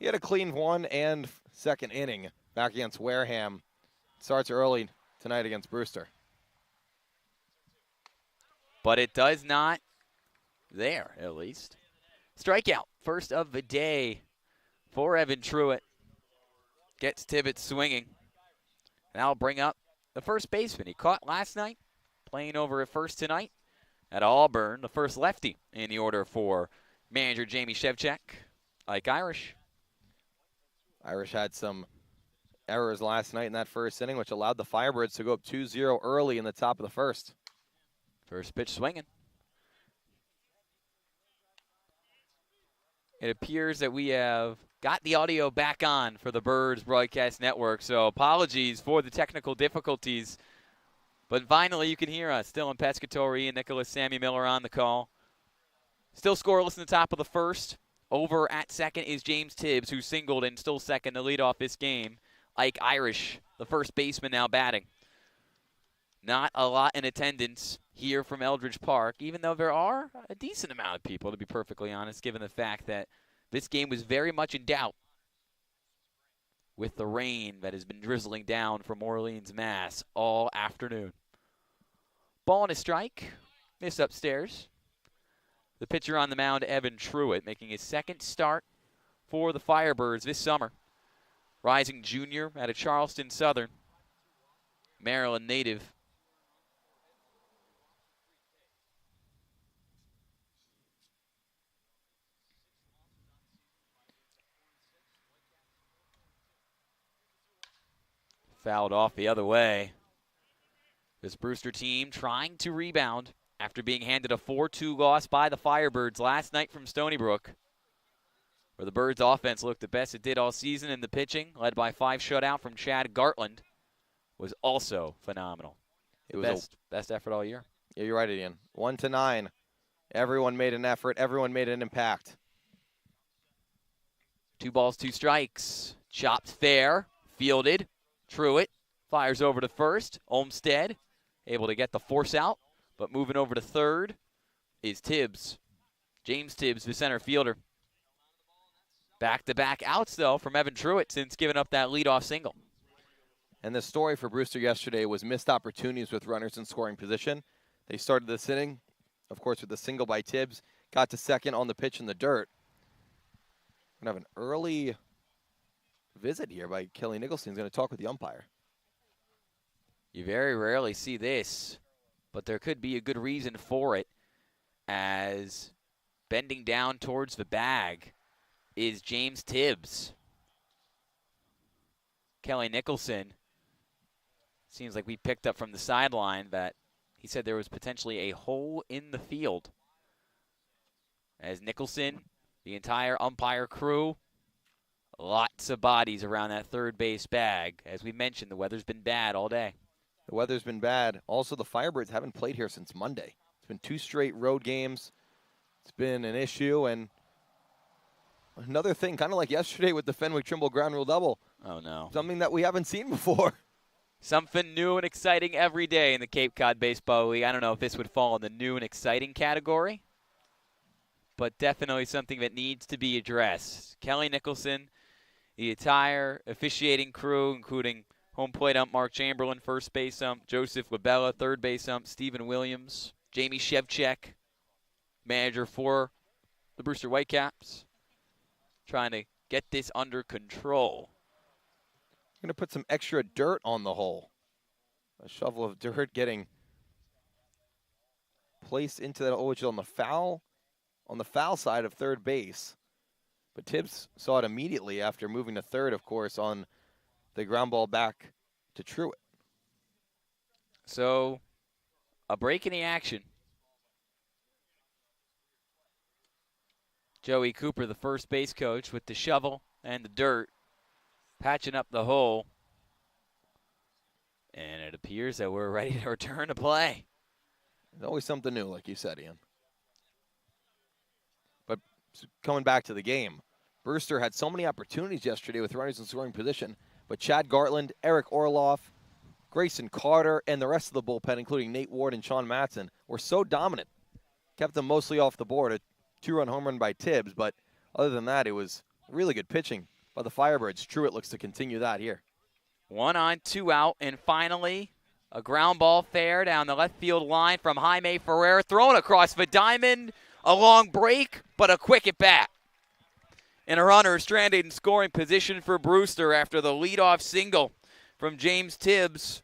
He had a clean 1 and 2nd inning back against Wareham. Starts early tonight against Brewster. But it does not there, at least. Strikeout, first of the day for Evan Truitt. Gets Tibbetts swinging. And that'll bring up the first baseman he caught last night, playing over at first tonight at Auburn, the first lefty in the order for manager Jamie Shevchak, Ike Irish. Irish had some errors last night in that first inning, which allowed the Firebirds to go up 2-0 early in the top of the first. First pitch swinging. It appears that we have got the audio back on for the Birds Broadcast Network, so apologies for the technical difficulties. But finally, you can hear us. Still in Pescatore, Ian Nicholas, Sammy Miller on the call. Still scoreless in the top of the first. Over at second is James Tibbs, who singled and still second to lead off this game. Ike Irish, the first baseman, now batting. Not a lot in attendance here from Eldredge Park, even though there are a decent amount of people, to be perfectly honest, given the fact that this game was very much in doubt with the rain that has been drizzling down from Orleans, Mass. all afternoon. Ball and a strike. Miss upstairs. The pitcher on the mound, Evan Truitt, making his second start for the Firebirds this summer. Rising junior out of Charleston Southern, Maryland native. Fouled off the other way. This Brewster team trying to rebound after being handed a 4-2 loss by the Firebirds last night from Stony Brook, where the Birds offense looked the best it did all season, and the pitching, led by 5 shutout from Chad Gartland, was also phenomenal. It was best effort all year. Yeah, you're right, Ian. 1-9. Everyone made an effort. Everyone made an impact. 2 balls, 2 strikes. Chopped fair. Fielded. Truitt fires over to first. Olmstead able to get the force out, but moving over to third is Tibbs. James Tibbs, the center fielder. Back-to-back outs, though, from Evan Truitt since giving up that leadoff single. And the story for Brewster yesterday was missed opportunities with runners in scoring position. They started this inning, of course, with a single by Tibbs. Got to second on the pitch in the dirt. We're going to have an early visit here by Kelly Nicholson. He's going to talk with the umpire. You very rarely see this, but there could be a good reason for it, as bending down towards the bag is James Tibbs. Kelly Nicholson, seems like we picked up from the sideline that he said there was potentially a hole in the field. As Nicholson, the entire umpire crew, lots of bodies around that third base bag. As we mentioned, the weather's been bad all day. The weather's been bad. Also, the Firebirds haven't played here since Monday. It's been 2 straight road games. It's been an issue. And another thing, kind of like yesterday with the Fenwick Trimble ground rule double. Oh, no. Something that we haven't seen before. Something new and exciting every day in the Cape Cod Baseball League. I don't know if this would fall in the new and exciting category, but definitely something that needs to be addressed. Kelly Nicholson, the entire officiating crew, including home plate ump Mark Chamberlain, first base ump Joseph Labella, third base ump Stephen Williams, Jamie Shevchak, manager for the Brewster Whitecaps, trying to get this under control. Going to put some extra dirt on the hole. A shovel of dirt getting placed into that hole, which is on the foul side of third base. But Tibbs saw it immediately after moving to third, of course, on the ground ball back to Truitt. So, a break in the action. Joey Cooper, the first base coach, with the shovel and the dirt, patching up the hole. And it appears that we're ready to return to play. There's always something new, like you said, Ian. But coming back to the game, Brewster had so many opportunities yesterday with runners in scoring position, but Chad Gartland, Eric Orloff, Grayson Carter, and the rest of the bullpen, including Nate Ward and Sean Matson, were so dominant. Kept them mostly off the board. A 2-run home run by Tibbs, but other than that, it was really good pitching by the Firebirds. Truitt looks to continue that here. 1 on, 2 out, and finally a ground ball fair down the left field line from Jaime Ferrer, thrown across the diamond. A long break, but a quick at bat. And a runner stranded in scoring position for Brewster after the leadoff single from James Tibbs.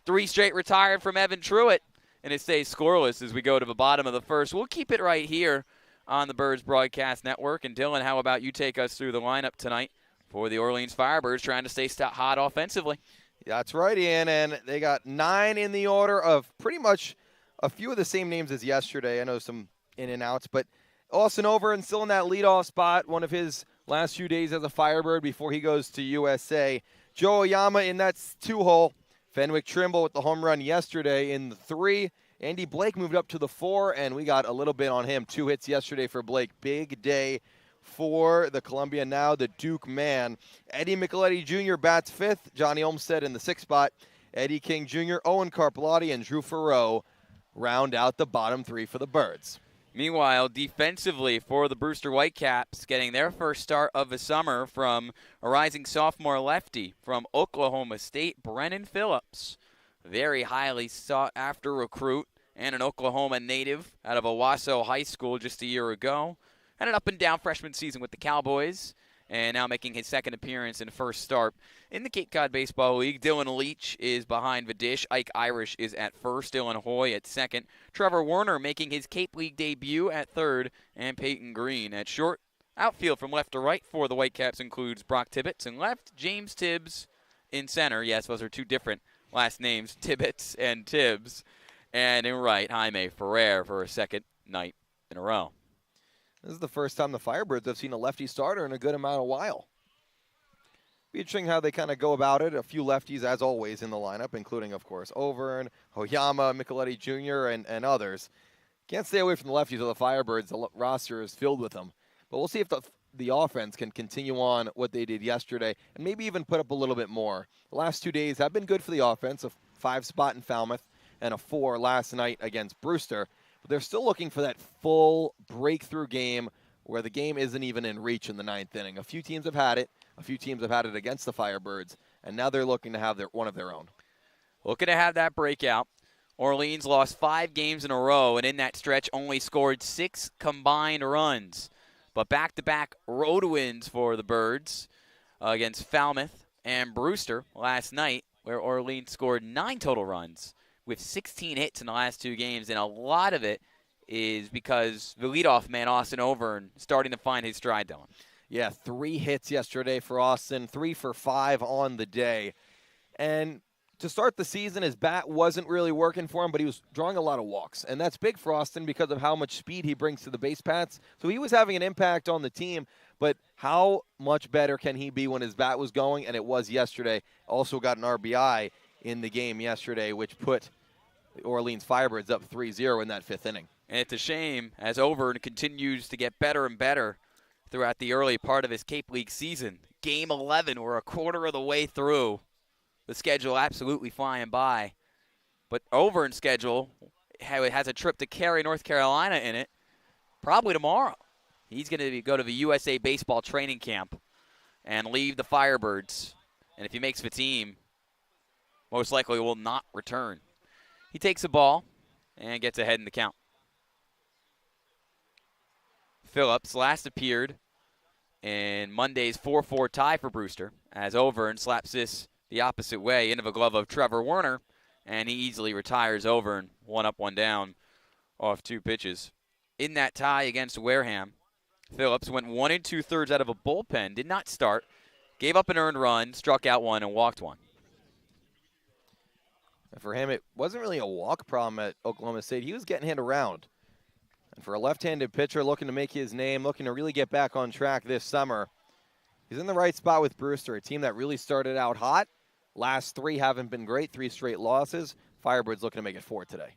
3 straight retired from Evan Truitt, and it stays scoreless as we go to the bottom of the first. We'll keep it right here on the Birds Broadcast Network. And Dylan, how about you take us through the lineup tonight for the Orleans Firebirds, trying to stay hot offensively? That's right, Ian, and they got 9 in the order of pretty much a few of the same names as yesterday. I know some in and outs, but Austin Overn still in that leadoff spot, one of his last few days as a Firebird before he goes to USA. Joe Oyama in that 2-hole. Fenwick Trimble with the home run yesterday in the 3. Andy Blake moved up to the 4, and we got a little bit on him. 2 hits yesterday for Blake. Big day for the Columbia, now the Duke man. Eddie Micheletti Jr. bats 5th. Johnny Olmstead in the 6th spot. Eddie King Jr., Owen Carpelotti, and Drew Farreau round out the bottom 3 for the Birds. Meanwhile, defensively for the Brewster Whitecaps, getting their first start of the summer from a rising sophomore lefty from Oklahoma State, Brennan Phillips. Very highly sought-after recruit and an Oklahoma native out of Owasso High School just a year ago. Had an up-and-down freshman season with the Cowboys, and now making his second appearance and first start in the Cape Cod Baseball League. Dylan Leach is behind the dish. Ike Irish is at first. Dylan Hoy at second. Trevor Werner making his Cape League debut at third, and Peyton Green at short. Outfield from left to right for the Whitecaps includes Brock Tibbetts in left, James Tibbs in center. Yes, those are 2 different last names, Tibbetts and Tibbs. And in right, Jaime Ferrer for a second night in a row. This is the first time the Firebirds have seen a lefty starter in a good amount of while. Be interesting how they kind of go about it. A few lefties, as always, in the lineup, including, of course, Overn, Oyama, Micheletti Jr., and others. Can't stay away from the lefties of the Firebirds. The roster is filled with them. But we'll see if the offense can continue on what they did yesterday and maybe even put up a little bit more. The last 2 days have been good for the offense, a 5 spot in Falmouth and a 4 last night against Brewster. But they're still looking for that full breakthrough game where the game isn't even in reach in the 9th inning. A few teams have had it. A few teams have had it against the Firebirds, and now they're looking to have one of their own. Looking to have that breakout. Orleans lost 5 games in a row, and in that stretch only scored 6 combined runs. But back-to-back road wins for the Birds against Falmouth and Brewster last night, where Orleans scored 9 total runs with 16 hits in the last 2 games, and a lot of it is because the leadoff man, Austin Overn, starting to find his stride, Dylan. Yeah, 3 hits yesterday for Austin, 3 for 5 on the day. And to start the season, his bat wasn't really working for him, but he was drawing a lot of walks. And that's big for Austin because of how much speed he brings to the base paths. So he was having an impact on the team, but how much better can he be when his bat was going? And it was yesterday. Also got an RBI in the game yesterday, which put the Orleans Firebirds up 3-0 in that 5th inning. And it's a shame as Overn continues to get better and better throughout the early part of his Cape League season. Game 11, we're a quarter of the way through. The schedule absolutely flying by. But Overn's schedule has a trip to Cary, North Carolina in it, probably tomorrow. He's going to go to the USA Baseball training camp and leave the Firebirds. And if he makes the team, most likely will not return. He takes the ball and gets ahead in the count. Phillips last appeared in Monday's 4-4 tie for Brewster as Overn slaps this the opposite way into the glove of Trevor Werner, and he easily retires Overn, 1 up, 1 down off 2 pitches. In that tie against Wareham, Phillips went 1 2/3 out of a bullpen, did not start, gave up an earned run, struck out 1, and walked 1. For him, it wasn't really a walk problem at Oklahoma State. He was getting hit around. And for a left-handed pitcher looking to make his name, looking to really get back on track this summer, he's in the right spot with Brewster, a team that really started out hot. Last 3 haven't been great, 3 straight losses. Firebirds looking to make it 4 today.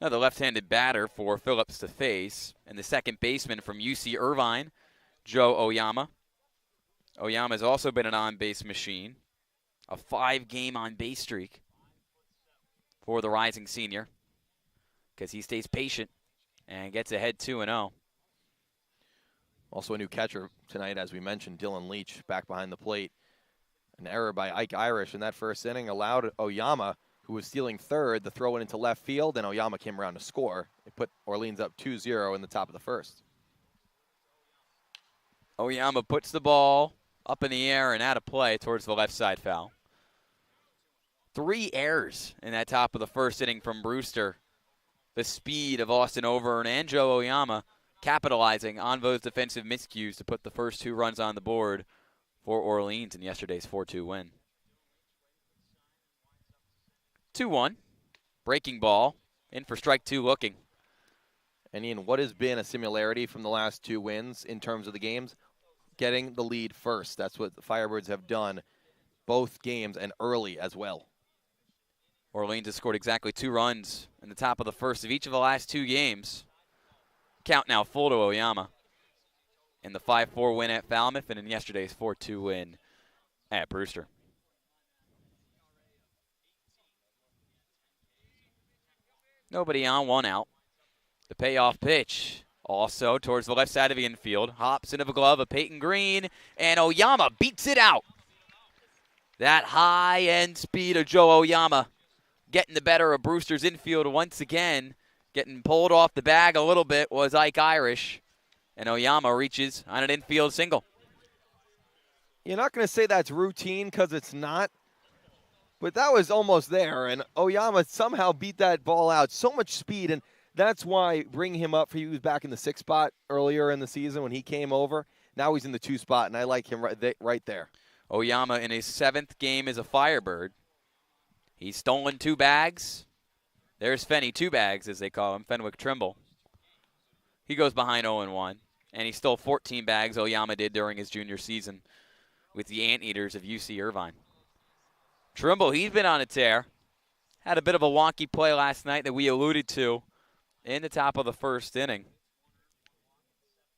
Now the left-handed batter for Phillips to face, and the second baseman from UC Irvine, Joe Oyama. Oyama's also been an on-base machine, a 5-game on-base streak for the rising senior because he stays patient and gets ahead 2-0. Also a new catcher tonight, as we mentioned, Dylan Leach back behind the plate. An error by Ike Irish in that first inning allowed Oyama, who was stealing third, the throw it into left field, and Oyama came around to score. It put Orleans up 2-0 in the top of the first. Oyama puts the ball up in the air and out of play towards the left side foul. 3 errors in that top of the first inning from Brewster. The speed of Austin Overeem and Joe Oyama capitalizing on those defensive miscues to put the first 2 runs on the board for Orleans in yesterday's 4-2 win. 2-1. Breaking ball. In for strike 2 looking. And Ian, what has been a similarity from the last 2 wins in terms of the games? Getting the lead first. That's what the Firebirds have done both games and early as well. Orleans has scored exactly 2 runs in the top of the first of each of the last 2 games. Count now full to Oyama in the 5-4 win at Falmouth and in yesterday's 4-2 win at Brewster. Nobody on, 1 out. The payoff pitch also towards the left side of the infield. Hops into the glove of Peyton Green, and Oyama beats it out. That high-end speed of Joe Oyama getting the better of Brewster's infield once again. Getting pulled off the bag a little bit was Ike Irish, and Oyama reaches on an infield single. You're not going to say that's routine because it's not, but that was almost there, and Oyama somehow beat that ball out. So much speed, and that's why bringing him up, he was back in the 6th spot earlier in the season when he came over. Now he's in the 2 spot, and I like him right there. Oyama in his 7th game as a Firebird. He's stolen 2 bags. There's Fenny 2 bags, as they call him, Fenwick Trimble. He goes behind 0-1, and he stole 14 bags, Oyama did during his junior season with the Anteaters of UC Irvine. Trimble, he's been on a tear. Had a bit of a wonky play last night that we alluded to in the top of the first inning.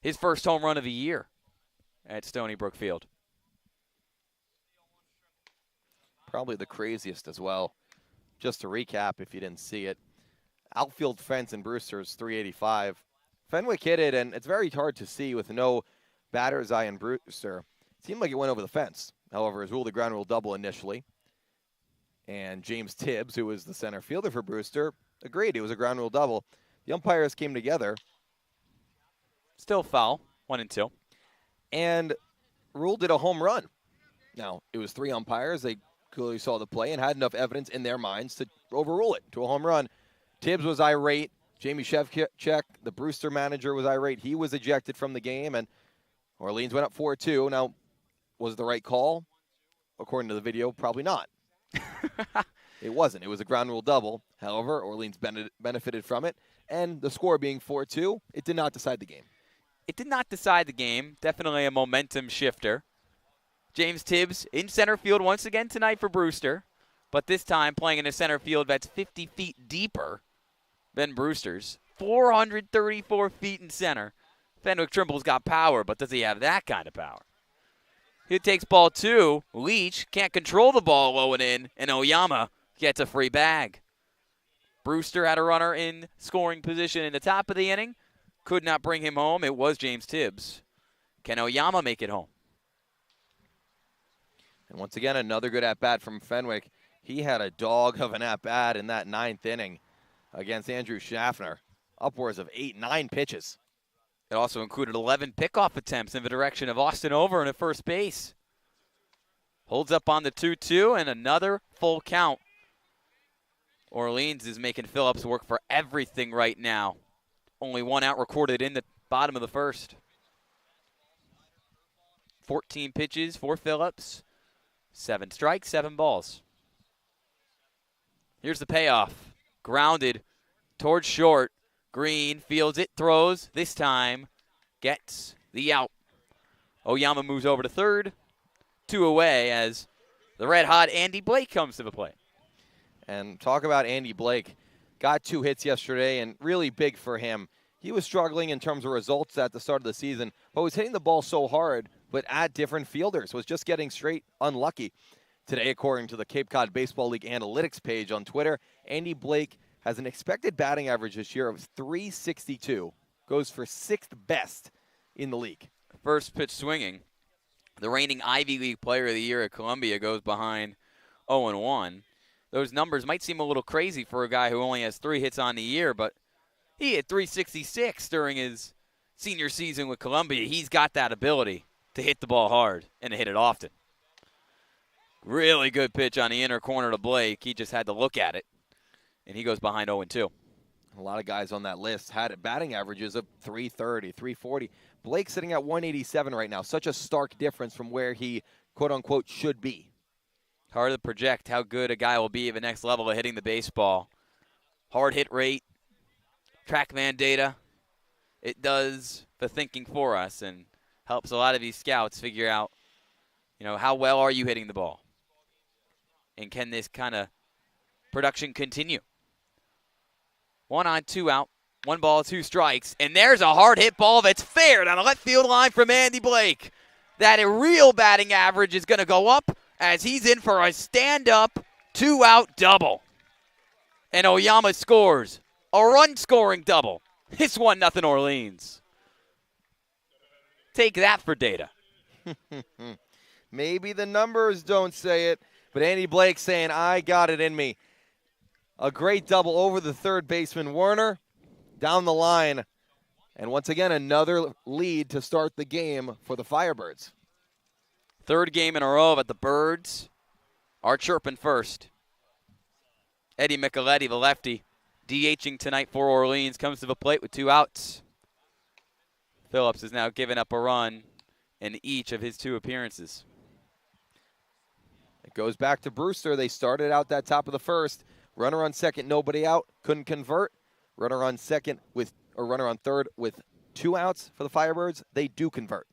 His first home run of the year at Stony Brook Field. Probably the craziest as well. Just to recap, if you didn't see it, outfield fence in Brewster's 385. Fenwick hit it, and it's very hard to see with no batter's eye in Brewster. It seemed like it went over the fence. However, it was ruled a ground rule double initially. And James Tibbs, who was the center fielder for Brewster, agreed it was a ground rule double. The umpires came together. Still foul, 1-2. And ruled it a home run. Now, it was 3 umpires. They clearly saw the play and had enough evidence in their minds to overrule it to a home run. Tibbs was irate. Jamie Shevchek, the Brewster manager, was irate. He was ejected from the game, and Orleans went up 4-2. Now, was it the right call? According to the video, probably not. It wasn't. It was a ground rule double. However, Orleans benefited from it, and the score being 4-2, it did not decide the game. It did not decide the game. Definitely a momentum shifter. James Tibbs in center field once again tonight for Brewster, but this time playing in a center field that's 50 feet deeper than Brewster's. 434 feet in center. Fenwick Trimble's got power, but does he have that kind of power? He takes ball 2. Leach can't control the ball low and in, and Oyama gets a free bag. Brewster had a runner in scoring position in the top of the inning. Could not bring him home. It was James Tibbs. Can Oyama make it home? And once again, another good at-bat from Fenwick. He had a dog of an at-bat in that 9th inning against Andrew Schaffner. Upwards of 8-9 pitches. It also included 11 pickoff attempts in the direction of Austin Overeem at first base. Holds up on the 2-2 and another full count. Orleans is making Phillips work for everything right now. Only 1 out recorded in the bottom of the first. 14 pitches for Phillips. 7 strikes, 7 balls. Here's the payoff. Grounded towards short. Green fields it, throws. This time gets the out. Oyama moves over to third. 2 away as the red-hot Andy Blake comes to the plate. And talk about Andy Blake. Got 2 hits yesterday, and really big for him. He was struggling in terms of results at the start of the season, but was hitting the ball so hard, but at different fielders, was just getting straight unlucky. Today, according to the Cape Cod Baseball League analytics page on Twitter, Andy Blake has an expected batting average this year of .362. Goes for 6th best in the league. first pitch swinging. The reigning Ivy League Player of the Year at Columbia goes behind 0-1. Those numbers might seem a little crazy for a guy who only has 3 hits on the year, but he hit 366 during his senior season with Columbia. He's got that ability to hit the ball hard and to hit it often. Really good pitch on the inner corner to Blake. He just had to look at it, and he goes behind 0-2. A lot of guys on that list had batting averages of 330, 340. Blake's sitting at 187 right now. Such a stark difference from where he, quote-unquote, should be. Hard to project how good a guy will be at the next level of hitting the baseball. Hard hit rate, TrackMan data, it does the thinking for us and helps a lot of these scouts figure out, how well are you hitting the ball? And can this kind of production continue? 1 on, 2 out, 1 ball, 2 strikes, and there's a hard hit ball that's fair down the left field line from Andy Blake. That real batting average is going to go up as he's in for a stand-up 2-out double. And Oyama scores a run-scoring double. It's 1-0 Orleans. Take that for data. Maybe the numbers don't say it, but Andy Blake saying, I got it in me. A great double over the third baseman, Werner, down the line. And once again, another lead to start the game for the Firebirds. Third game in a row that the Birds are chirping first. Eddie Micheletti, the lefty, DHing tonight for Orleans, comes to the plate with 2 outs. Phillips has now given up a run in each of his 2 appearances. It goes back to Brewster. They started out that top of the first. Runner on second, nobody out, couldn't convert. Runner on third with 2 outs for the Firebirds. They do convert.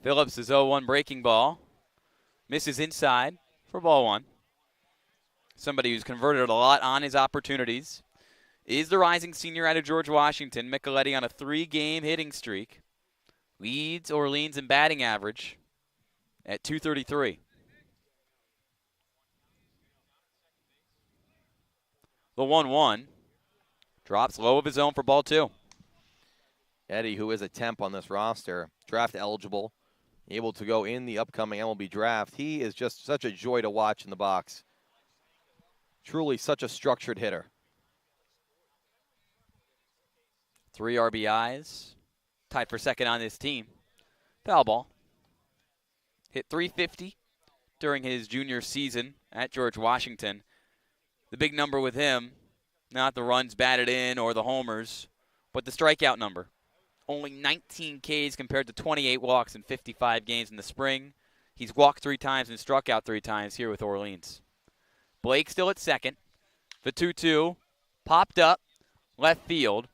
Phillips is 0-1 breaking ball. Misses inside for ball 1. Somebody who's converted a lot on his opportunities is the rising senior out of George Washington, Micheletti, on a 3-game hitting streak. Leads Orleans in batting average at .233. The 1-1 drops low of his own for ball 2. Eddie, who is a temp on this roster, draft eligible, able to go in the upcoming MLB draft. He is just such a joy to watch in the box. Truly such a structured hitter. 3 RBIs, tied for second on this team. Foul ball. Hit .350 during his junior season at George Washington. The big number with him, not the runs batted in or the homers, but the strikeout number. Only 19 Ks compared to 28 walks in 55 games in the spring. He's walked 3 times and struck out 3 times here with Orleans. Blake still at second. The 2-2 popped up left field,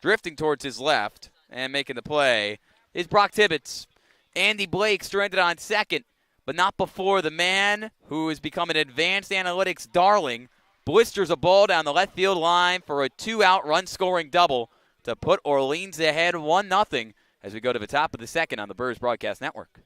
drifting towards his left and making the play is Brock Tibbetts. Andy Blake stranded on second, but not before the man who has become an advanced analytics darling blisters a ball down the left field line for a 2-out run-scoring double to put Orleans ahead 1-0 as we go to the top of the second on the Birds Broadcast Network.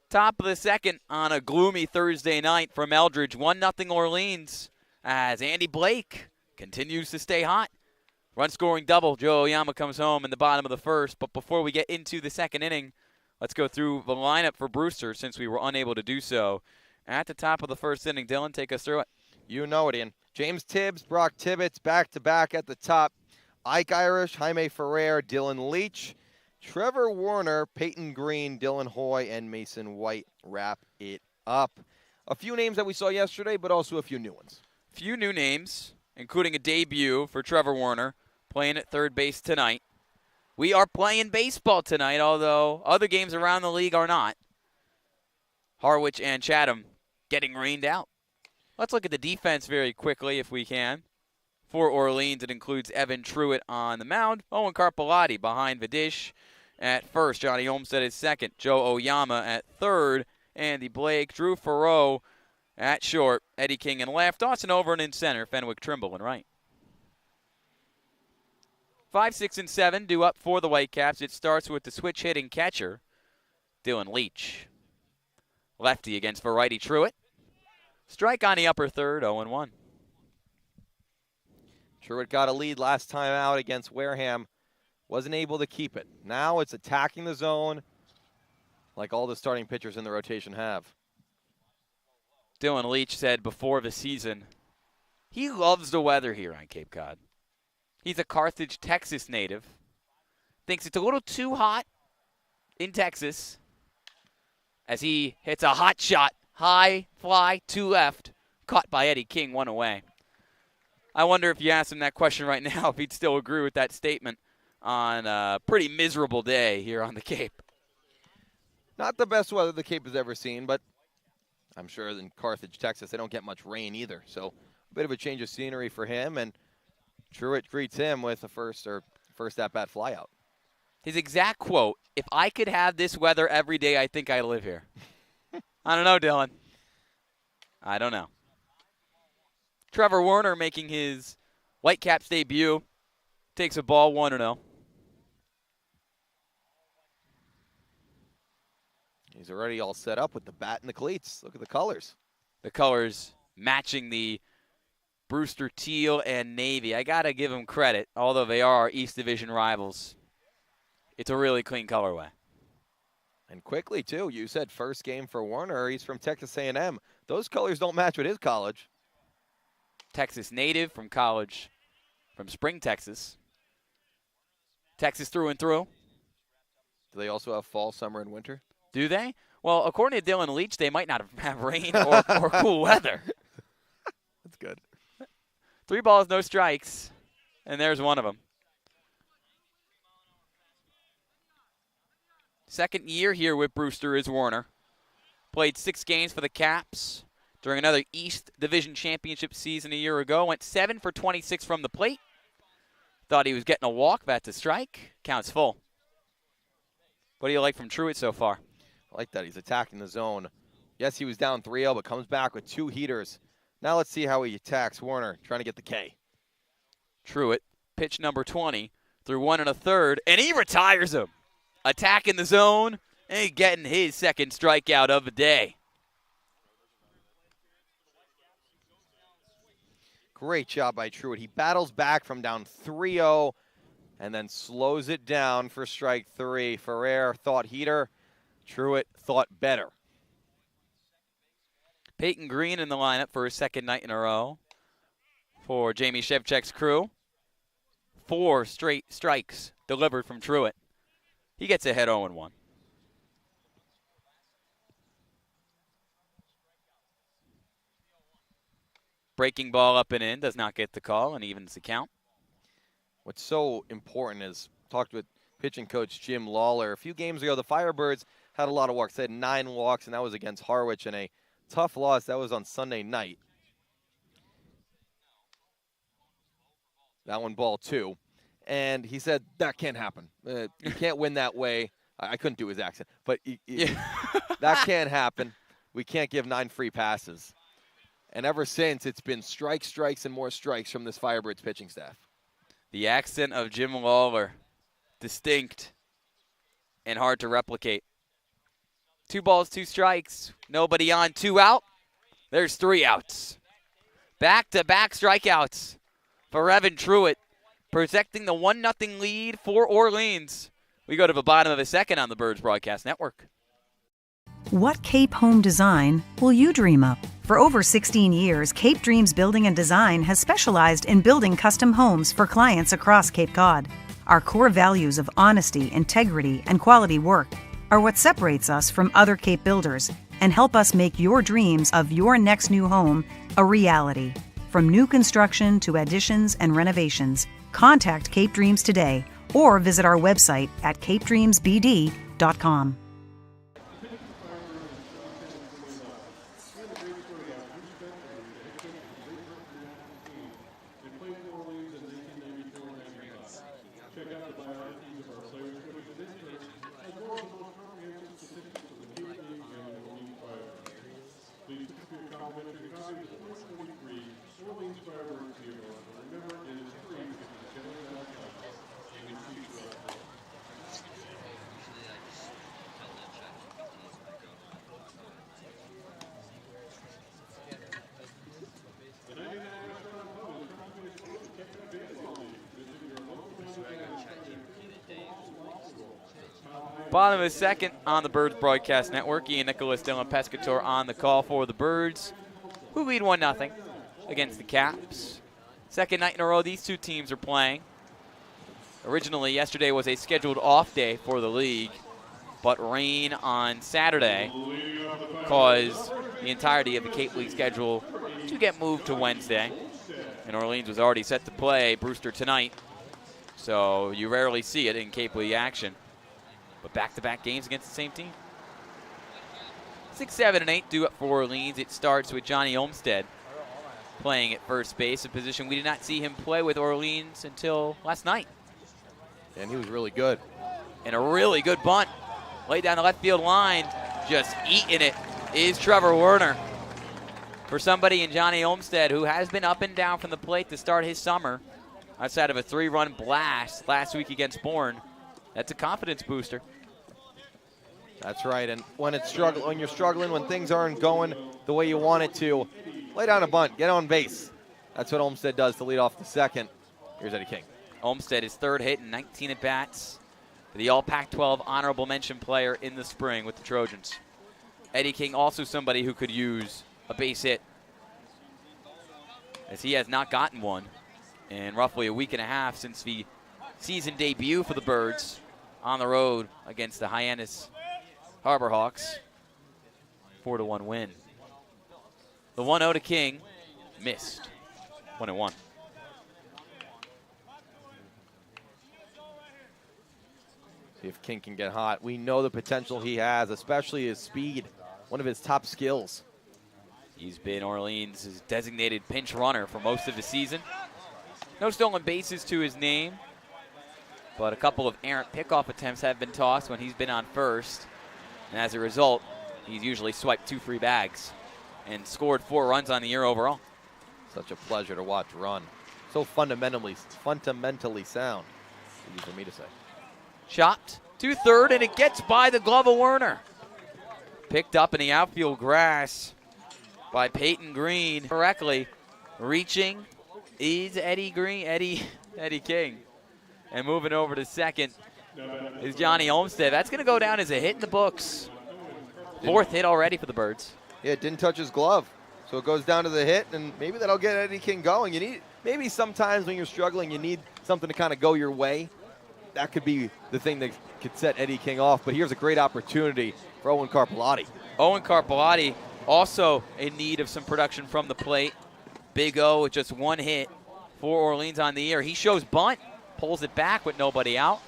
Top of the second on a gloomy Thursday night from Eldredge. 1-0 Orleans as Andy Blake continues to stay hot. Run-scoring double. Joe Oyama comes home in the bottom of the first. But before we get into the second inning, let's go through the lineup for Brewster since we were unable to do so. At the top of the first inning, Dylan, take us through it. You know it, Ian. James Tibbs, Brock Tibbetts, back-to-back at the top. Ike Irish, Jaime Ferrer, Dylan Leach, Trevor Warner, Peyton Green, Dylan Hoy, and Mason White wrap it up. A few names that we saw yesterday, but also a few new ones. Few new names. including a debut for Trevor Warner, playing at third base tonight. We are playing baseball tonight, although other games around the league are not. Harwich and Chatham getting rained out. Let's look at the defense very quickly if we can. For Orleans, it includes Evan Truitt on the mound, Owen Carpellotti behind Vidish at first, Johnny Olmstead at second, Joe Oyama at third, Andy Blake, Drew Farreau at short, Eddie King in left, Dawson Overton in center, Fenwick Trimble in right. 5, 6, and 7 due up for the Whitecaps. It starts with the switch hitting catcher, Dylan Leach. Lefty against variety Truitt. Strike on the upper third, 0-1. Truitt got a lead last time out against Wareham. Wasn't able to keep it. Now it's attacking the zone like all the starting pitchers in the rotation have. Dylan Leach said before the season, he loves the weather here on Cape Cod. He's a Carthage, Texas native. Thinks it's a little too hot in Texas as he hits a hot shot, high fly to left, caught by Eddie King, one away. I wonder if you asked him that question right now, if he'd still agree with that statement on a pretty miserable day here on the Cape. Not the best weather the Cape has ever seen, but I'm sure in Carthage, Texas, they don't get much rain either. So a bit of a change of scenery for him, and Truitt greets him with a first at-bat flyout. His exact quote, "If I could have this weather every day, I think I'd live here." I don't know, Dylan. I don't know. Trevor Warner making his Whitecaps debut. Takes a ball 1-0. He's already all set up with the bat and the cleats. Look at the colors. The colors matching the Brewster teal and navy. I got to give them credit, although they are our East Division rivals. It's a really clean colorway. And quickly, too. You said first game for Warner. He's from Texas A&M. Those colors don't match with his college. Texas native from college, from Spring, Texas. Texas through and through. Do they also have fall, summer, and winter? Do they? Well, according to Dylan Leach, they might not have rain or cool weather. That's good. 3 balls, no strikes, and there's one of them. Second year here with Brewster is Warner. Played 6 games for the Caps during another East Division Championship season a year ago. Went 7 for 26 from the plate. Thought he was getting a walk. That's a strike. Counts full. What do you like from Truitt so far? I like that. He's attacking the zone. Yes, he was down 3-0, but comes back with 2 heaters. Now let's see how he attacks Warner, trying to get the K. Truitt, pitch number 20, through 1 1/3, and he retires him. Attacking the zone and getting his second strikeout of the day. Great job by Truitt. He battles back from down 3-0 and then slows it down for strike 3. Ferrer thought heater. Truitt thought better. Peyton Green in the lineup for his second night in a row for Jamie Shevchek's crew. 4 straight strikes delivered from Truitt. He gets ahead 0-1. Breaking ball up and in, does not get the call, and evens the count. What's so important is, talked with pitching coach Jim Lawler. A few games ago, the Firebirds had a lot of walks. They had 9 walks, and that was against Harwich in a tough loss. That was on Sunday night. That one ball 2. And he said, that can't happen. You can't win that way. I couldn't do his accent. But that can't happen. We can't give 9 free passes. And ever since, it's been strikes, and more strikes from this Firebirds pitching staff. The accent of Jim Lawler, distinct and hard to replicate. 2 balls, 2 strikes. Nobody on, 2 out. There's 3 outs. Back-to-back strikeouts for Evan Truitt, protecting the 1-0 lead for Orleans. We go to the bottom of the second on the Birds Broadcast Network. What Cape home design will you dream up? For over 16 years, Cape Dreams Building and Design has specialized in building custom homes for clients across Cape Cod. Our core values of honesty, integrity, and quality work are what separates us from other Cape builders and help us make your dreams of your next new home a reality. From new construction to additions and renovations, contact Cape Dreams today or visit our website at capedreamsbd.com. Bottom of the second on the Birds Broadcast Network. Ian Nicholas, Dylan Pescatore on the call for the Birds, who lead 1-0 against the Caps. Second night in a row these two teams are playing. Originally, yesterday was a scheduled off day for the league, but rain on Saturday caused the entirety of the Cape League schedule to get moved to Wednesday. And Orleans was already set to play Brewster tonight, so you rarely see it in Cape League action. But back-to-back games against the same team. 6, 7, and 8 due up for Orleans. It starts with Johnny Olmsted playing at first base, a position we did not see him play with Orleans until last night. And he was really good. And a really good bunt. Laid down the left field line, just eating it, is Trevor Werner. For somebody in Johnny Olmsted who has been up and down from the plate to start his summer, outside of a 3-run blast last week against Bourne, that's a confidence booster. That's right, and when you're struggling, when things aren't going the way you want it to, lay down a bunt, get on base. That's what Olmsted does to lead off the second. Here's Eddie King. Olmsted, his third hit and 19 at-bats. The All-Pac-12 honorable mention player in the spring with the Trojans. Eddie King, also somebody who could use a base hit, as he has not gotten one in roughly a week and a half since the season debut for the Birds on the road against the Hyannis Harbor Hawks. 4-1 win. The 1-0 to King, missed. 1-1. See if King can get hot. We know the potential he has, especially his speed, one of his top skills. He's been Orleans' designated pinch runner for most of the season. No stolen bases to his name, but a couple of errant pickoff attempts have been tossed when he's been on first. And as a result, he's usually swiped 2 free bags and scored 4 runs on the year overall. Such a pleasure to watch run. So fundamentally sound, easy for me to say. Chopped to third, and it gets by the glove of Werner. Picked up in the outfield grass by Peyton Green. Correctly reaching is Eddie King. And moving over to second is Johnny Olmsted. That's going to go down as a hit in the books. 4th hit already for the Birds. Yeah, it didn't touch his glove. So it goes down to the hit, and maybe that'll get Eddie King going. Maybe sometimes when you're struggling, you need something to kind of go your way. That could be the thing that could set Eddie King off. But here's a great opportunity for Owen Carpellotti. Owen Carpellotti also in need of some production from the plate. Big O with just 1 hit for Orleans on the year. He shows bunt, pulls it back with nobody out,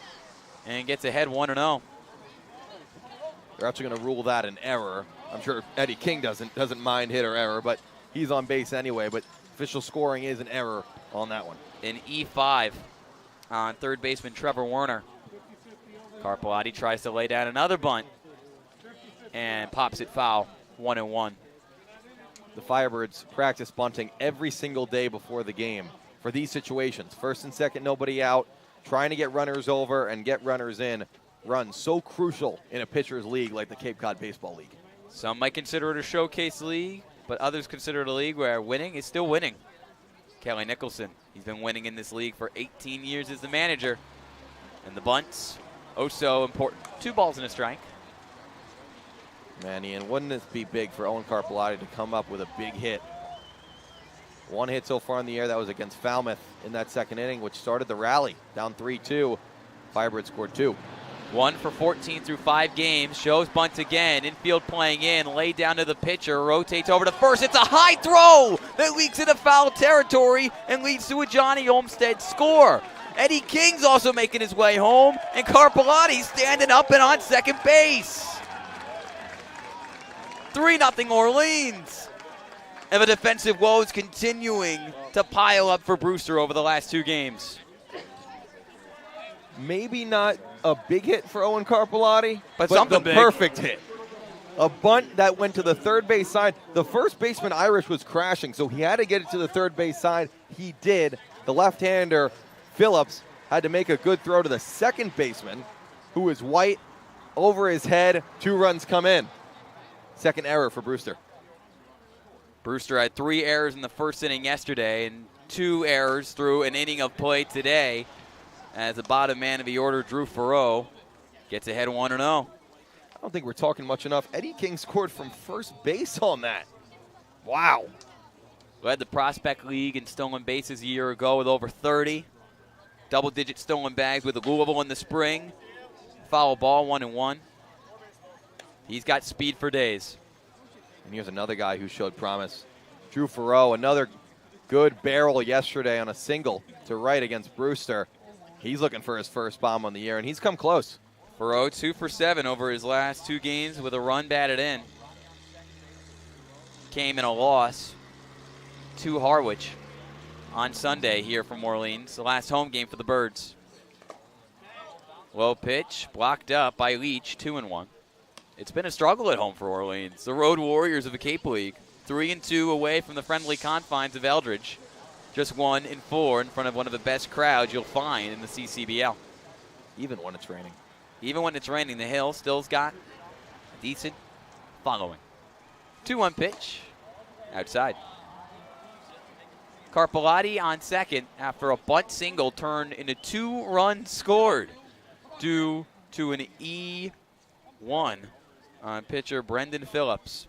and gets ahead 1-0. They're actually going to rule that an error. I'm sure Eddie King doesn't mind hit or error, but he's on base anyway. But official scoring is an error on that one. An E5 on third baseman Trevor Werner. Carpellotti tries to lay down another bunt and pops it foul. 1-1. The Firebirds practice bunting every single day before the game for these situations. First and second, nobody out, trying to get runners over and get runners in. Runs so crucial in a pitcher's league like the Cape Cod Baseball League. Some might consider it a showcase league, but others consider it a league where winning is still winning. Kelly Nicholson, he's been winning in this league for 18 years as the manager. And the bunts, oh so important. 2 balls and a strike. Man, Ian, wouldn't this be big for Owen Carpellotti to come up with a big hit? 1 hit so far in the air. That was against Falmouth in that second inning, which started the rally. Down 3-2. Firebirds scored 2. 1 for 14 through 5 games. Shows bunt again. Infield playing in. Laid down to the pitcher. Rotates over to first. It's a high throw that leaks into foul territory and leads to a Johnny Olmsted score. Eddie King's also making his way home, and Carpellotti standing up and on second base. 3-0 Orleans. And the defensive woes continuing to pile up for Brewster over the last 2 games. Maybe not a big hit for Owen Carpellotti, but something the big. Perfect hit. A bunt that went to the third base side. The first baseman, Irish, was crashing, so he had to get it to the third base side. He did. The left-hander, Phillips, had to make a good throw to the second baseman, who was White, over his head. 2 runs come in. Second error for Brewster. Brewster had 3 errors in the first inning yesterday and 2 errors through an inning of play today, as the bottom man of the order, Drew Farreau, gets ahead 1-0. I don't think we're talking much enough. Eddie King scored from first base on that. Wow. Led the Prospect League in stolen bases a year ago with over 30. Double-digit stolen bags with Louisville in the spring. Foul ball, 1-1. He's got speed for days. And here's another guy who showed promise. Drew Farreau, another good barrel yesterday on a single to right against Brewster. He's looking for his first bomb on the year, and he's come close. Farreau 2 for 7 over his last 2 games with a run batted in. Came in a loss to Harwich on Sunday here from Orleans, the last home game for the Birds. Low pitch, blocked up by Leach, 2-1. It's been a struggle at home for Orleans. The Road Warriors of the Cape League, 3-2 away from the friendly confines of Eldredge. Just 1-4 in front of one of the best crowds you'll find in the CCBL. Even when it's raining. Even when it's raining, the Hill still's got a decent following. 2-1 pitch, outside. Carpellotti on second after a bunt single turned into 2 runs scored due to an E1 on pitcher Brendan Phillips.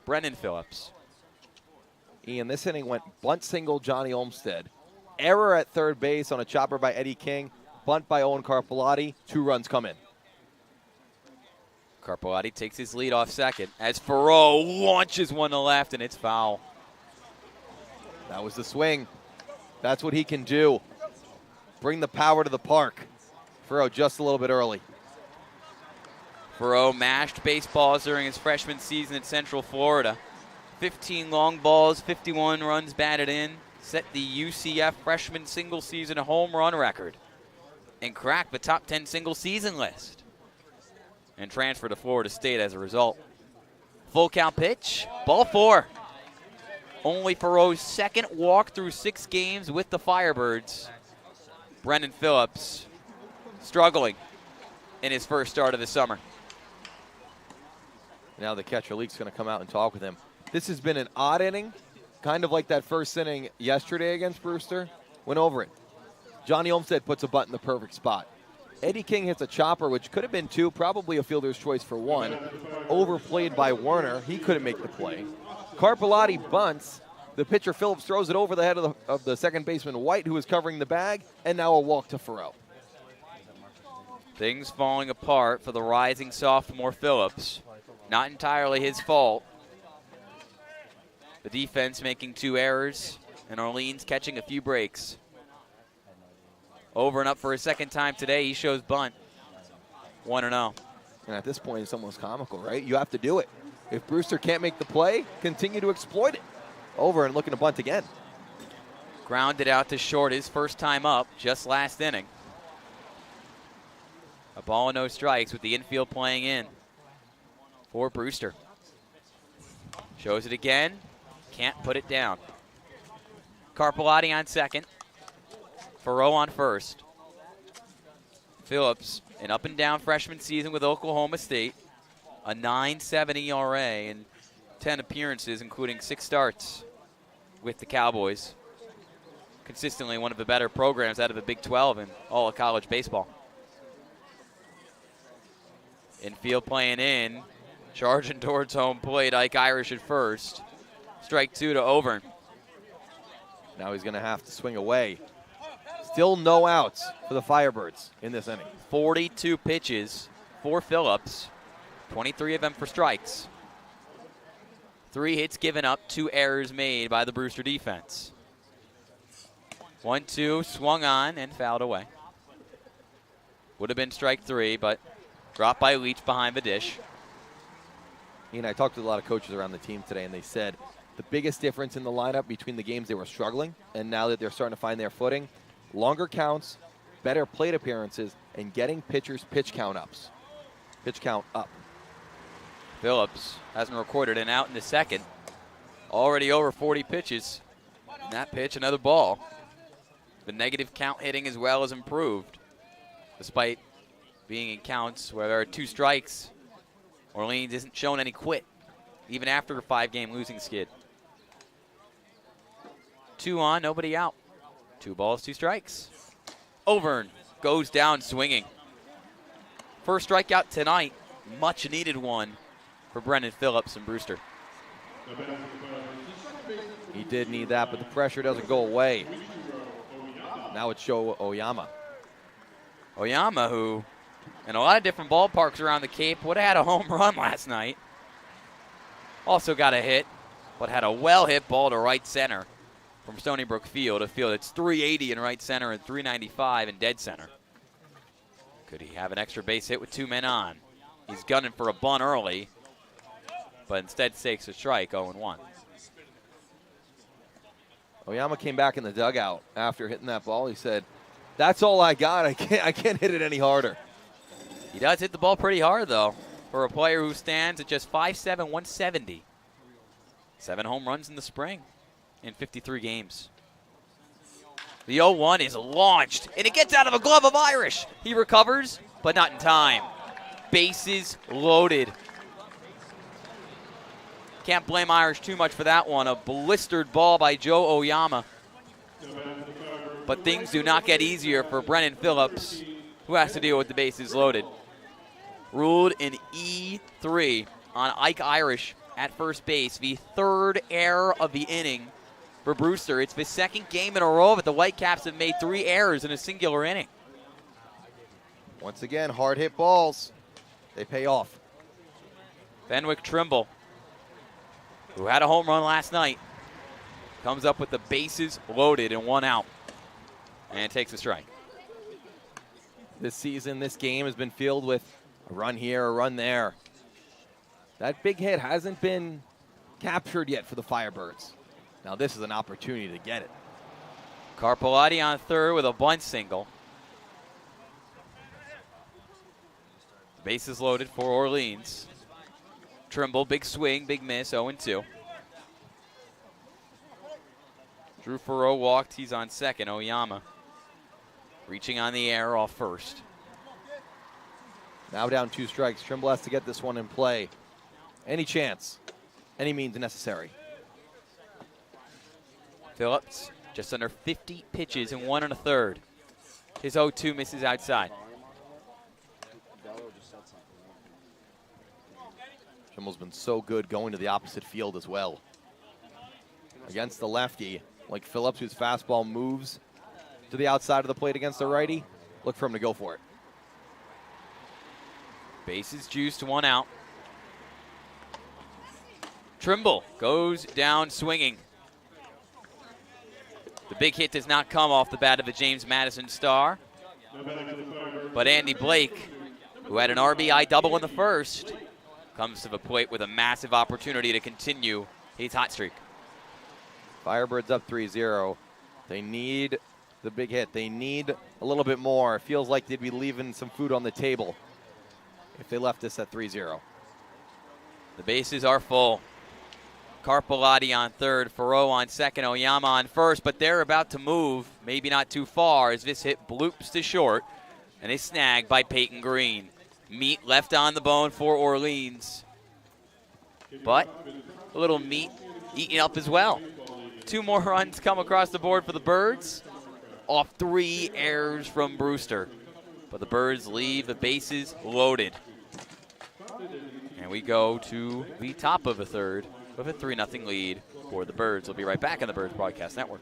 Ian, this inning went bunt single Johnny Olmsted. Error at third base on a chopper by Eddie King. Bunt by Owen Carpellotti. 2 runs come in. Carpellotti takes his lead off second as Farreau launches one to left, and it's foul. That was the swing. That's what he can do. Bring the power to the park. Farreau just a little bit early. Farreau mashed baseballs during his freshman season at Central Florida. 15 long balls, 51 runs batted in, set the UCF freshman single season home run record, and cracked the top 10 single season list, and transferred to Florida State as a result. Full count pitch, ball 4. Only Farreau's second walk through 6 games with the Firebirds. Brendan Phillips struggling in his first start of the summer. Now the catcher Leake's going to come out and talk with him. This has been an odd inning, kind of like that first inning yesterday against Brewster. Went over it. Johnny Olmsted puts a bunt in the perfect spot. Eddie King hits a chopper, which could have been 2, probably a fielder's choice for 1. Overplayed by Werner. He couldn't make the play. Carpellotti bunts. The pitcher Phillips throws it over the head of the second baseman White, who is covering the bag, and now a walk to Farreau. Things falling apart for the rising sophomore Phillips. Not entirely his fault. The defense making 2 errors, and Orleans catching a few breaks. Over and up for a second time today. He shows bunt. 1-0. And at this point, it's almost comical, right? You have to do it. If Brewster can't make the play, continue to exploit it. Over and looking to bunt again. Grounded out to short his first time up, just last inning. A ball and no strikes with the infield playing in for Brewster. Shows it again. Can't put it down. Carpellotti on second. Farreau on first. Phillips, an up and down freshman season with Oklahoma State. A 9.7 ERA and 10 appearances, including 6 starts with the Cowboys. Consistently one of the better programs out of the Big 12 in all of college baseball. Infield playing in. Charging towards home plate. Ike Irish at first. Strike 2 to Overn. Now he's going to have to swing away. Still no outs for the Firebirds in this inning. 42 pitches for Phillips, 23 of them for strikes. 3 hits given up, 2 errors made by the Brewster defense. 1-2, swung on and fouled away. Would have been strike 3, but dropped by Leach behind the dish. I talked to a lot of coaches around the team today, and they said the biggest difference in the lineup between the games they were struggling and now that they're starting to find their footing, longer counts, better plate appearances, and getting pitchers' pitch count up. Phillips hasn't recorded an out in the second. Already over 40 pitches. And that pitch, another ball. The negative count hitting as well as improved. Despite being in counts where there are 2 strikes, Orleans isn't showing any quit, even after a 5-game losing skid. 2 on, nobody out. 2 balls, 2 strikes. Overn goes down swinging. First strikeout tonight, much needed one for Brendan Phillips and Brewster. He did need that, but the pressure doesn't go away. Now it's Sho Oyama. Oyama, who in a lot of different ballparks around the Cape would have had a home run last night. Also got a hit, but had a well-hit ball to right center from Stony Brook Field, a field that's 380 in right center and 395 in dead center. Could he have an extra base hit with 2 men on? He's gunning for a bunt early, but instead takes a strike, 0-1. Oyama came back in the dugout after hitting that ball. He said, "That's all I got. I can't hit it any harder." He does hit the ball pretty hard, though, for a player who stands at just 5'7", 170. 7 home runs in the spring in 53 games. The 0-1 is launched, and it gets out of a glove of Irish. He recovers, but not in time. Bases loaded. Can't blame Irish too much for that one. A blistered ball by Joe Oyama. But things do not get easier for Brennan Phillips, who has to deal with the bases loaded. Ruled an E3 on Ike Irish at first base. The 3rd error of the inning for Brewster. It's the 2nd game in a row that the Whitecaps have made 3 errors in a singular inning. Once again, hard hit balls. They pay off. Fenwick Trimble, who had a home run last night, comes up with the bases loaded and 1 out. And takes a strike. This season, this game has been filled with a run here, a run there. That big hit hasn't been captured yet for the Firebirds. Now this is an opportunity to get it. Carpellotti on 3rd with a bunt single. Bases loaded for Orleans. Trimble, big swing, big miss, 0-2. Drew Farreau walked, he's on 2nd. Oyama reaching on the air off 1st. Now down 2 strikes. Trimble has to get this one in play. Any chance, any means necessary. Phillips, just under 50 pitches in 1 1/3. His 0-2 misses outside. Trimble's been so good going to the opposite field as well. Against the lefty, like Phillips, whose fastball moves to the outside of the plate against the righty, look for him to go for it. Bases juiced, 1 out. Trimble goes down swinging. The big hit does not come off the bat of the James Madison star. But Andy Blake, who had an RBI double in the 1st, comes to the plate with a massive opportunity to continue his hot streak. Firebirds up 3-0. They need the big hit. They need a little bit more. It feels like they'd be leaving some food on the table if they left this at 3-0. The bases are full. Carpellotti on 3rd, Farreau on 2nd, Oyama on 1st, but they're about to move, maybe not too far, as this hit bloops to short, and is snagged by Peyton Green. Meat left on the bone for Orleans, but a little meat eaten up as well. 2 more runs come across the board for the Birds, off 3 errors from Brewster. But the Birds leave the bases loaded. And we go to the top of the 3rd with a 3-0 lead for the Birds. We'll be right back on the Birds Broadcast Network.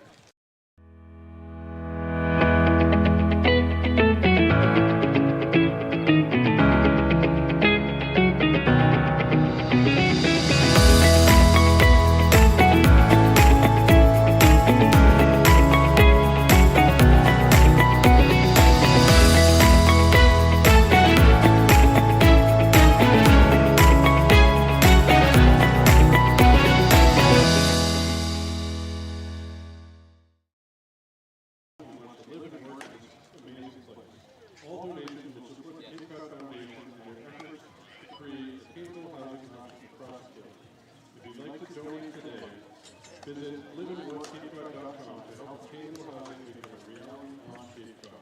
Visit liveandworkcapecod.com to help Kane Ohio become a reality on Cape Cod.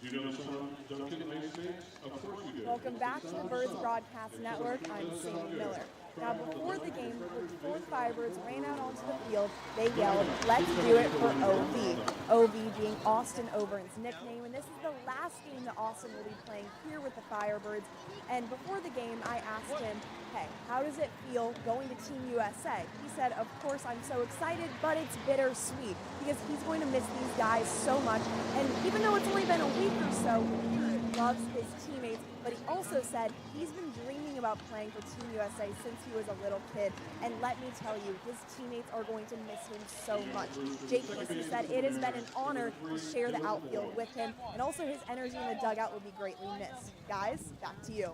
Do you know the song Duncan Ice Makes? Of course you do. Welcome back to the Birds Broadcast Network. I'm Sammy Miller. Now, before the game, before the Firebirds ran out onto the field, they yelled, "Let's do it for OV." OV being Austin Overn's nickname, and this is the last game that Austin will be playing here with the Firebirds. And before the game, I asked him, hey, how does it feel going to Team USA? He said, of course, I'm so excited, but it's bittersweet because he's going to miss these guys so much. And even though it's only been a week or so, he loves his teammates, but he also said he's been dreaming about playing for Team USA since he was a little kid. And let me tell you, his teammates are going to miss him so much. Jake Casey said it has been an honor to share the outfield with him, and also his energy in the dugout will be greatly missed. Guys, back to you.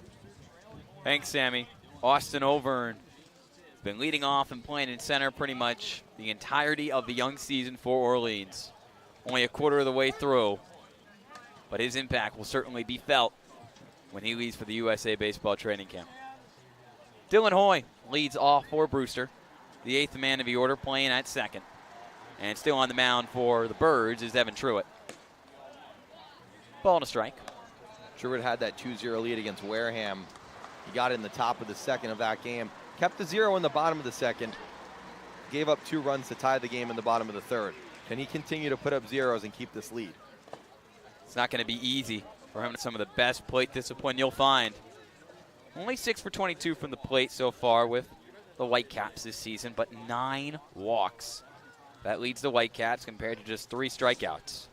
Thanks, Sammy. Austin Overn has been leading off and playing in center pretty much the entirety of the young season for Orleans. Only a quarter of the way through, but his impact will certainly be felt when he leaves for the USA Baseball Training Camp. Dylan Hoy leads off for Brewster, the 8th man of the order, playing at second. And still on the mound for the Birds is Evan Truitt. Ball and a strike. Truitt had that 2-0 lead against Wareham. He got it in the top of the second of that game. Kept the 0 in the bottom of the second. Gave up 2 runs to tie the game in the bottom of the third. Can he continue to put up zeros and keep this lead? It's not going to be easy for him. Some of the best plate discipline you'll find. Only 6 for 22 from the plate so far with the Whitecaps this season, but 9 walks. That leads the Whitecaps compared to just 3 strikeouts.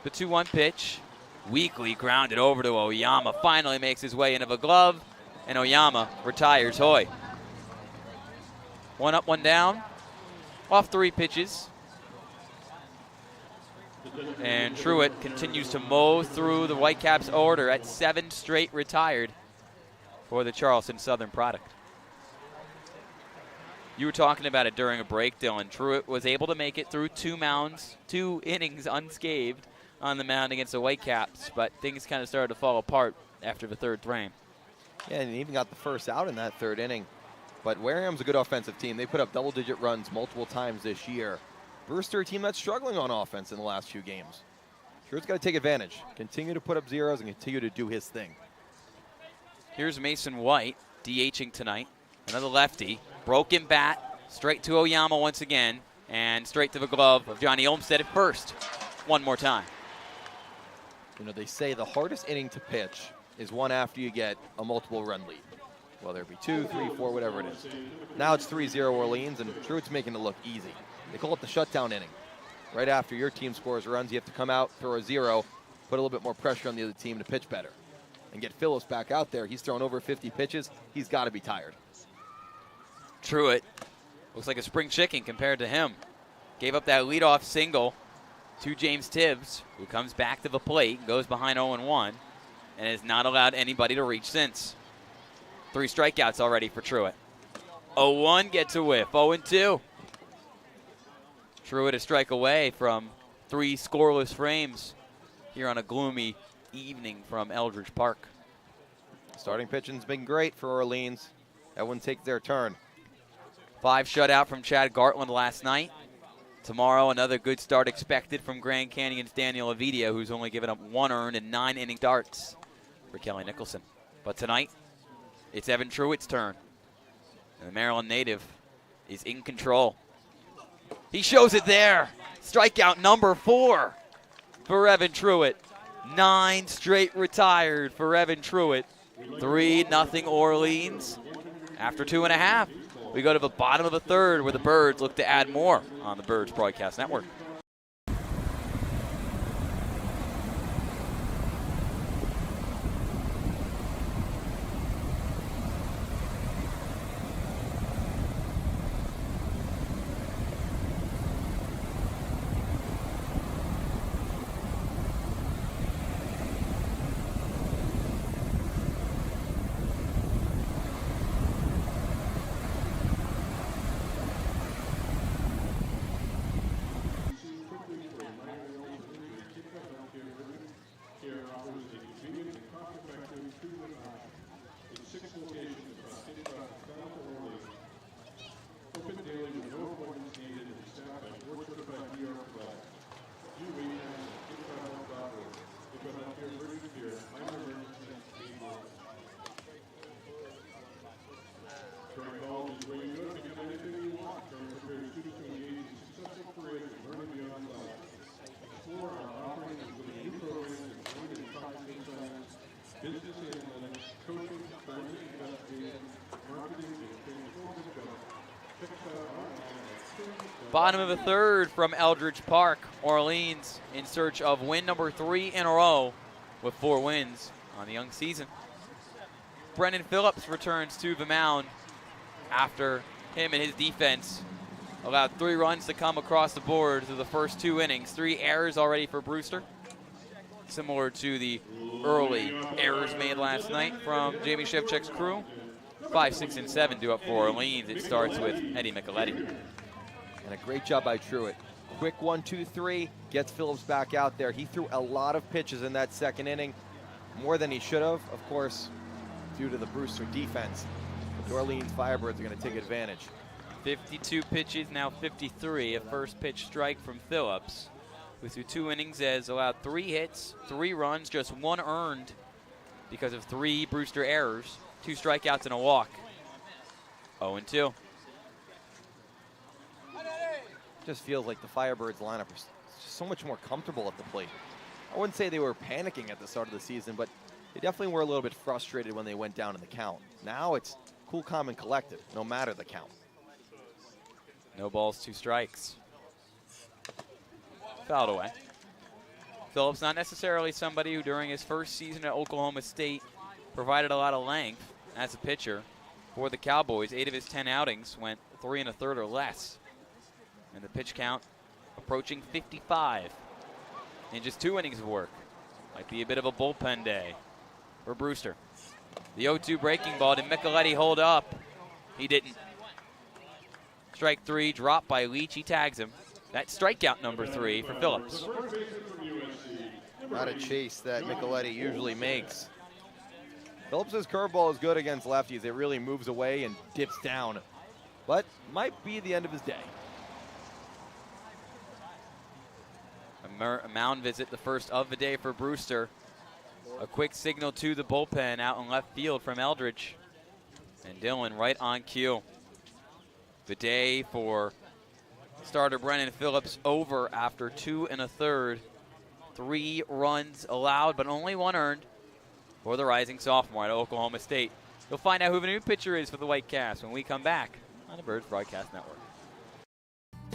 The 2-1 pitch. Weakly grounded over to Oyama. Finally makes his way into the glove, and Oyama retires Hoy. 1 up, 1 down. Off 3 pitches. And Truitt continues to mow through the Whitecaps order at 7 straight retired for the Charleston Southern product. You were talking about it during a break, Dylan. Truitt was able to make it through 2 innings unscathed on the mound against the Whitecaps, but things kind of started to fall apart after the 3rd frame. Yeah, and he even got the first out in that 3rd inning. But Wareham's a good offensive team. They put up double-digit runs multiple times this year. Brewster, a team that's struggling on offense in the last few games. Truitt's got to take advantage, continue to put up zeros, and continue to do his thing. Here's Mason White, DHing tonight. Another lefty. Broken bat, straight to Oyama once again, and straight to the glove of Johnny Olmstead at first. One more time. You know, they say the hardest inning to pitch is one after you get a multiple run lead. Whether it be 2, 3, 4, whatever it is. Now it's 3-0 Orleans, and Truitt's making it look easy. They call it the shutdown inning. Right after your team scores runs, you have to come out, throw a 0, put a little bit more pressure on the other team to pitch better. And get Phillips back out there. He's thrown over 50 pitches. He's got to be tired. Truitt looks like a spring chicken compared to him. Gave up that leadoff single to James Tibbs, who comes back to the plate, goes behind 0-1, and has not allowed anybody to reach since. 3 strikeouts already for Truitt. 0-1 gets a whiff. 0-2. Truitt a strike away from 3 scoreless frames here on a gloomy evening from Eldredge Park. Starting pitching's been great for Orleans. Everyone takes their turn. 5 shutout from Chad Gartland last night. Tomorrow, another good start expected from Grand Canyon's Daniel Avidia, who's only given up 1 earned and 9 inning starts for Kelly Nicholson. But tonight, it's Evan Truitt's turn. And the Maryland native is in control. He shows it there. Strikeout number 4 for Evan Truitt. 9 straight retired for Evan Truitt. 3-0 Orleans. After 2.5, we go to the bottom of the 3rd where the Birds look to add more on the Birds Broadcast Network. 6 locations across Cape Cod, south of Orleans. Open daily with no appointments needed and staffed by board-certified PR providers. View wait times at capecodhealth.org. If you're not here, urgent care, minor emergencies, need more. Turning Hall is where you go to get anything you want. Turning prepares students to engage in successful careers and learning beyond classes. Explore our offerings including new programs in food and processing science, business analytics, coaching, forensic investigation, marketing, and transformative development. Check us out online at Bottom of the third from Eldredge Park. Orleans in search of win number 3 in a row with 4 wins on the young season. Brennan Phillips returns to the mound after him and his defense allowed 3 runs to come across the board through the first 2 innings. 3 errors already for Brewster, similar to the early errors made last night from Jamie Shevchek's crew. 5, 6, and 7 due up for Orleans. It starts with Eddie Micheletti. And a great job by Truitt. Quick 1, 2, 3, gets Phillips back out there. He threw a lot of pitches in that second inning, more than he should have, of course, due to the Brewster defense. The Orleans Firebirds are going to take advantage. 52 pitches, now 53. A first pitch strike from Phillips, who through 2 innings has allowed 3 hits, 3 runs, just 1 earned because of 3 Brewster errors, 2 strikeouts and a walk. 0-2. Just feels like the Firebirds lineup is just so much more comfortable at the plate. I wouldn't say they were panicking at the start of the season, but they definitely were a little bit frustrated when they went down in the count. Now it's cool, calm, and collected, no matter the count. No balls, 2 strikes. Fouled away. Phillips, not necessarily somebody who during his first season at Oklahoma State provided a lot of length as a pitcher for the Cowboys. 8 of his 10 outings went 3 1/3 or less. And the pitch count approaching 55 in just 2 innings of work. Might be a bit of a bullpen day for Brewster. The 0-2 breaking ball. Did Micheletti hold up? He didn't. Strike 3, dropped by Leach. He tags him. That's strikeout number 3 for Phillips. Not a chase that Micheletti usually makes. Phillips' curveball is good against lefties. It really moves away and dips down, but might be the end of his day. A mound visit, the first of the day for Brewster. A quick signal to the bullpen out in left field from Eldredge. And Dylan right on cue. The day for starter Brennan Phillips over after 2 1/3. 3 runs allowed, but only 1 earned for the rising sophomore at Oklahoma State. You'll find out who the new pitcher is for the Whitecaps when we come back on the Birds Broadcast Network.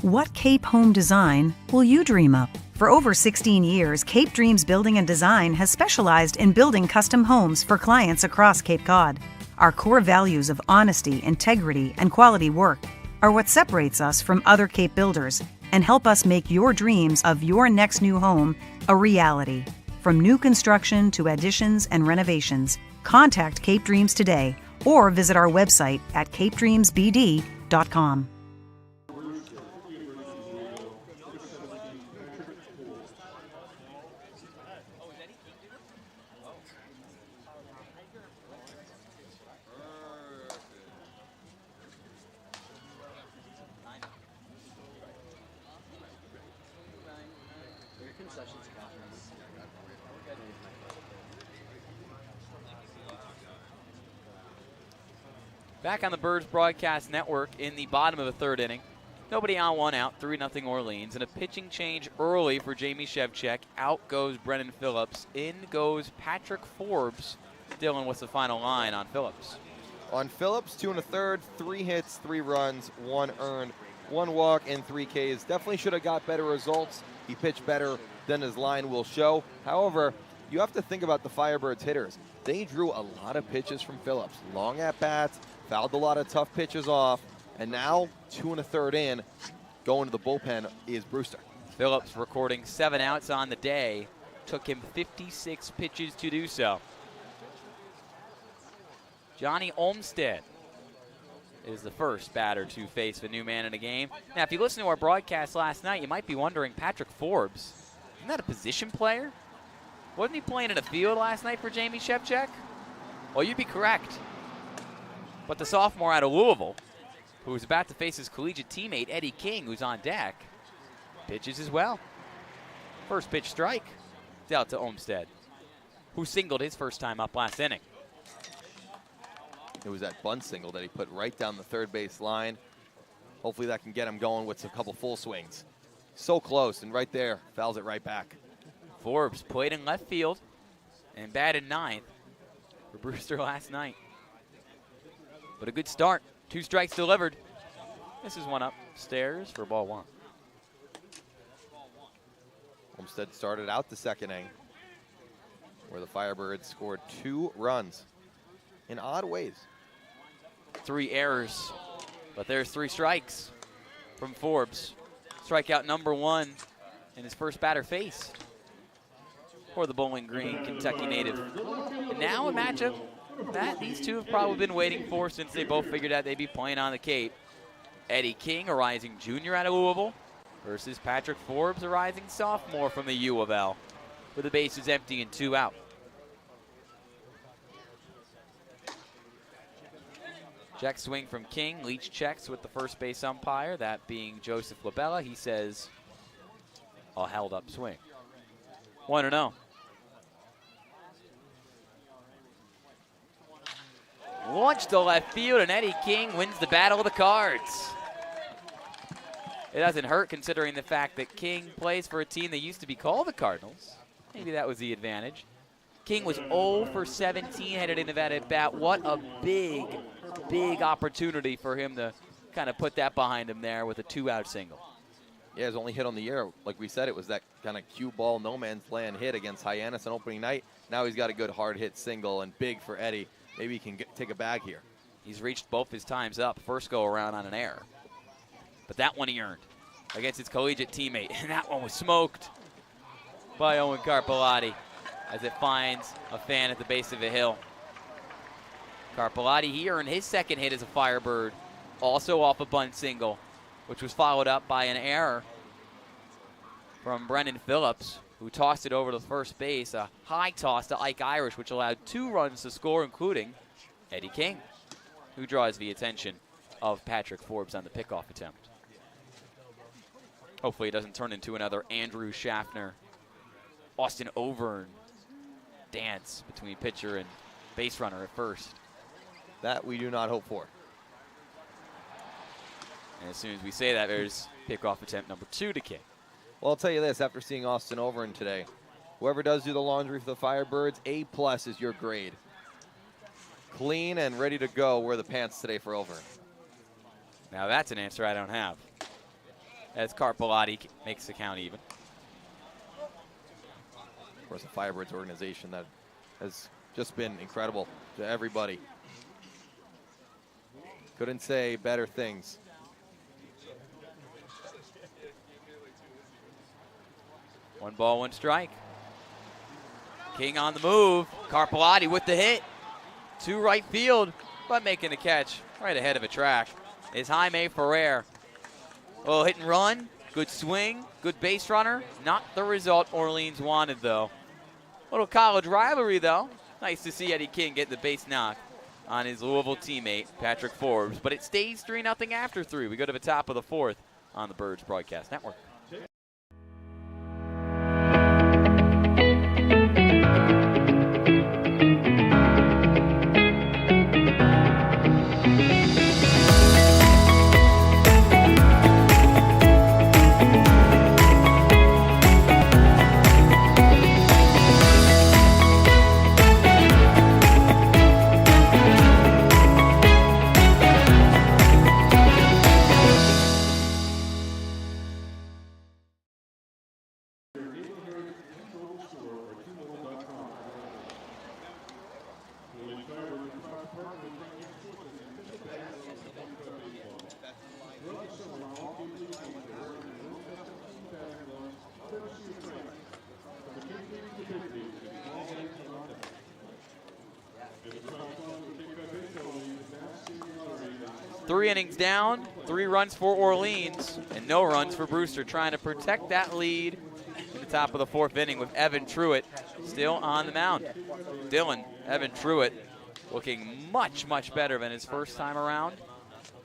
What Cape home design will you dream up? For over 16 years, Cape Dreams Building and Design has specialized in building custom homes for clients across Cape Cod. Our core values of honesty, integrity, and quality work are what separates us from other Cape builders and help us make your dreams of your next new home a reality. From new construction to additions and renovations, contact Cape Dreams today or visit our website at capedreamsbd.com. Back on the Birds Broadcast Network in the bottom of the 3rd inning. Nobody on, 1 out, 3-0 Orleans. And a pitching change early for Jamie Shevchek. Out goes Brennan Phillips. In goes Patrick Forbes. Dylan, what's the final line on Phillips? On Phillips, 2 1/3, 3 hits, 3 runs, 1 earned, 1 walk, and 3 Ks. Definitely should have got better results. He pitched better than his line will show. However, you have to think about the Firebirds hitters. They drew a lot of pitches from Phillips. Long at-bats, fouled a lot of tough pitches off, and now 2 1/3 in, going to the bullpen is Brewster. Phillips recording 7 outs on the day. Took him 56 pitches to do so. Johnny Olmstead is the first batter to face the new man in a game. Now, if you listen to our broadcast last night, you might be wondering, Patrick Forbes, isn't that a position player? Wasn't he playing in the field last night for Jamie Shevchek? Well, you'd be correct. But the sophomore out of Louisville, who's about to face his collegiate teammate Eddie King, who's on deck, pitches as well. First pitch strike. It's out to Olmsted, who singled his first time up last inning. It was that bunt single that he put right down the third base line. Hopefully that can get him going with a couple full swings. So close, and right there, fouls it right back. Forbes played in left field and batted ninth for Brewster last night. But a good start. 2 strikes delivered. This is one upstairs for ball 1. Olmsted started out the second inning, where the Firebirds scored 2 runs in odd ways. 3 errors, but there's 3 strikes from Forbes. Strikeout number 1 in his first batter faced for the Bowling Green Kentucky native. And now a matchup that these two have probably been waiting for since they both figured out they'd be playing on the Cape. Eddie King, a rising junior out of Louisville, versus Patrick Forbes, a rising sophomore from the U of L, with the bases empty and 2 out. Check swing from King. Leach checks with the first base umpire, that being Joseph Labella. He says a held up swing. 1-0. Launched to left field, and Eddie King wins the battle of the cards. It doesn't hurt considering the fact that King plays for a team that used to be called the Cardinals. Maybe that was the advantage. King was 0 for 17 headed into that at bat. What a big, big opportunity for him to kind of put that behind him there with a 2-out single. Yeah, his only hit on the year, like we said, it was that kind of cue ball, no man's land hit against Hyannis on opening night. Now he's got a good hard hit single, and big for Eddie. Maybe he can take a bag here. He's reached both his times up, first go around on an error. But that one he earned against his collegiate teammate, and that one was smoked by Owen Carpellotti as it finds a fan at the base of the hill. Carpellotti, he earned his second hit as a Firebird, also off a bunt single, which was followed up by an error from Brendan Phillips, who tossed it over to first base, a high toss to Ike Irish, which allowed 2 runs to score, including Eddie King, who draws the attention of Patrick Forbes on the pickoff attempt. Hopefully it doesn't turn into another Andrew Schaffner, Austin Overn dance between pitcher and base runner at first. That we do not hope for. And as soon as we say that, there's pickoff attempt number 2 to King. Well, I'll tell you this, after seeing Austin Overn today, whoever does do the laundry for the Firebirds, A+ is your grade. Clean and ready to go. Wear the pants today for Overn. Now that's an answer I don't have, as Carpellotti makes the count even. Of course, the Firebirds organization that has just been incredible to everybody. Couldn't say better things. One ball, 1 strike. King on the move. Carpellotti with the hit to right field, but making the catch right ahead of a track is Jaime Ferrer. Oh, hit and run, good swing, good base runner. Not the result Orleans wanted, though. Little college rivalry, though. Nice to see Eddie King get the base knock on his Louisville teammate, Patrick Forbes. But it stays 3-0 after 3. We go to the top of the 4th on the Birds Broadcast Network. Three innings down, 3 runs for Orleans, and no runs for Brewster, trying to protect that lead in the top of the 4th inning with Evan Truitt still on the mound. Evan Truitt looking much, much better than his first time around,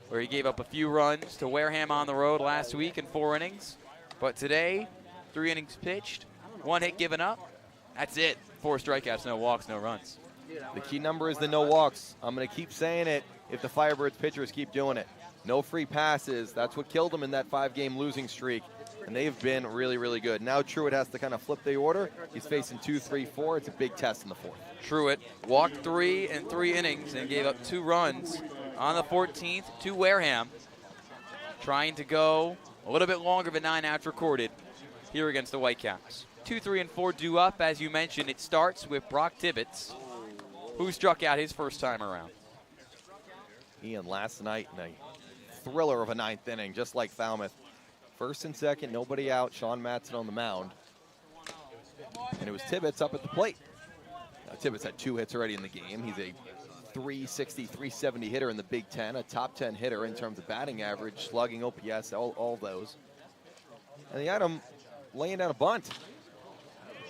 where he gave up a few runs to Wareham on the road last week in 4 innings. But today, 3 innings pitched, 1 hit given up. That's it. 4 strikeouts, no walks, no runs. The key number is the no walks. I'm going to keep saying it if the Firebirds pitchers keep doing it. No free passes. That's what killed them in that 5-game losing streak. And they've been really, really good. Now Truitt has to kind of flip the order. He's facing 2, 3, 4. It's a big test in the 4th. Truitt walked 3 in 3 innings and gave up 2 runs on the 14th to Wareham. Trying to go a little bit longer than 9 outs recorded here against the Whitecaps. 2, 3, and 4 due up. As you mentioned, it starts with Brock Tibbetts, who struck out his first time around. Ian, last night in a thriller of a 9th inning, just like Falmouth. First and second, nobody out. Sean Matson on the mound. And it was Tibbetts up at the plate. Now, Tibbetts had 2 hits already in the game. He's a 360, 370 hitter in the Big Ten, a top 10 hitter in terms of batting average, slugging, OPS, all those. And he had him laying down a bunt.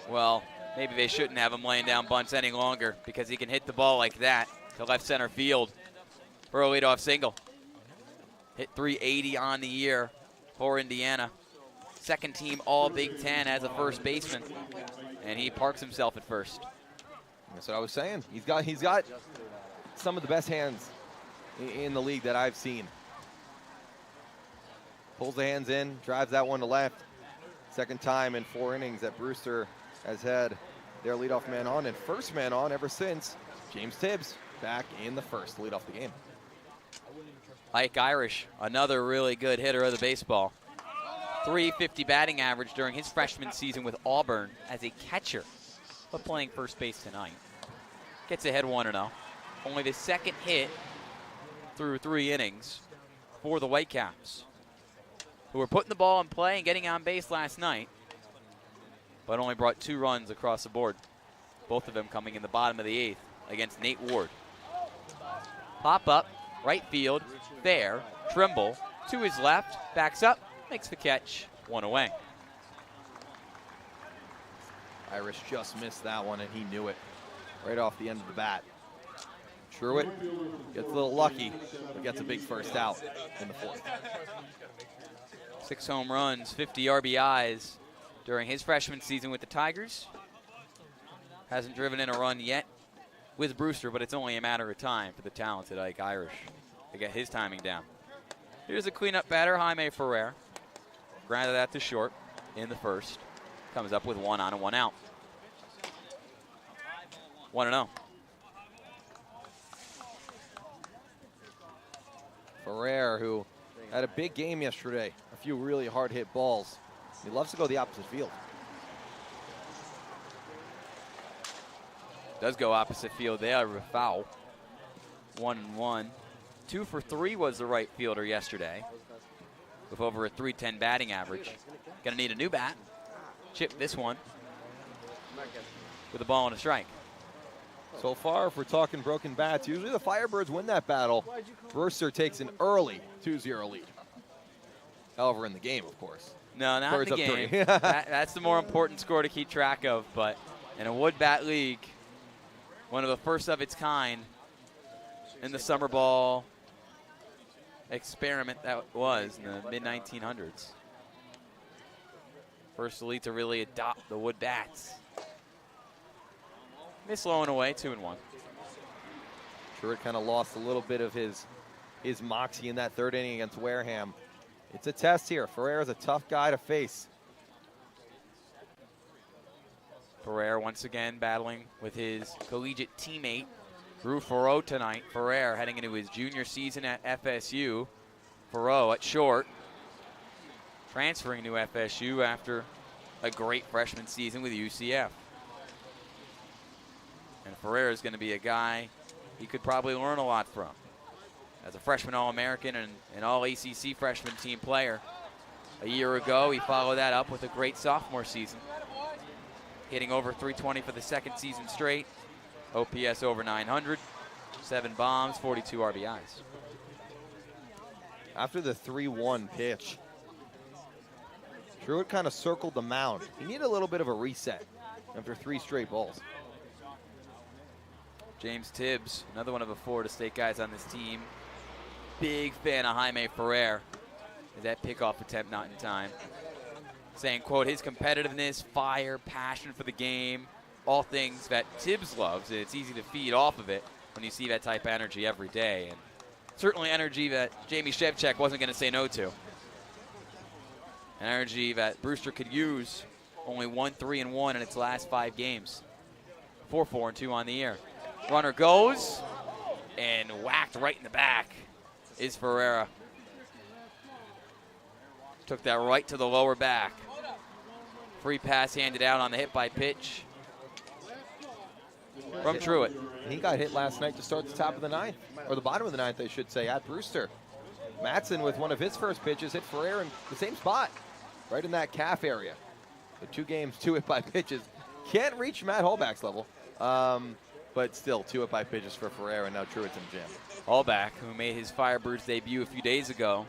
Well, maybe they shouldn't have him laying down bunts any longer because he can hit the ball like that to left center field for a leadoff single. Hit 380 on the year for Indiana. Second team All Big Ten as a first baseman, and he parks himself at first. That's what I was saying. He's got some of the best hands in the league that I've seen. Pulls the hands in, drives that one to left. Second time in 4 innings that Brewster has had their leadoff man on, and first man on ever since James Tibbs back in the first to lead off the game. Ike Irish, another really good hitter of the baseball. 350 batting average during his freshman season with Auburn as a catcher, but playing first base tonight. Gets ahead 1-0. Only the second hit through 3 innings for the Whitecaps, who were putting the ball in play and getting on base last night, but only brought 2 runs across the board. Both of them coming in the bottom of the 8th against Nate Ward. Pop up, right field, fair, Trimble to his left, backs up, makes the catch, 1 away. Irish just missed that one, and he knew it right off the end of the bat. Truitt gets a little lucky, but gets a big first out in the 4th. 6 home runs, 50 RBIs during his freshman season with the Tigers. Hasn't driven in a run yet with Brewster, but it's only a matter of time for the talented Ike Irish to get his timing down. Here's a cleanup batter, Jaime Ferrer. Grounded that to short in the first. Comes up with 1 on and 1 out. 1-0. Ferrer, who had a big game yesterday, a few really hard hit balls. He loves to go the opposite field. Does go opposite field there with a foul. 1-1. 2 for 3 was the right fielder yesterday, with over a .310 batting average. Gonna need a new bat. Chip this one with a ball and a strike. So far, if we're talking broken bats, usually the Firebirds win that battle. Brewster takes an early 2-0 lead. However, in the game, of course. No, not Birds in the up game. 3. That's the more important score to keep track of. But in a wood bat league, one of the first of its kind in the summer ball experiment that was in the mid-1900s. First elite to really adopt the wood bats. Miss low and away, 2-1. Truitt kind of lost a little bit of his moxie in that 3rd inning against Wareham. It's a test here. Ferrer is a tough guy to face. Ferrer once again battling with his collegiate teammate, Drew Farreau tonight. Ferrer heading into his junior season at FSU. Farreau at short, transferring to FSU after a great freshman season with UCF. And Ferrer is going to be a guy he could probably learn a lot from. As a freshman All-American and an All-ACC freshman team player. A year ago, he followed that up with a great sophomore season, hitting over .320 for the 2nd season straight. OPS over 900, 7 bombs, 42 RBIs. After the 3-1 pitch, Truitt kind of circled the mound. He needed a little bit of a reset after 3 straight balls. James Tibbs, another one of the Florida State guys on this team. Big fan of Jaime Ferrer. That pickoff attempt not in time. Saying, quote, his competitiveness, fire, passion for the game, all things that Tibbs loves. And it's easy to feed off of it when you see that type of energy every day. And certainly energy that Jamie Shevchuk wasn't going to say no to. An energy that Brewster could use. Only 1-3-1 in its last 5 games. 4-4-2 on the year. Runner goes and whacked right in the back is Ferreira. Took that right to the lower back. Free pass handed out on the hit by pitch from Truitt. He got hit last night to start the top of the ninth, or the bottom of the ninth, I should say, at Brewster. Matson, with one of his first pitches, hit Ferrer in the same spot, right in that calf area. The 2 games, 2 hit by pitches. Can't reach Matt Holback's level, but still 2 hit by pitches for Ferrer, and now Truitt's in the jam. Holback, who made his Firebirds debut a few days ago.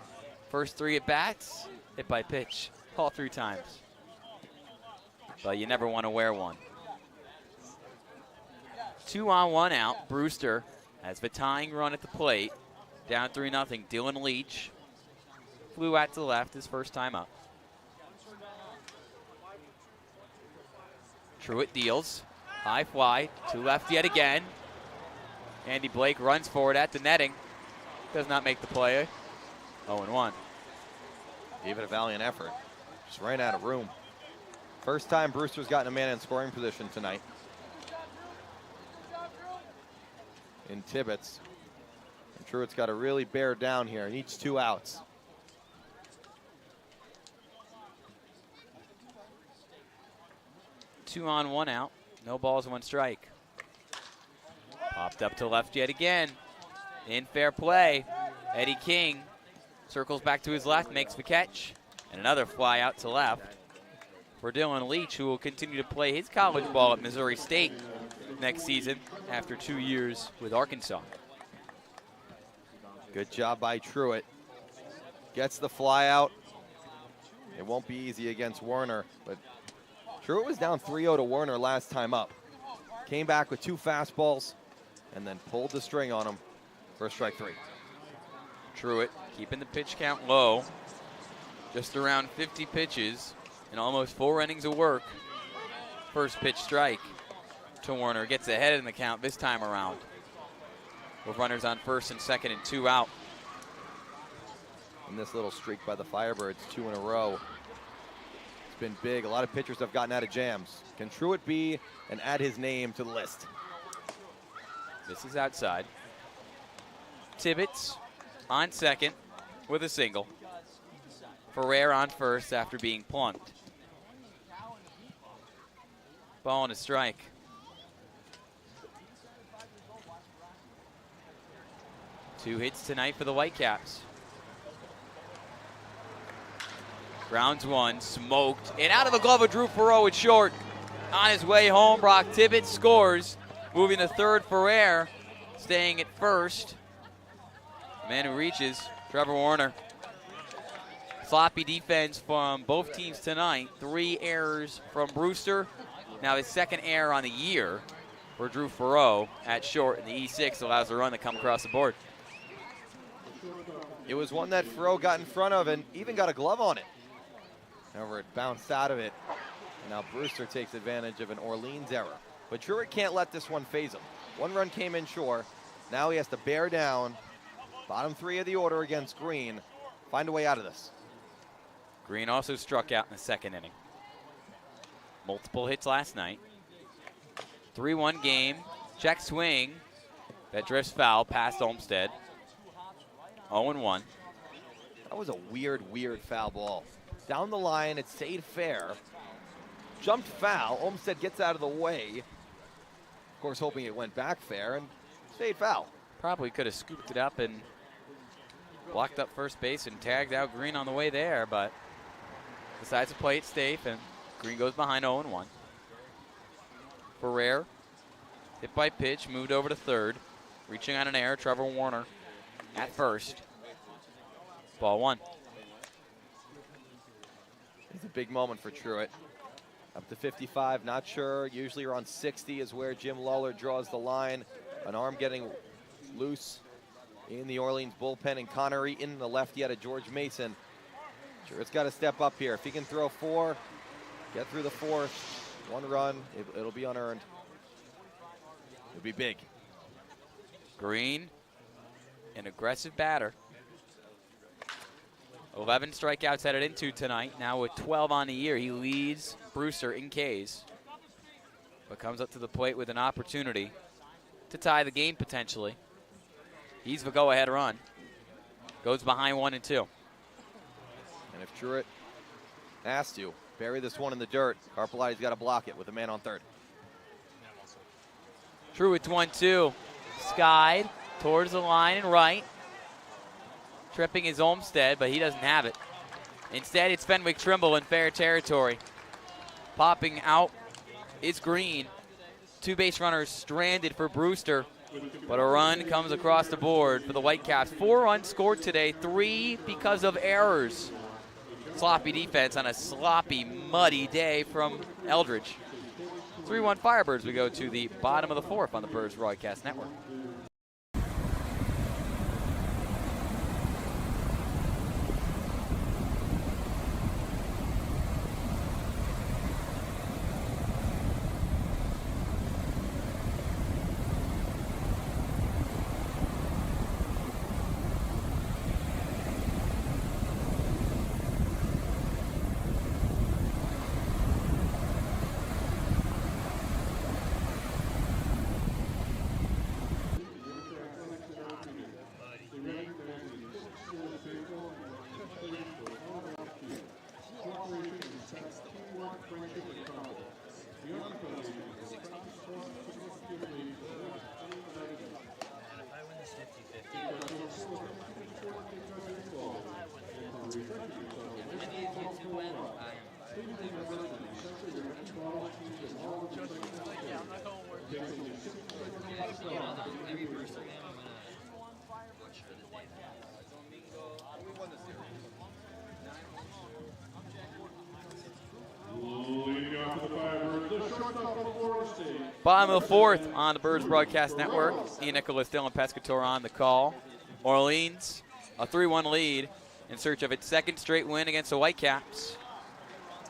First 3 at bats, hit by pitch, all 3 times. But you never want to wear one. 2 on, 1 out. Brewster has the tying run at the plate. Down 3-0. Dylan Leach flew out to the left his first time up. Truitt deals. High fly to left yet again. Andy Blake runs forward at the netting. Does not make the play. 0-1. Even a valiant effort. Just ran out of room. First time Brewster's gotten a man in scoring position tonight. In Tibbetts. And Truitt's got to really bear down here. He needs 2 outs. Two on, 1 out. No balls, 1 strike. Popped up to left yet again. In fair play. Eddie King circles back to his left, makes the catch. And another fly out to left for Dylan Leach, who will continue to play his college ball at Missouri State next season after 2 years with Arkansas. Good job by Truitt. Gets the fly out. It won't be easy against Werner, but Truitt was down 3-0 to Werner last time up. Came back with 2 fastballs and then pulled the string on him for strike 3. Truitt keeping the pitch count low. Just around 50 pitches and almost 4 innings of work. First pitch strike to Werner. Gets ahead in the count this time around. With runners on first and second and 2 out. And this little streak by the Firebirds, 2 in a row. It's been big. A lot of pitchers have gotten out of jams. Can Truitt be and add his name to the list? This is outside. Tibbetts on second with a single. Ferrer on first after being plunked. Ball and a strike. Two hits tonight for the Whitecaps. Grounds 1, smoked, and out of the glove of Drew Ferreau at short. On his way home, Brock Tibbetts scores. Moving to third, Ferrer staying at first. Man who reaches, Trevor Warner. Sloppy defense from both teams tonight. 3 errors from Brewster. Now his second error on the year for Drew Ferreau at short, and the E6 allows the run to come across the board. It was one that Ferreau got in front of and even got a glove on it. However, it bounced out of it. And now Brewster takes advantage of an Orleans error. But Truitt can't let this one phase him. 1 run came in short. Now he has to bear down. Bottom 3 of the order against Green. Find a way out of this. Green also struck out in the second inning. Multiple hits last night. 3-1 game. Check swing. That drifts foul past Olmsted. 0-1. That was a weird foul ball. Down the line, it stayed fair. Jumped foul. Olmsted gets out of the way. Of course, hoping it went back fair and stayed foul. Probably could have scooped it up and blocked up first base and tagged out Green on the way there, but decides to play it safe, and Green goes behind 0-1. Ferrer, hit by pitch, moved over to third. Reaching on an error, Trevor Warner at first. Ball 1. It's a big moment for Truitt. Up to 55, not sure. Usually around 60 is where Jim Lawler draws the line. An arm getting loose in the Orleans bullpen, and Connor Eaton, the lefty out of George Mason. Sure, it's got to step up here. If he can throw 4, get through the 4th, 1 run, it'll be unearned. It'll be big. Green, an aggressive batter. 11 strikeouts headed into tonight. Now with 12 on the year, he leads Brewster in Ks, but comes up to the plate with an opportunity to tie the game potentially. He's the go-ahead run. Goes behind 1 and 2. And if Truitt has to bury this one in the dirt, Carpelotti's got to block it with a man on third. Truitt 1-2. Skied towards the line and right. Tripping his Olmstead, but he doesn't have it. Instead, it's Fenwick Trimble in fair territory. Popping out is Green. 2 base runners stranded for Brewster, but a run comes across the board for the Whitecaps. 4 runs scored today, 3 because of errors. Sloppy defense on a sloppy, muddy day from Eldredge. 3-1 Firebirds. We go to the bottom of the 4th on the Birds Broadcast Network. Bottom of the 4th on the Birds Broadcast Network. Ian Nicholas, Dylan Pescatore on the call. Orleans, a 3-1 lead in search of its 2nd straight win against the Whitecaps.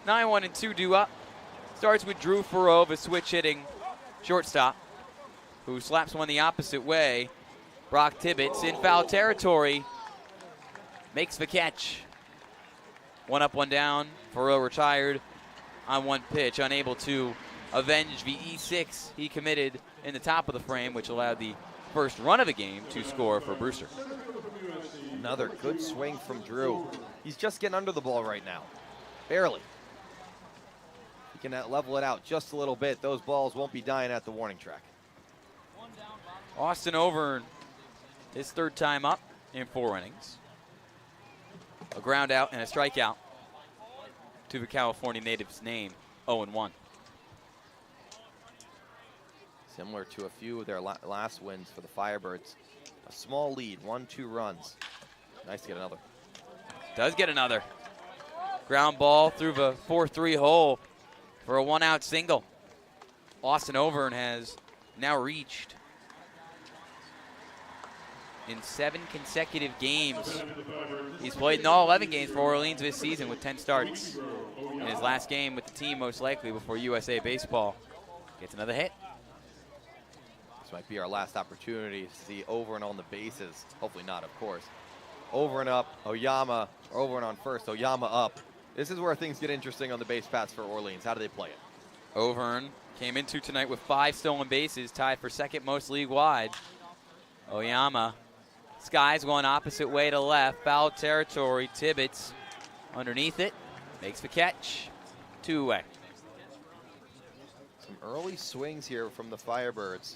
9-1 and 2 due up. Starts with Drew Farove, a switch-hitting shortstop, who slaps one the opposite way. Brock Tibbetts in foul territory makes the catch. 1 up, 1 down. Farove retired on 1 pitch, unable to avenge the E6 he committed in the top of the frame, which allowed the first run of the game to score for Brewster. Another good swing from Drew. He's just getting under the ball right now. Barely. He can level it out just a little bit. Those balls won't be dying at the warning track. Austin Overn, his 3rd time up in 4 innings. A ground out and a strikeout to the California native's name, 0-1. Similar to a few of their last wins for the Firebirds. A small lead, 1-2 runs. Nice to get another. Does get another. Ground ball through the 4-3 hole for a 1-out single. Austin Overn has now reached in 7 consecutive games. He's played in all 11 games for Orleans this season with 10 starts. In his last game with the team, most likely before USA Baseball gets another hit. This might be our last opportunity to see Overn on the bases. Hopefully not, of course. Over and up, Oyama, or over and on first, Oyama up. This is where things get interesting on the base paths for Orleans. How do they play it? Overn came into tonight with 5 stolen bases, tied for 2nd most league-wide. Oyama skies going opposite way to left, foul territory. Tibbetts underneath it, makes the catch, 2 away. Some early swings here from the Firebirds.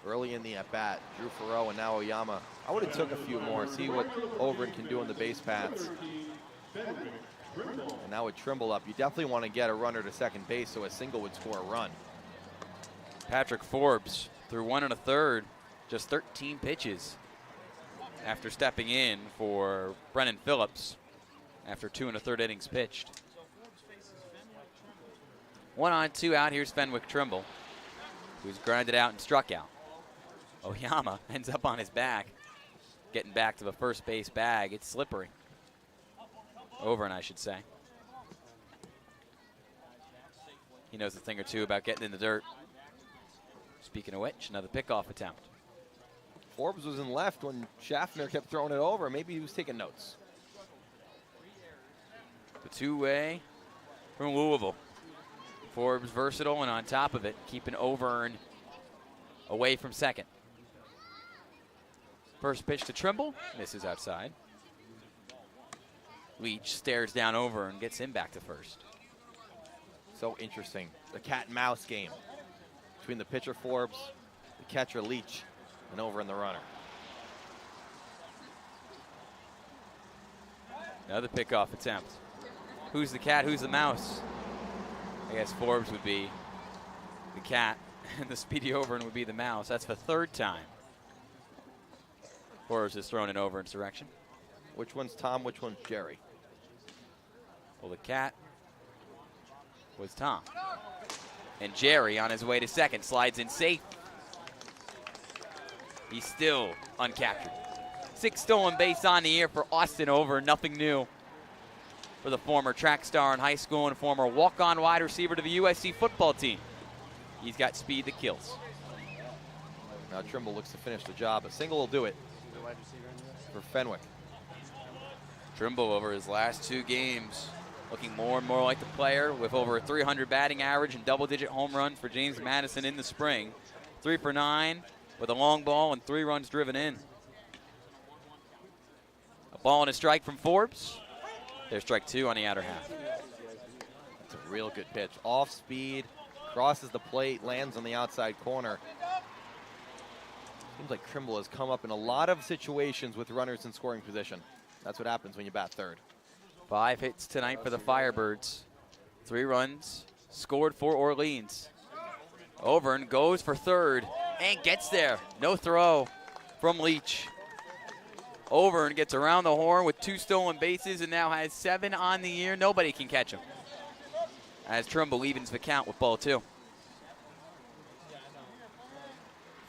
Early in the at-bat, Drew Farrow and now Oyama. I would have took a few more, see what Overn can do on the base paths. And now with Trimble up, you definitely want to get a runner to second base so a single would score a run. Patrick Forbes threw 1 1/3, just 13 pitches after stepping in for Brennan Phillips after 2 1/3 innings pitched. 1-on-2 out, here's Fenwick Trimble. who's grounded out and struck out. Oyama ends up on his back, getting back to the first base bag. It's slippery. Overn, I should say. He knows a thing or two about getting in the dirt. Speaking of which, another pickoff attempt. Forbes was in left when Schaffner kept throwing it over. Maybe he was taking notes. The two-way from Louisville. Forbes versatile and on top of it, keeping Overn away from second. First pitch to Trimble, misses outside. Leach stares down over and gets him back to first. So interesting. The cat and mouse game between the pitcher Forbes, the catcher Leach, and over in the runner. Another pickoff attempt. Who's the cat? Who's the mouse? I guess Forbes would be the cat, and the speedy Overn would be the mouse. That's the third time Forbes has thrown it over in direction. Which one's Tom? Which one's Jerry? Well, the cat was Tom. And Jerry, on his way to second, slides in safe. He's still uncaptured. 6 stolen base on the year for Austin Overn. Nothing new for the former track star in high school and former walk-on wide receiver to the USC football team. He's got speed that kills. Now Trimble looks to finish the job. A single will do it for Fenwick. Trimble over his last 2 games looking more and more like the player with over a 300 batting average and double-digit home runs for James Madison in the spring. 3 for 9 with a long ball and 3 runs driven in. A ball and a strike from Forbes. There's strike 2 on the outer half. That's a real good pitch. Off speed, crosses the plate, lands on the outside corner. Seems like Trimble has come up in a lot of situations with runners in scoring position. That's what happens when you bat third. 5 hits tonight for the Firebirds. 3 runs scored for Orleans. Overn goes for third and gets there. No throw from Leach. Overn gets around the horn with 2 stolen bases and now has 7 on the year. Nobody can catch him, as Trimble evens the count with ball 2.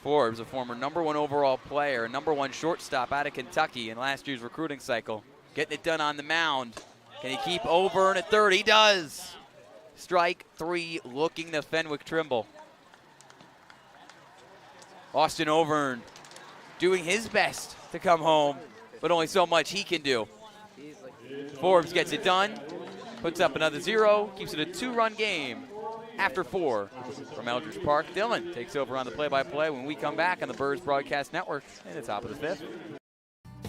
Forbes, a former #1 overall player, #1 shortstop out of Kentucky in last year's recruiting cycle, getting it done on the mound. Can he keep Overn at third? He does. Strike 3, looking to Fenwick Trimble. Austin Overn doing his best to come home, but only so much he can do. Forbes gets it done, puts up another 0, keeps it a 2-run game after 4 from Eldredge Park. Dylan takes over on the play-by-play when we come back on the Birds Broadcast Network in the top of the 5th.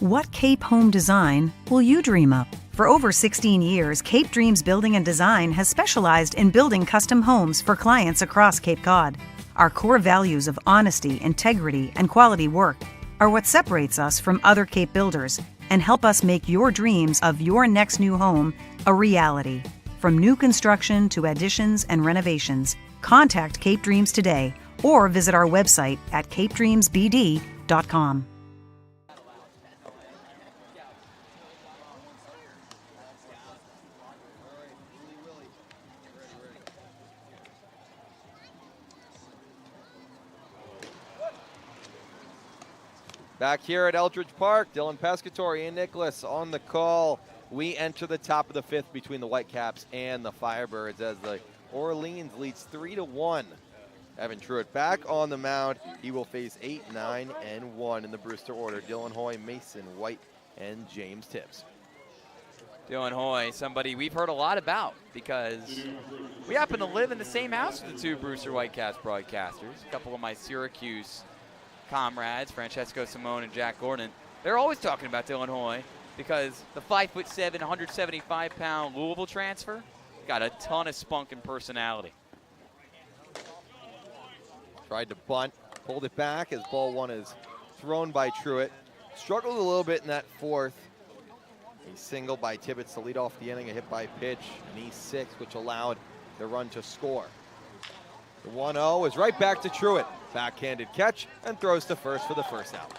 What Cape home design will you dream up? For over 16 years, Cape Dreams Building and Design has specialized in building custom homes for clients across Cape Cod. Our core values of honesty, integrity, and quality work are what separates us from other Cape builders and help us make your dreams of your next new home a reality. From new construction to additions and renovations, contact Cape Dreams today or visit our website at capedreamsbd.com. Back here at Eldredge Park, Dylan Pescatore and Nicholas on the call. We enter the top of the 5th between the Whitecaps and the Firebirds as the Orleans leads 3-1. Evan Truitt back on the mound. He will face 8, 9, and 1 in the Brewster order. Dylan Hoy, Mason White, and James Tibbs. Dylan Hoy, somebody we've heard a lot about because we happen to live in the same house with the 2 Brewster Whitecaps broadcasters. A couple of my Syracuse comrades, Francesco Simone and Jack Gordon, they're always talking about Dylan Hoy because the 5'7", 175-pound Louisville transfer got a ton of spunk and personality. Tried to bunt, pulled it back as ball 1 is thrown by Truitt. Struggled a little bit in that 4th. A single by Tibbetts to lead off the inning, a hit by pitch, an E6, which allowed the run to score. The 1-0 is right back to Truitt. Backhanded catch and throws to first for the first out.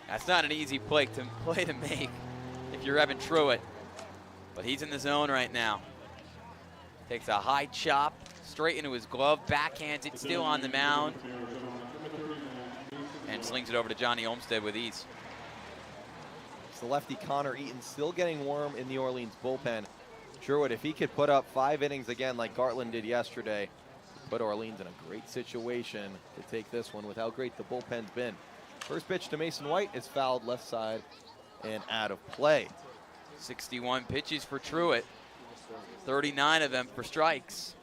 That's not an easy play to make if you're Evan Truitt, but he's in the zone right now. Takes a high chop, straight into his glove, backhands it, still on the mound, and slings it over to Johnny Olmstead with ease. It's the lefty Connor Eaton still getting warm in the Orleans bullpen. Truitt, if he could put up 5 innings again like Gartland did yesterday, put Orleans in a great situation to take this one with how great the bullpen's been. First pitch to Mason White is fouled left side and out of play. 61 pitches for Truitt, 39 of them for strikes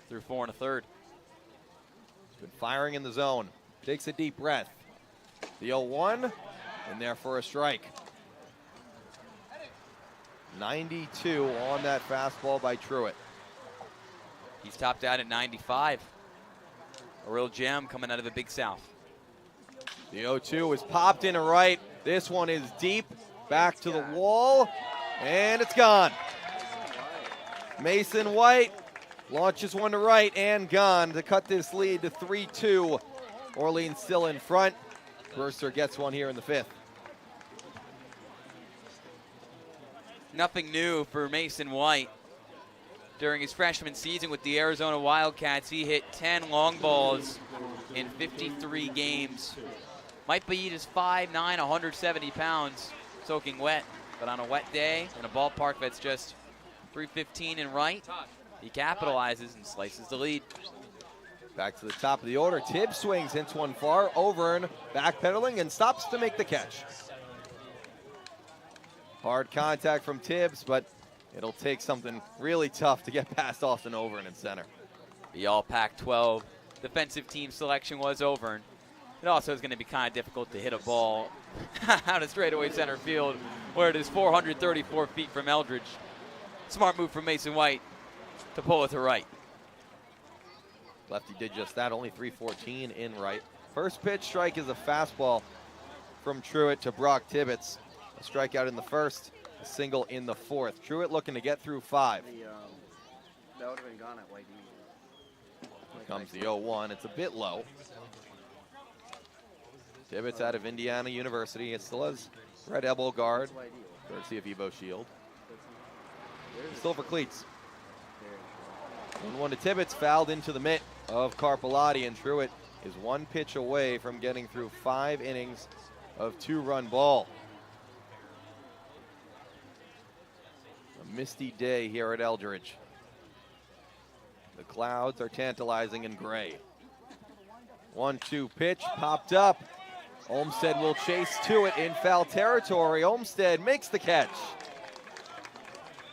through 4 1/3. He's been firing in the zone. Takes a deep breath. The 0-1, and there for a strike. 92 on that fastball by Truitt. He's topped out at 95. A real gem coming out of the Big South. The 0-2 is popped in right. This one is deep, back to the wall, and it's gone. Mason White launches one to right and gone to cut this lead to 3-2. Orleans still in front. Brewster gets one here in the 5th. Nothing new for Mason White. During his freshman season with the Arizona Wildcats, he hit 10 long balls in 53 games. Might be just 5'9", 170 pounds, soaking wet. But on a wet day, in a ballpark that's just 315 and right, he capitalizes and slices the lead. Back to the top of the order. Tibbs swings, hits one far. Overn backpedaling and stops to make the catch. Hard contact from Tibbs, but it'll take something really tough to get past Austin Overn in center. The all Pac-12 defensive team selection was Overn. It also is going to be kind of difficult to hit a ball out of straightaway center field where it is 434 feet from Eldredge. Smart move from Mason White to pull it to right. Lefty did just that, only 314 in right. First pitch strike is a fastball from Truitt to Brock Tibbetts. A strikeout in the first, a single in the 4th. Truitt looking to get through 5. That would have been gone at White. Comes the 0-1, it's a bit low. Tibbetts out of Indiana University. It still has red elbow guard, courtesy of Evo Shield. Silver cleats. 1-1 to Tibbetts, fouled into the mitt of Carpellotti, and Truitt is 1 pitch away from getting through 5 innings of 2-run ball. A misty day here at Eldredge. The clouds are tantalizing and gray. 1-2 pitch, popped up. Olmstead will chase to it in foul territory. Olmstead makes the catch.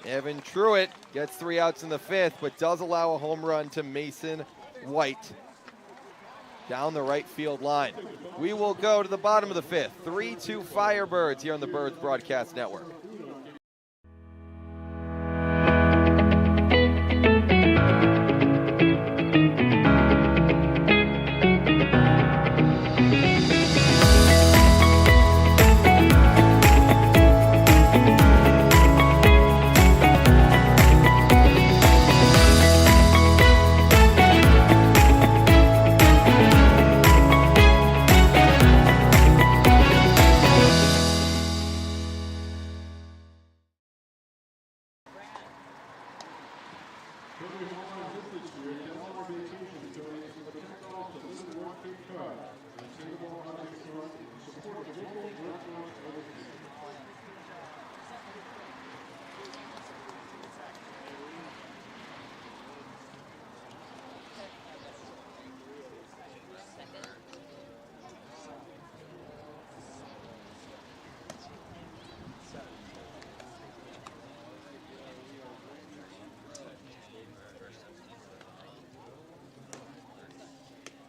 Evan Truitt gets 3 outs in the 5th, but does allow a home run to Mason White down the right field line. We will go to the bottom of the 5th. 3-2 Firebirds here on the Birds Broadcast Network.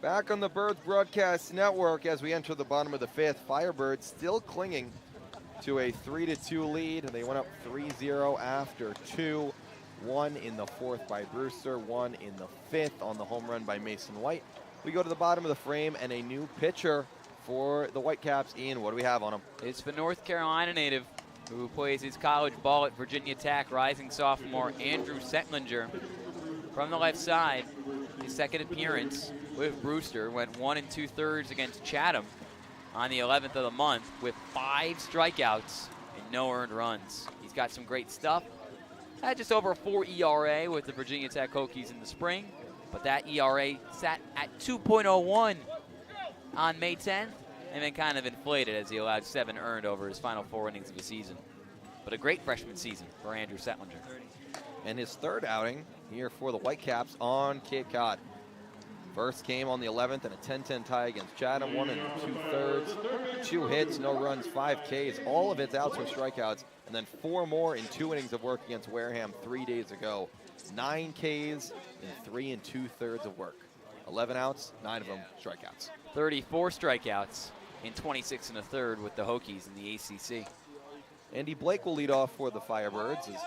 Back on the Birds Broadcast Network as we enter the bottom of the 5th. Firebirds still clinging to a 3-2 lead. They went up 3-0 after 2. 1 in the 4th by Brewster, 1 in the 5th on the home run by Mason White. We go to the bottom of the frame and a new pitcher for the Whitecaps. Ian, what do we have on him? It's the North Carolina native who plays his college ball at Virginia Tech, rising sophomore Andrew Settlinger. From the left side, his second appearance with Brewster, went 1 2/3 against Chatham on the 11th of the month with 5 strikeouts and no earned runs. He's got some great stuff. Had just over a 4 ERA with the Virginia Tech Hokies in the spring. But that ERA sat at 2.01 on May 10th and then kind of inflated as he allowed 7 earned over his final 4 innings of the season. But a great freshman season for Andrew Settlinger. And his 3rd outing here for the Whitecaps on Cape Cod. First came on the 11th in a 10-10 tie against Chatham, 1 2/3, 2 hits, no runs, 5 Ks, all of its outs were strikeouts, and then 4 more in 2 innings of work against Wareham 3 days ago. 9 Ks in 3 2/3 of work. 11 outs, 9 of them strikeouts. 34 strikeouts in 26 1/3 with the Hokies in the ACC. Andy Blake will lead off for the Firebirds. His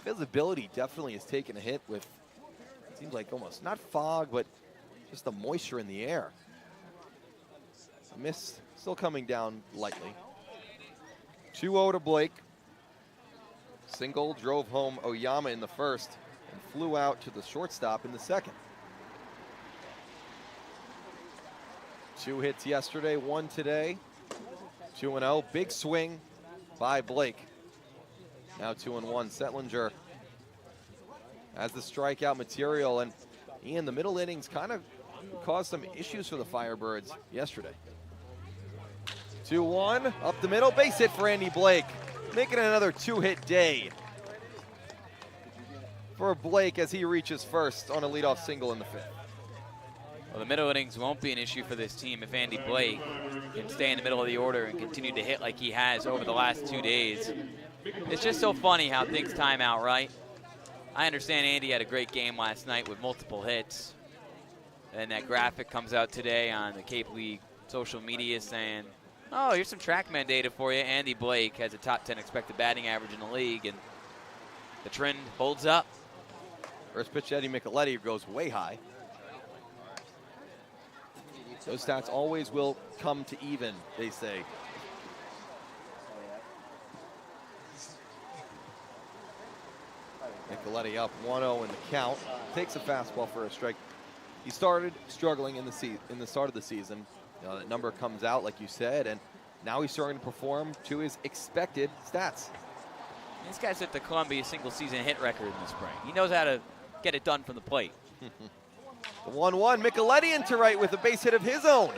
visibility definitely has taken a hit with, it seems like almost not fog, but just the moisture in the air. A mist still coming down lightly. 2-0 to Blake. Single drove home Oyama in the first and flew out to the shortstop in the second. 2 hits yesterday, 1 today. 2-0, big swing by Blake. Now 2-1, Settlinger has the strikeout material, and Ian, the middle innings kind of caused some issues for the Firebirds yesterday. 2-1, up the middle, base hit for Andy Blake, making it another 2-hit day for Blake as he reaches first on a leadoff single in the 5th. Well, the middle innings won't be an issue for this team if Andy Blake can stay in the middle of the order and continue to hit like he has over the last 2 days. It's just so funny how things time out, right? I understand Andy had a great game last night with multiple hits. And that graphic comes out today on the Cape League social media saying, oh, here's some TrackMan data for you. Andy Blake has a top 10 expected batting average in the league, and the trend holds up. First pitch, Eddie Micheletti goes way high. Those stats always will come to even, they say. Micheletti up 1-0 in the count. Takes a fastball for a strike. He started struggling in the start of the season. That number comes out, like you said, and now he's starting to perform to his expected stats. This guy's at the Columbia single-season hit record in the spring. He knows how to get it done from the plate. The 1-1, Micheletti into right with a base hit of his own.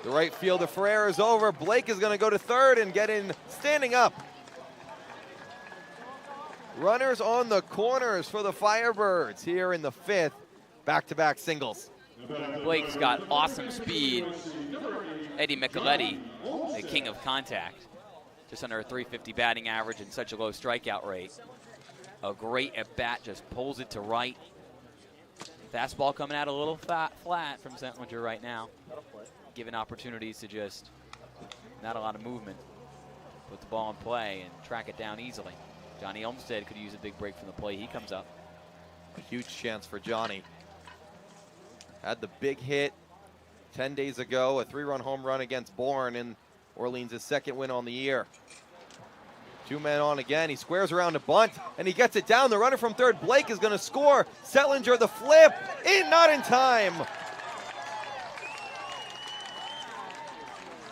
The right fielder Ferrer is over. Blake is going to go to third and get in standing up. Runners on the corners for the Firebirds here in the 5th. Back-to-back singles. Blake's got awesome speed. Eddie Micheletti, the king of contact. Just under a 350 batting average and such a low strikeout rate. A great at-bat, just pulls it to right. Fastball coming out a little flat from Settlinger right now. Given opportunities to just, not a lot of movement. Put the ball in play and track it down easily. Johnny Olmstead could use a big break from the plate. He comes up. A huge chance for Johnny. Had the big hit 10 days ago, a 3-run home run against Bourne in Orleans' second win on the year. 2 men on again. He squares around a bunt, and he gets it down. The runner from third, Blake, is going to score. Settlinger, the flip, not in time.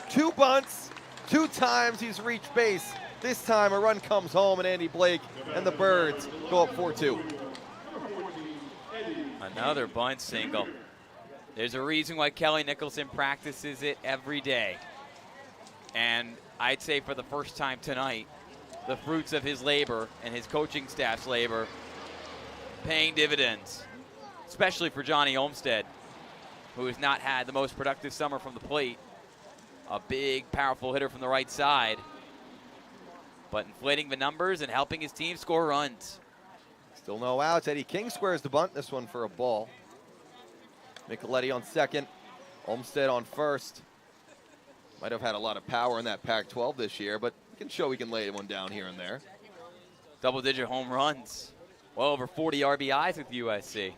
2 bunts, 2 times he's reached base. This time a run comes home, and Andy Blake and the Birds go up 4-2. Another bunt single. There's a reason why Kelly Nicholson practices it every day. And I'd say for the first time tonight, the fruits of his labor and his coaching staff's labor paying dividends, especially for Johnny Olmstead, who has not had the most productive summer from the plate. A big, powerful hitter from the right side, but inflating the numbers and helping his team score runs. Still no outs. Eddie King squares the bunt, this one for a ball. Micheletti on second, Olmstead on first. Might have had a lot of power in that Pac-12 this year, but can show he can lay one down here and there. Double-digit home runs. Well over 40 RBIs with USC.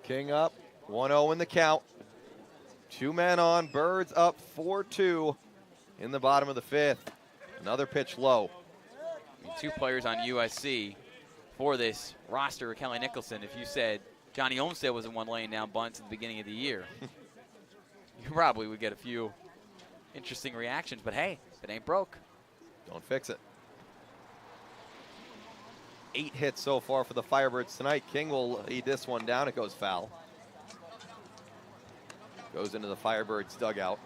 King up, 1-0 in the count. 2 men on, Birds up 4-2 in the bottom of the 5th. Another pitch low. 2 players on USC for this roster. Kelly Nicholson, if you said Johnny Olmstead was the one laying down bunts at the beginning of the year, you probably would get a few interesting reactions, but hey, if it ain't broke, don't fix it. 8 hits so far for the Firebirds tonight. King will lead this one down. It goes foul. Goes into the Firebirds dugout.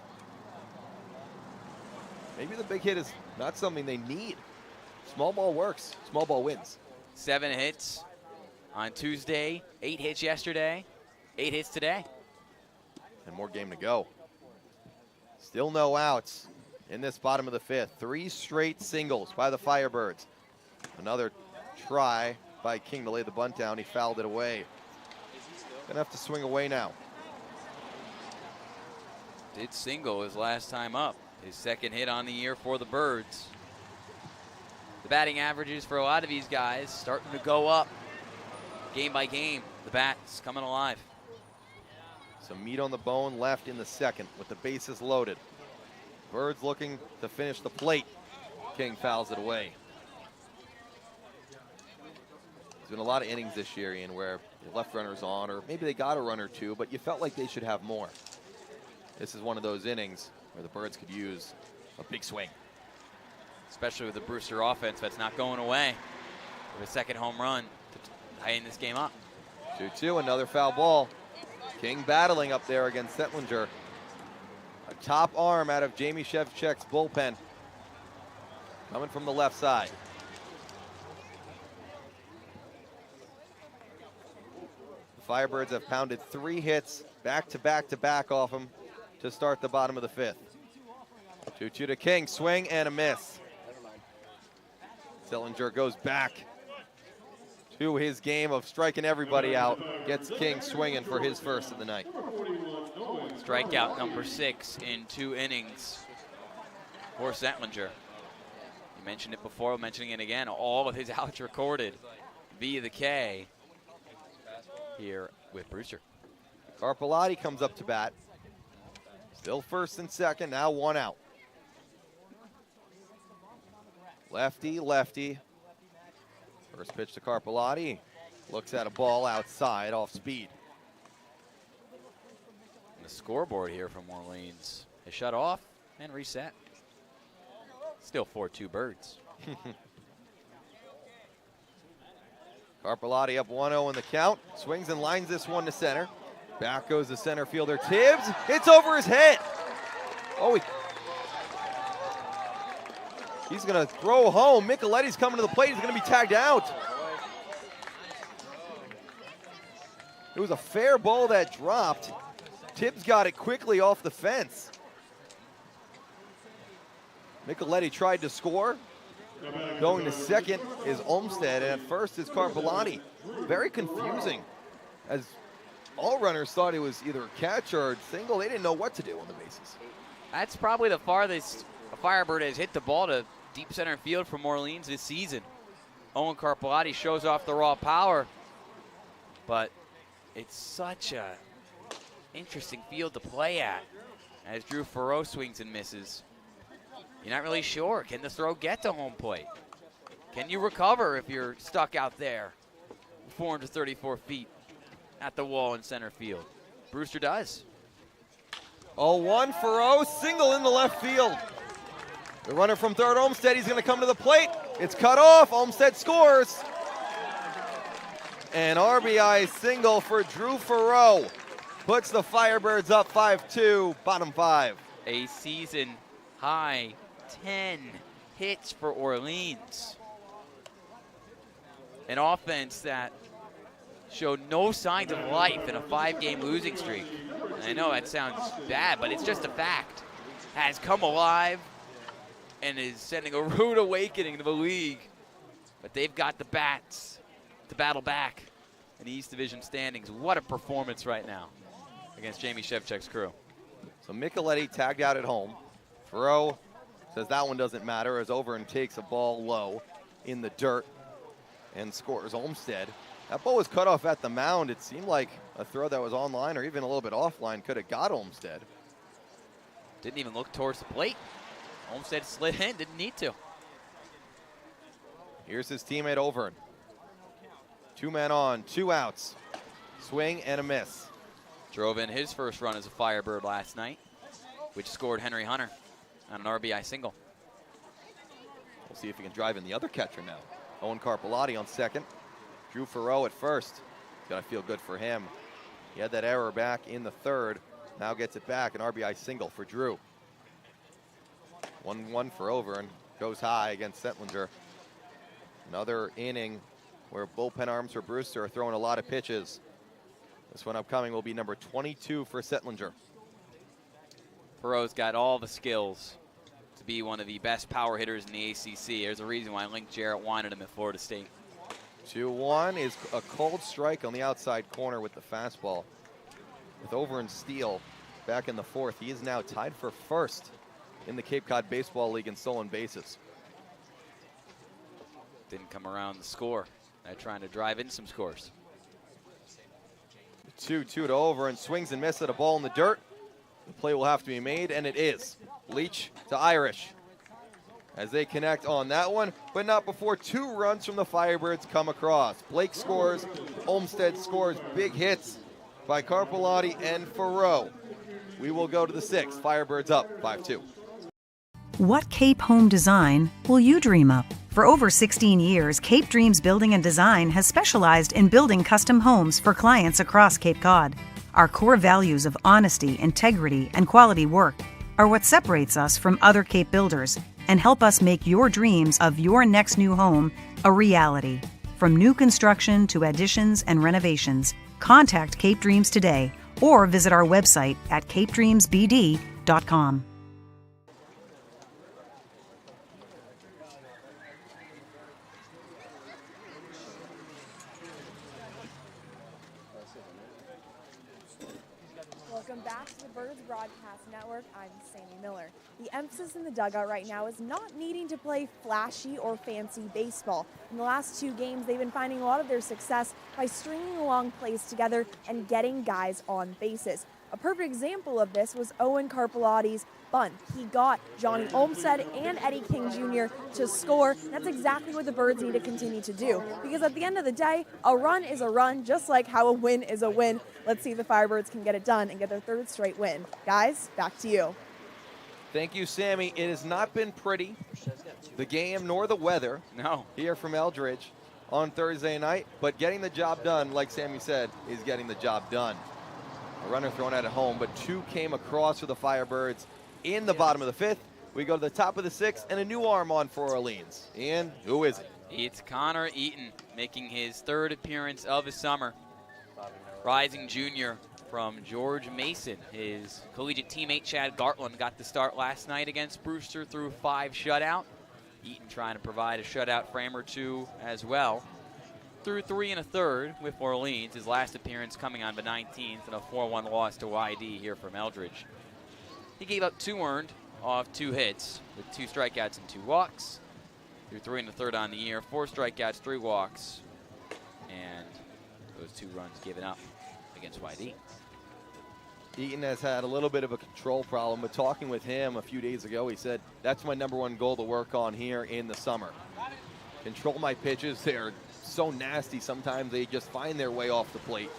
Maybe the big hit is not something they need. Small ball works. Small ball wins. 7 hits on Tuesday, 8 hits yesterday, 8 hits today. And more game to go. Still no outs in this bottom of the 5th. 3 straight singles by the Firebirds. Another try by King to lay the bunt down. He fouled it away. Gonna have to swing away now. Did single his last time up. His 2nd hit on the year for the Birds. The batting averages for a lot of these guys starting to go up game by game. The bat's coming alive. Some meat on the bone left in the 2nd with the bases loaded. Birds looking to finish the plate. King fouls it away. There's been a lot of innings this year, Ian, where you left runners on, or maybe they got a run or two, but you felt like they should have more. This is one of those innings where the Birds could use a big swing. Especially with the Brewster offense that's not going away. With a 2nd home run to tighten this game up. 2-2, another foul ball. King battling up there against Settlinger. A top arm out of Jamie Shevchek's bullpen. Coming from the left side. The Firebirds have pounded 3 hits back to back to back off him to start the bottom of the 5th. 2-2 to King, swing and a miss. Settlinger goes back to his game of striking everybody out. Gets King swinging for his first of the night. Strikeout number 6 in 2 innings for Settlinger. You mentioned it before, mentioning it again. All of his outs recorded via the K here with Brewster. Carpellotti comes up to bat. Still 1st and 2nd, now 1 out. Lefty, lefty. First pitch to Carpellotti. Looks at a ball outside off speed. The scoreboard here from Orleans is shut off and reset. Still 4-2 Birds. Carpellotti up 1-0 in the count. Swings and lines this one to center. Back goes the center fielder Tibbs. It's over his head. Oh, he's going to throw home. Micheletti's coming to the plate. He's going to be tagged out. It was a fair ball that dropped. Tibbs got it quickly off the fence. Micheletti tried to score. Going to second is Olmstead, and at first is Carpellotti. Very confusing, as all runners thought it was either a catch or a single. They didn't know what to do on the bases. That's probably the farthest a Firebird has hit the ball to deep center field from Orleans this season. Owen Carpellotti shows off the raw power, but it's such a interesting field to play at as Drew Farreau swings and misses. You're not really sure. Can the throw get to home plate? Can you recover if you're stuck out there 434 feet at the wall in center field? Brewster does. 0-1 Farreau, single in the left field. The runner from third, Olmstead, he's going to come to the plate. It's cut off. Olmstead scores. An RBI single for Drew Farreau. Puts the Firebirds up 5-2, bottom 5. A season high 10 hits for Orleans. An offense that showed no signs of life in a 5-game losing streak. And I know that sounds bad, but it's just a fact. Has come alive and is sending a rude awakening to the league. But they've got the bats to battle back in the East Division standings. What a performance right now against Jamie Shevchek's crew. So Micheletti tagged out at home. Farreau says that one doesn't matter as over and takes a ball low in the dirt and scores. Olmstead. That ball was cut off at the mound. It seemed like a throw that was online or even a little bit offline could have got Olmstead. Didn't even look towards the plate. Olmstead slid in, didn't need to. Here's his teammate Overn. 2 men on, 2 outs. Swing and a miss. Drove in his first run as a Firebird last night, which scored Henry Hunter on an RBI single. We'll see if he can drive in the other catcher now. Owen Carpellotti on second. Drew Farrow at first. Got to feel good for him. He had that error back in the third. Now gets it back, an RBI single for Drew. 1-1 for over and goes high against Settlinger. Another inning where bullpen arms for Brewster are throwing a lot of pitches. This one upcoming will be number 22 for Settlinger. Farrow's got all the skills to be one of the best power hitters in the ACC. There's a reason why Link Jarrett wanted him at Florida State. 2-1 is a cold strike on the outside corner with the fastball. With Over and Steele back in the fourth, he is now tied for first in the Cape Cod Baseball League in stolen bases. Didn't come around the score. They're trying to drive in some scores. 2-2 to Over and swings and misses at a ball in the dirt. The play will have to be made, and it is. Leach to Irish as they connect on that one, but not before 2 runs from the Firebirds come across. Blake scores, Olmsted scores, big hits by Carpellotti and Farrow. We will go to the 6th. Firebirds up 5-2. What Cape home design will you dream up? For over 16 years, Cape Dreams Building and Design has specialized in building custom homes for clients across Cape Cod. Our core values of honesty, integrity, and quality work are what separates us from other Cape builders and help us make your dreams of your next new home a reality. From new construction to additions and renovations, contact Cape Dreams today or visit our website at capedreamsbd.com. Welcome back to the Birds Broadcast Network. I'm Sammy Miller. The emphasis in the dugout right now is not needing to play flashy or fancy baseball. In the last 2 games, they've been finding a lot of their success by stringing along plays together and getting guys on bases. A perfect example of this was Owen Carpellotti's bunt. He got Johnny Olmsted and Eddie King Jr. to score. That's exactly what the Birds need to continue to do, because at the end of the day, a run is a run, just like how a win is a win. Let's see if the Firebirds can get it done and get their 3rd straight win. Guys, back to you. Thank you, Sammy. It has not been pretty, the game nor the weather, here from Eldredge on Thursday night, but getting the job done, like Sammy said, is getting the job done. A runner thrown out at home, but 2 came across for the Firebirds in the bottom of the 5th. We go to the top of the 6th, and a new arm on for Orleans. And who is it? It's Connor Eaton making his 3rd appearance of the summer. Rising junior from George Mason. His collegiate teammate Chad Gartland got the start last night against Brewster through 5 shutout. Eaton trying to provide a shutout frame or 2 as well. Through 3 1/3 with Orleans, his last appearance coming on the 19th and a 4-1 loss to YD here from Eldredge. He gave up 2 earned off 2 hits with 2 strikeouts and 2 walks. Through 3 1/3 on the year, 4 strikeouts, 3 walks, and those 2 runs given up against YD. Eaton has had a little bit of a control problem, but talking with him a few days ago, he said, that's my #1 goal to work on here in the summer. Control my pitches. They're so nasty sometimes they just find their way off the plate,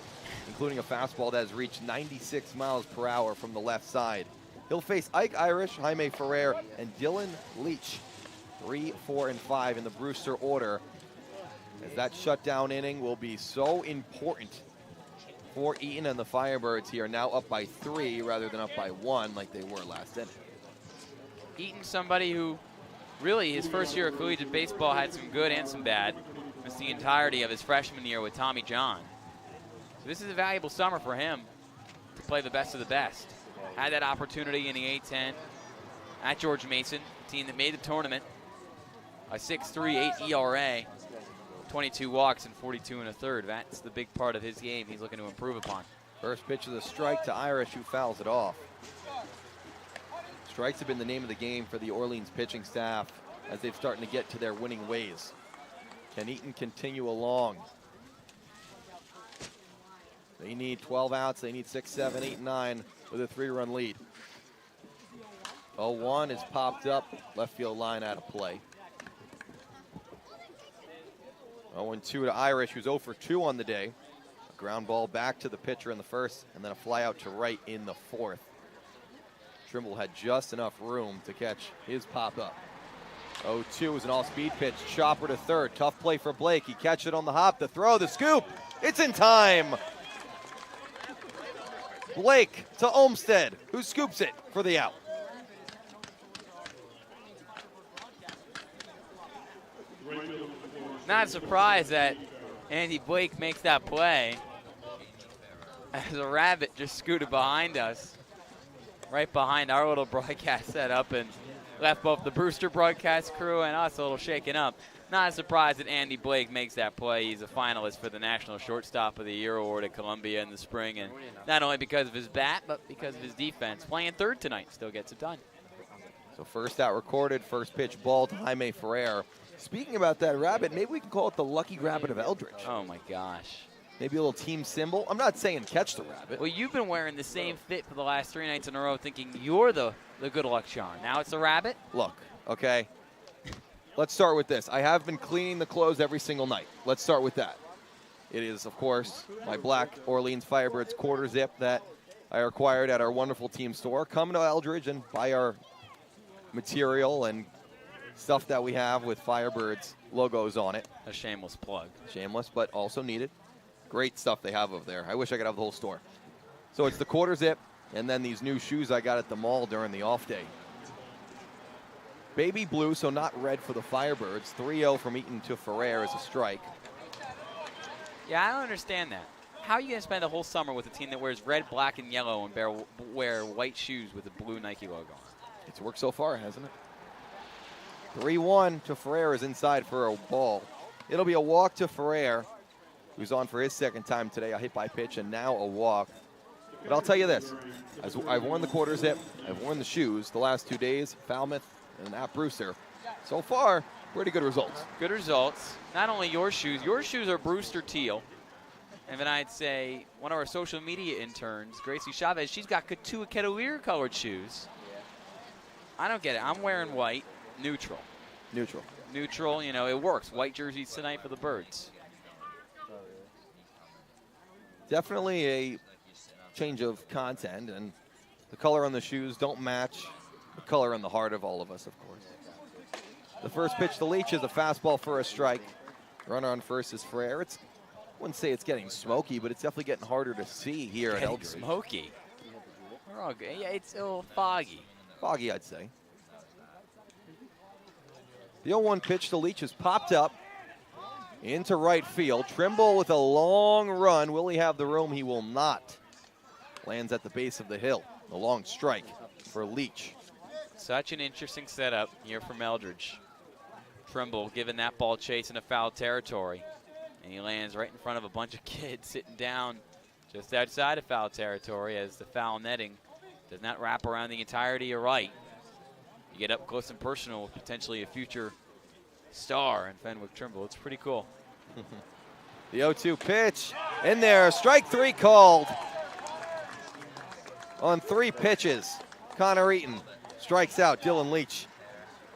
including a fastball that has reached 96 miles per hour from the left side. He'll face Ike Irish, Jaime Ferrer, and Dylan Leach. 3, 4, and 5 in the Brewster order, as that shutdown inning will be so important for Eaton and the Firebirds here, now up by 3 rather than up by 1 like they were last inning. Eaton, somebody who really his first year of collegiate baseball had some good and some bad. Missed the entirety of his freshman year with Tommy John. So this is a valuable summer for him to play the best of the best. Had that opportunity in the A-10 at George Mason, team that made the tournament. A 6.38 ERA, 22 walks and 42 1/3. That's the big part of his game he's looking to improve upon. First pitch of the strike to Irish, who fouls it off. Strikes have been the name of the game for the Orleans pitching staff as they've starting to get to their winning ways. Can Eaton continue along? They need 12 outs. They need 6, 7, 8, 9 with a 3-run lead. 0-1 is popped up. Left field line out of play. 0-2 to Irish, who's 0 for 2 on the day. A ground ball back to the pitcher in the first, and then a fly out to right in the 4th. Trimble had just enough room to catch his pop up. 0-2 is an off-speed pitch. Chopper to third. Tough play for Blake. He catches it on the hop. The throw, the scoop. It's in time. Blake to Olmsted, who scoops it for the out. Not surprised that Andy Blake makes that play as a rabbit just scooted behind us, right behind our little broadcast setup, and left both the Brewster broadcast crew and us a little shaken up. Not surprised that Andy Blake makes that play. He's a finalist for the National Shortstop of the Year award at Columbia in the spring, and not only because of his bat, but because of his defense. Playing third tonight, still gets it done. So first out recorded, first pitch ball to Jaime Ferrer. Speaking about that rabbit, maybe we can call it the lucky rabbit of Eldredge. Oh my gosh. Maybe a little team symbol. I'm not saying catch the rabbit. Well, you've been wearing the same fit for the last 3 nights in a row thinking you're the good luck charm. Now it's the rabbit? Look, okay, let's start with this. I have been cleaning the clothes every single night. Let's start with that. It is, of course, my black Orleans Firebirds quarter zip that I acquired at our wonderful team store. Come to Eldredge and buy our material and stuff that we have with Firebirds logos on it. A shameless plug. Shameless, but also needed. Great stuff they have over there. I wish I could have the whole store. So it's the quarter zip, and then these new shoes I got at the mall during the off day. Baby blue, so not red for the Firebirds. 3-0 from Eaton to Ferrer is a strike. Yeah, I don't understand that. How are you going to spend a whole summer with a team that wears red, black, and yellow and wear white shoes with a blue Nike logo on? It's worked so far, hasn't it? 3-1 to Ferrer is inside for a ball. It'll be a walk to Ferrer, who's on for his second time today. A hit by pitch and now a walk. But I'll tell you this. I've worn the quarter zip. I've worn the shoes the last 2 days, Falmouth and at Brewster. So far, pretty good results. Good results. Not only your shoes are Brewster teal. And then I'd say one of our social media interns, Gracie Chavez, she's got two Cavalier colored shoes. I don't get it. I'm wearing white, neutral. Neutral, you know, it works. White jerseys tonight for the Birds. Definitely a change of content, and the color on the shoes don't match the color on the heart of all of us, of course. The first pitch to Leach is a fastball for a strike. Runner on first is Ferrer. I wouldn't say it's getting smoky, but it's definitely getting harder to see here at Eldredge. Smoky? We're all good. Yeah, it's a little foggy. Foggy, I'd say. The 0-1 pitch to Leach is popped up into right field. Trimble with a long run. Will he have the room? He will not. Lands at the base of the hill. A long strike for Leach. Such an interesting setup here from Eldredge. Trimble giving that ball chase into foul territory. And he lands right in front of a bunch of kids sitting down just outside of foul territory as the foul netting does not wrap around the entirety of right. You get up close and personal with potentially a future star in Fenwick Trimble. It's pretty cool. The 0-2 pitch in there. Strike 3 called on 3 pitches. Connor Eaton strikes out Dylan Leach.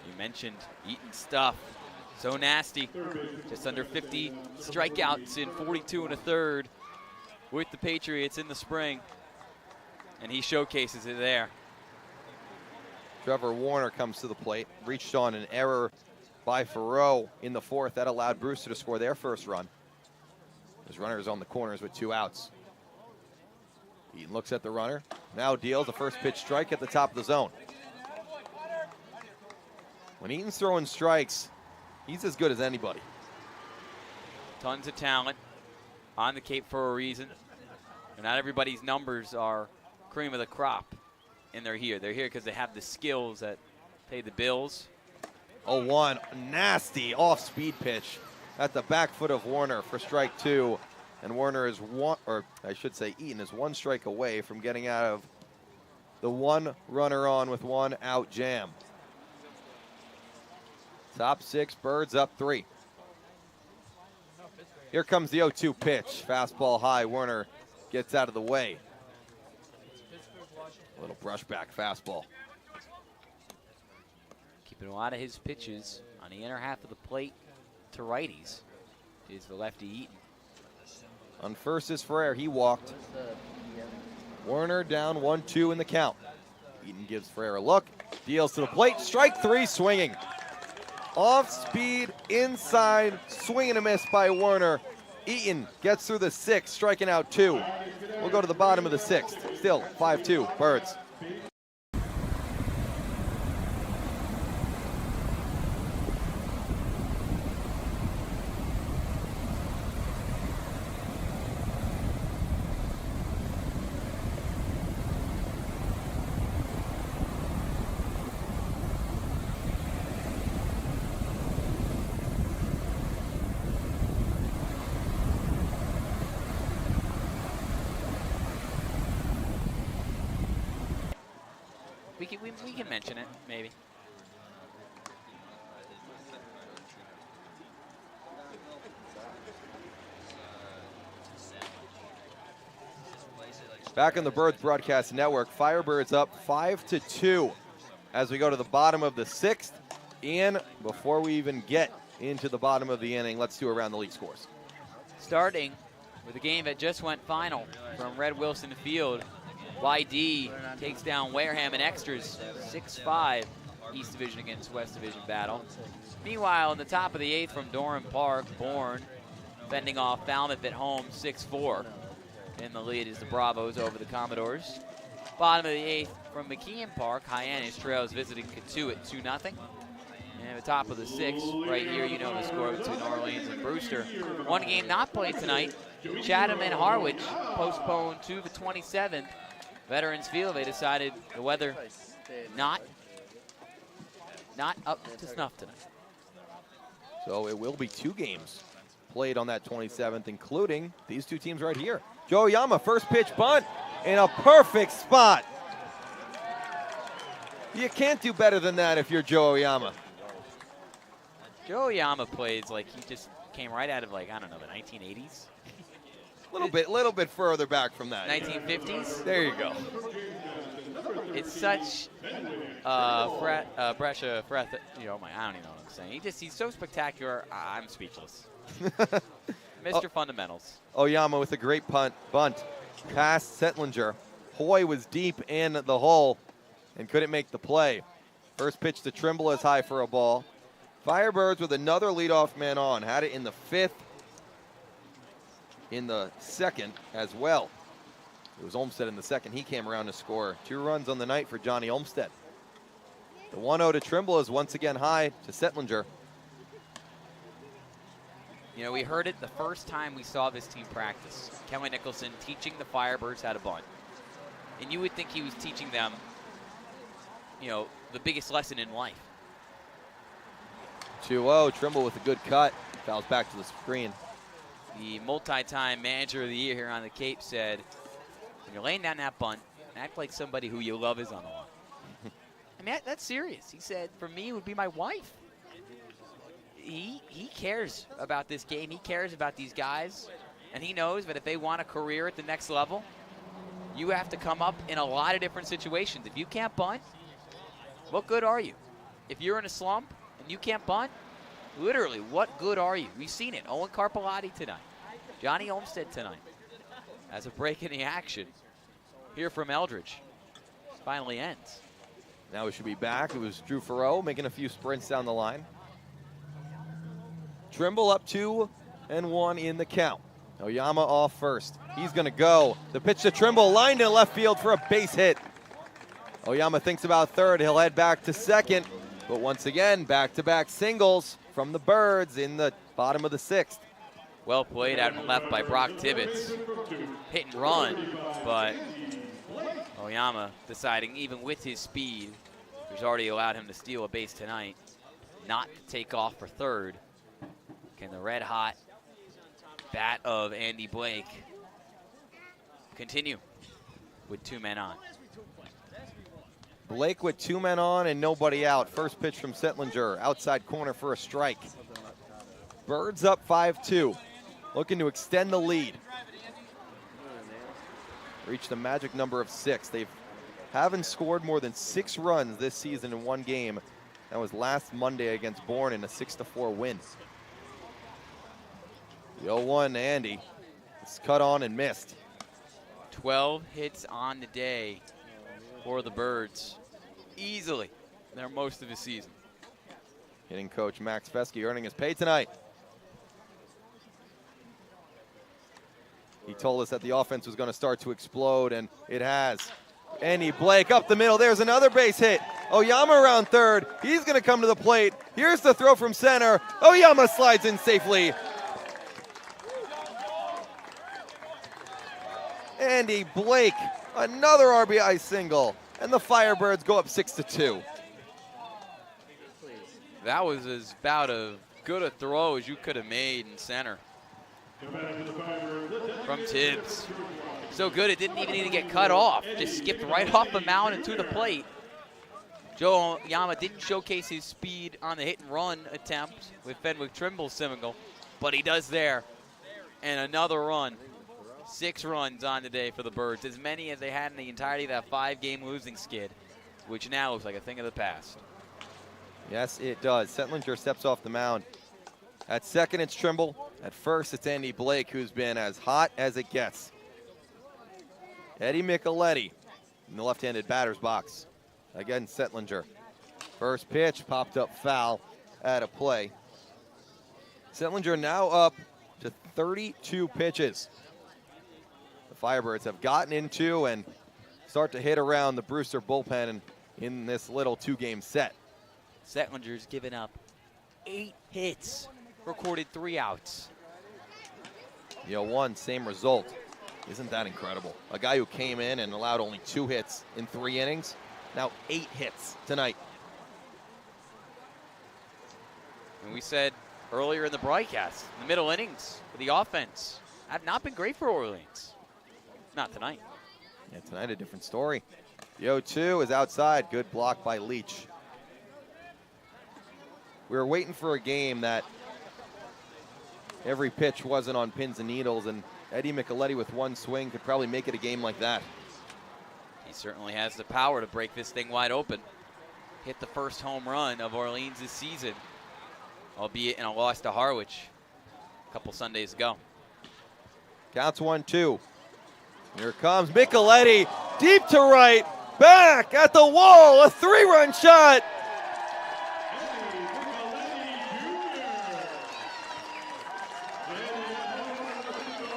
You mentioned Eaton stuff. So nasty. Just under 50 strikeouts in 42 1/3 with the Patriots in the spring. And he showcases it there. Trevor Warner comes to the plate. Reached on an error by Farrow in the 4th. That allowed Brewster to score their first run. His runner is on the corners with 2 outs. Eaton looks at the runner. Now deals a first pitch strike at the top of the zone. When Eaton's throwing strikes, he's as good as anybody. Tons of talent on the Cape for a reason. And not everybody's numbers are cream of the crop. And they're here. They're here because they have the skills that pay the bills. 0-1, nasty off-speed pitch at the back foot of Warner for strike 2. And Warner is Eaton is 1 strike away from getting out of the 1 runner on with 1 out jam. Top 6, Birds up 3. Here comes the 0-2 pitch. Fastball high. Warner gets out of the way. A little brushback fastball. Keeping a lot of his pitches on the inner half of the plate to righties is the lefty Eaton. On first is Ferrer. He walked. Warner down 1-2 in the count. Eaton gives Ferrer a look. Deals to the plate. Strike 3 swinging. Off speed, inside, swing and a miss by Werner. Eaton gets through the 6th, striking out 2. We'll go to the bottom of the 6th. Still 5-2, Birds. We can mention it, maybe. Back on the Birds Broadcast Network, Firebirds up 5-2 as we go to the bottom of the 6th. And before we even get into the bottom of the inning, let's do around the league scores. Starting with a game that just went final from Red Wilson Field. YD takes down Wareham in extras, 6-5, East Division against West Division battle. Meanwhile, in the top of the 8th from Durham Park, Bourne fending off Falmouth at home, 6-4. In the lead is the Bravos over the Commodores. Bottom of the 8th from McKeon Park, Hyannis Trails visiting Cotuit at 2-0. And at the top of the 6th, right here, you know the score between Orleans and Brewster. One game not played tonight, Chatham and Harwich postponed to the 27th. Veterans Field, they decided the weather not up to snuff tonight. So it will be 2 games played on that 27th, including these 2 teams right here. Joe Oyama, first pitch bunt in a perfect spot. You can't do better than that if you're Joe Oyama. Joe Oyama plays like he just came right out of, like, I don't know, the 1980s? Little bit further back from that. 1950s? There you go. It's such Brescia, you know, I don't even know what I'm saying. He's so spectacular, I'm speechless. Mr. Fundamentals. Oyama with a great bunt past Settlinger. Hoy was deep in the hole and couldn't make the play. First pitch to Trimble is high for a ball. Firebirds with another leadoff man on. Had it in the 5th. In the 2nd as well. It was Olmsted in the 2nd. He came around to score 2 runs on the night for Johnny Olmsted. The 1-0 to Trimble is once again high to Settlinger. You know, we heard it the first time we saw this team practice. Kelly Nicholson teaching the Firebirds how to bunt. And you would think he was teaching them, you know, the biggest lesson in life. 2-0, Trimble with a good cut. Fouls back to the screen. The multi-time manager of the year here on the Cape said, when you're laying down that bunt, act like somebody who you love is on the line. I mean, that's serious. He said, for me, it would be my wife. He cares about this game. He cares about these guys. And he knows that if they want a career at the next level, you have to come up in a lot of different situations. If you can't bunt, what good are you? If you're in a slump and you can't bunt, literally, what good are you? We've seen it. Owen Carpellotti tonight. Johnny Olmsted tonight. As a break in the action here from Eldredge. Finally ends. Now we should be back. It was Drew Farreau making a few sprints down the line. Trimble up 2-1 in the count. Oyama off first. He's going to go. The pitch to Trimble, lined in left field for a base hit. Oyama thinks about third. He'll head back to second. But once again, back-to-back singles from the Birds in the bottom of the 6th. Well played out and left by Brock Tibbetts. Hit and run, but Oyama deciding, even with his speed, which already allowed him to steal a base tonight, not to take off for third. Can the red-hot bat of Andy Blake continue with 2 men on? Blake with 2 men on and nobody out. First pitch from Settlinger, outside corner for a strike. Birds up 5-2, looking to extend the lead. Reach the magic number of 6. They haven't scored more than 6 runs this season in one game. That was last Monday against Bourne in a 6-4 win. The 0-1 Andy. It's cut on and missed. 12 hits on the day for the Birds. Easily their most of the season. Hitting coach Max Fesky earning his pay tonight. He told us that the offense was going to start to explode, and it has. Andy Blake up the middle. There's another base hit. Oyama around third. He's going to come to the plate. Here's the throw from center. Oyama slides in safely. Andy Blake, another RBI single, and the Firebirds go up 6-2. That was as about as good a throw as you could have made in center. From Tibbs. So good it didn't even need to get cut off. Just skipped right off the mound and to the plate. Joe Oyama didn't showcase his speed on the hit and run attempt with Fenwick Trimble's single, but he does there. And another run. 6 runs on today for the Birds, as many as they had in the entirety of that 5-game losing skid, which now looks like a thing of the past. Yes, it does. Settlinger steps off the mound. At second, it's Trimble. At first, it's Andy Blake, who's been as hot as it gets. Eddie Micheletti in the left-handed batter's box. Again, Settlinger. First pitch popped up foul at a play. Settlinger now up to 32 pitches. The Firebirds have gotten into and start to hit around the Brewster bullpen in this little 2-game set. Settlinger's given up 8 hits, recorded 3 outs. 1, same result. Isn't that incredible? A guy who came in and allowed only 2 hits in 3 innings, now 8 hits tonight. And we said earlier in the broadcast, the middle innings for the offense have not been great for Orleans. Not tonight. Yeah, tonight a different story. The 0-2 is outside. Good block by Leach. We were waiting for a game that every pitch wasn't on pins and needles, and Eddie Micheletti with 1 swing could probably make it a game like that. He certainly has the power to break this thing wide open. Hit the first home run of Orleans this season, albeit in a loss to Harwich a couple Sundays ago. Counts 1-2. Here comes Micheletti, deep to right, back at the wall, a 3-run shot.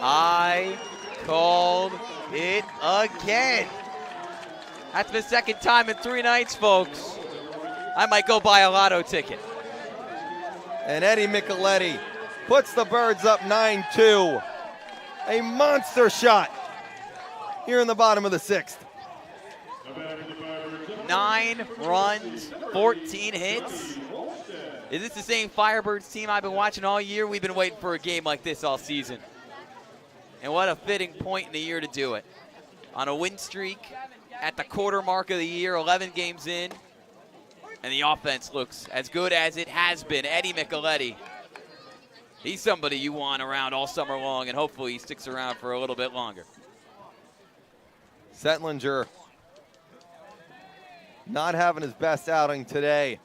I called it again. That's the second time in 3 nights, folks. I might go buy a lotto ticket. And Eddie Micheletti puts the Birds up 9-2. A monster shot here in the bottom of the 6th. 9 runs, 14 hits. Is this the same Firebirds team I've been watching all year? We've been waiting for a game like this all season. And what a fitting point in the year to do it. On a win streak at the quarter mark of the year, 11 games in, and the offense looks as good as it has been. Eddie Micheletti, he's somebody you want around all summer long, and hopefully he sticks around for a little bit longer. Settlinger not having his best outing today.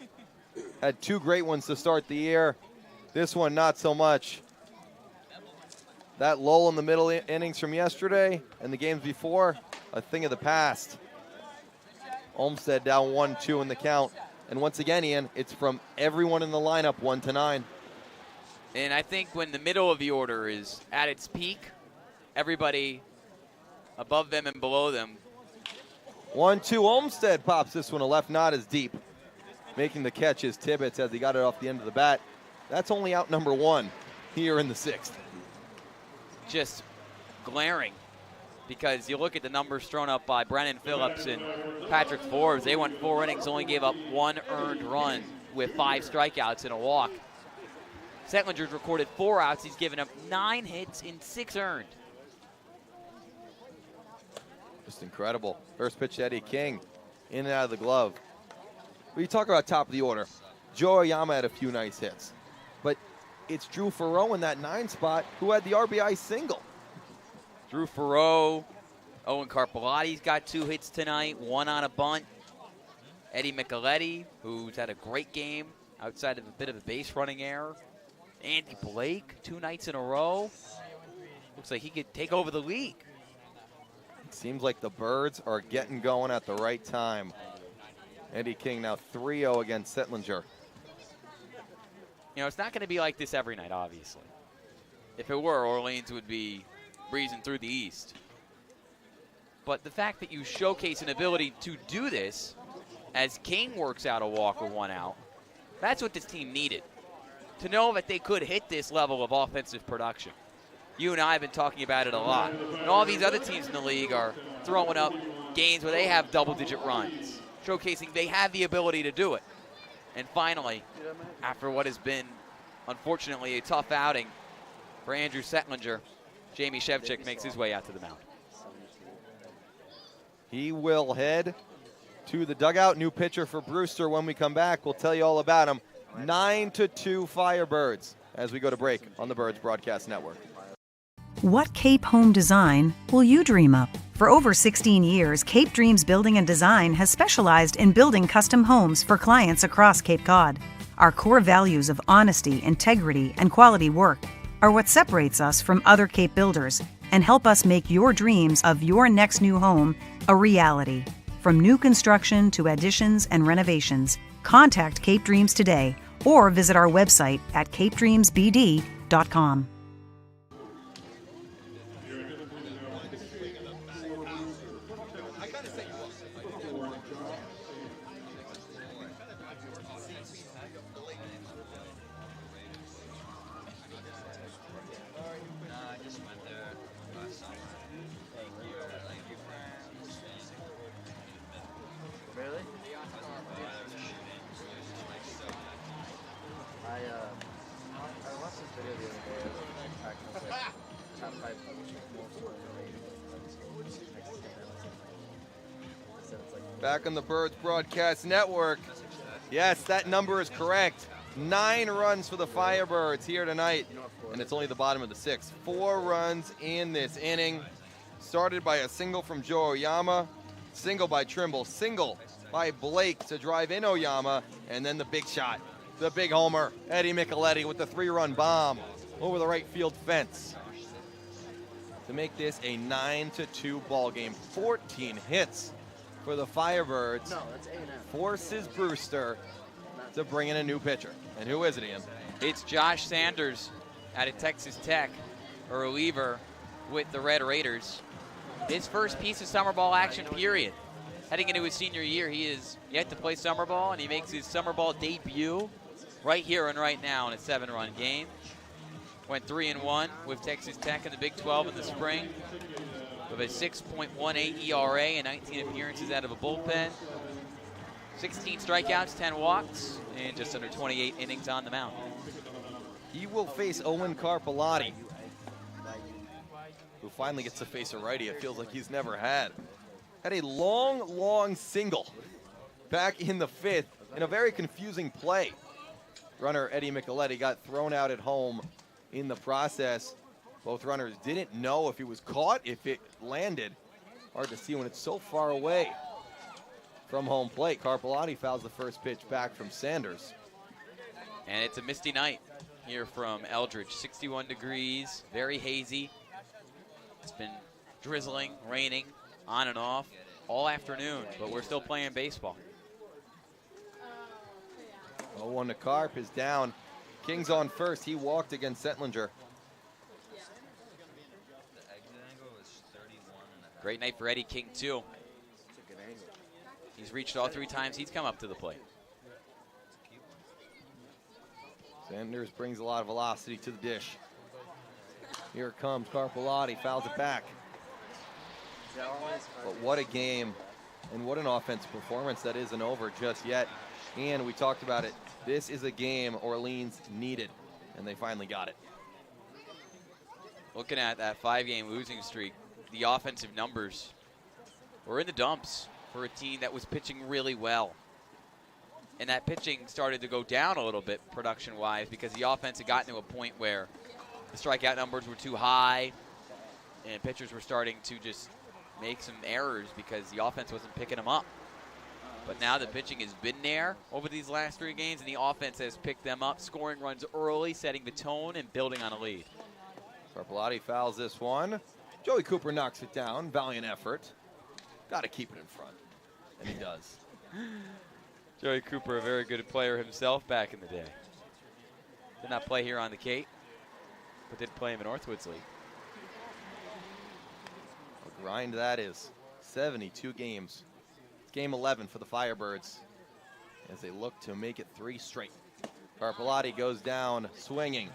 Had 2 great ones to start the year. This one not so much. That lull in the middle innings from yesterday and the games before, a thing of the past. Olmsted down 1-2 in the count. And once again, Ian, it's from everyone in the lineup, 1 to 9. And I think when the middle of the order is at its peak, everybody above them and below them. 1-2, Olmsted pops this one, a left not as deep. Making the catch is Tibbetts as he got it off the end of the bat. That's only out number 1 here in the 6th. Just glaring, because you look at the numbers thrown up by Brennan Phillips and Patrick Forbes. They went 4 innings, only gave up 1 earned run with 5 strikeouts and a walk. Settlinger's recorded 4 outs. He's given up 9 hits in 6 earned. Just incredible. First pitch to Eddie King, in and out of the glove. When you talk about top of the order, Joe Oyama had a few nice hits, but it's Drew Farrow in that 9 spot who had the RBI single. Drew Farrow, Owen Carpelotti's got 2 hits tonight, 1 on a bunt. Eddie Micheletti, who's had a great game outside of a bit of a base running error. Andy Blake, 2 nights in a row. Looks like he could take over the league. It seems like the Birds are getting going at the right time. Eddie King now 3-0 against Settlinger. You know, it's not going to be like this every night, obviously. If it were, Orleans would be breezing through the East. But the fact that you showcase an ability to do this as King works out a walk or one out, that's what this team needed. To know that they could hit this level of offensive production. You and I have been talking about it a lot. And all these other teams in the league are throwing up games where they have double-digit runs, showcasing they have the ability to do it. And finally, after what has been, unfortunately, a tough outing for Andrew Settlinger, Jamie Shevchik makes his way out to the mound. He will head to the dugout. New pitcher for Brewster. When we come back, we'll tell you all about him. 9-2 Firebirds as we go to break on the Birds Broadcast Network. What Cape home design will you dream up? For over 16 years, Cape Dreams Building and Design has specialized in building custom homes for clients across Cape Cod. Our core values of honesty, integrity, and quality work are what separates us from other Cape builders and help us make your dreams of your next new home a reality. From new construction to additions and renovations, contact Cape Dreams today or visit our website at capedreamsbd.com. Really? I watched this video the other day of practice, like, top 5 most overrated. So it's like Back on the Birds Broadcast Network. Yes, that number is correct. 9 runs for the Firebirds here tonight, and it's only the bottom of the 6th. 4 runs in this inning. Started by a single from Joe Oyama, single by Trimble, single by Blake to drive in Oyama, and then the big shot, the big homer, Eddie Micheletti with the 3-run bomb over the right field fence to make this a 9-2 ball game. 14 hits for the Firebirds. no, that's A&M. Forces Brewster to bring in a new pitcher. And who is it, Ian? It's Josh Sanders out of Texas Tech, a reliever with the Red Raiders. His first piece of summer ball action, period. Heading into his senior year, he is yet to play summer ball, and he makes his summer ball debut right here and right now in a 7-run game. Went 3-1 with Texas Tech in the Big 12 in the spring with a 6.18 ERA and 19 appearances out of a bullpen. 16 strikeouts, 10 walks, and just under 28 innings on the mound. He will face Owen Carpellotti, who finally gets to face a righty it feels like he's never had. Had a long single back in the 5th in a very confusing play. Runner Eddie Micheletti got thrown out at home in the process. Both runners didn't know if he was caught, if it landed. Hard to see when it's so far away from home plate. Carpellotti fouls the first pitch back from Sanders. And it's a misty night here from Eldredge. 61 degrees, very hazy. It's been drizzling, raining, on and off all afternoon, but we're still playing baseball. 0-1 to Carp is down. King's on first. He walked against Settlinger. Great night for Eddie King, too. He's reached all 3 times he's come up to the plate. Sanders brings a lot of velocity to the dish. Here it comes. Carpellotti fouls it back. But what a game and what an offensive performance that isn't over just yet. And we talked about it. This is a game Orleans needed, and they finally got it. Looking at that 5-game losing streak, the offensive numbers were in the dumps for a team that was pitching really well. And that pitching started to go down a little bit production-wise because the offense had gotten to a point where the strikeout numbers were too high and pitchers were starting to just make some errors because the offense wasn't picking them up. But now the pitching has been there over these last 3 games, and the offense has picked them up, scoring runs early, setting the tone, and building on a lead. Carpellotti fouls this one. Joey Cooper knocks it down. Valiant effort. Got to keep it in front. And he does. Joey Cooper, a very good player himself back in the day. Did not play here on the Cape, but did play in the Northwoods League. A grind that is. 72 games. Game 11 for the Firebirds as they look to make it 3 straight. Carpellotti goes down swinging.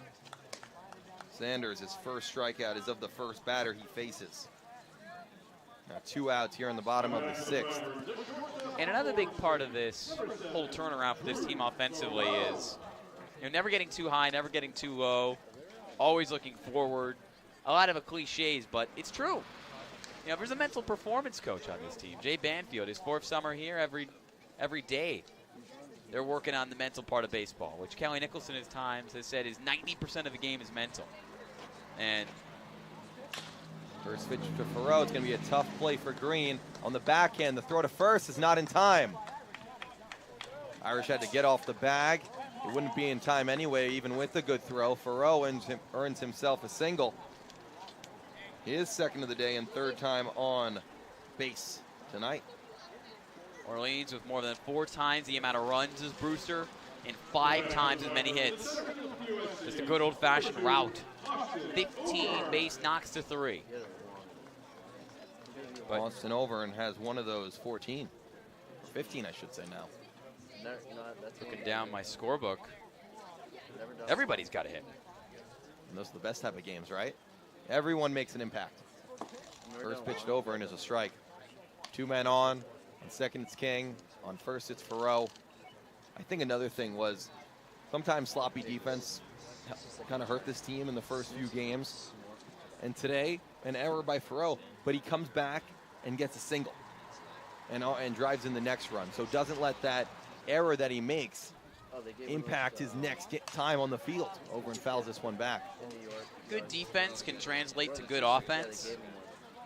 Sanders, his first strikeout is of the first batter he faces. Now 2 outs here in the bottom of the 6th. And another big part of this whole turnaround for this team offensively is, never getting too high, never getting too low, always looking forward. A lot of it cliches, but it's true. There's a mental performance coach on this team. Jay Banfield, his 4th summer here, every day. They're working on the mental part of baseball, which Kelly Nicholson at times has said is 90% of the game is mental. And first pitch to Farrow. It's going to be a tough play for Green. On the backhand, the throw to first is not in time. Irish had to get off the bag. It wouldn't be in time anyway, even with the good throw. Farrow earns himself a single. His 2nd of the day and 3rd time on base tonight. Orleans with more than 4 times the amount of runs as Brewster and 5 times as many hits. Just a good old-fashioned route. 15 base knocks to 3. But Austin Overn has one of those 14. 15, I should say now. looking down my scorebook, everybody's got a hit. And those are the best type of games, right? Everyone makes an impact. First pitched over and is a strike. 2 men on second it's King, on first it's Farrow. I think another thing was sometimes sloppy defense kind of hurt this team in the first few games. And today, an error by Farrow, but he comes back and gets a single and drives in the next run. So doesn't let that error that he makes impact his next time on the field. Over and fouls this one back. Good defense can translate to good offense.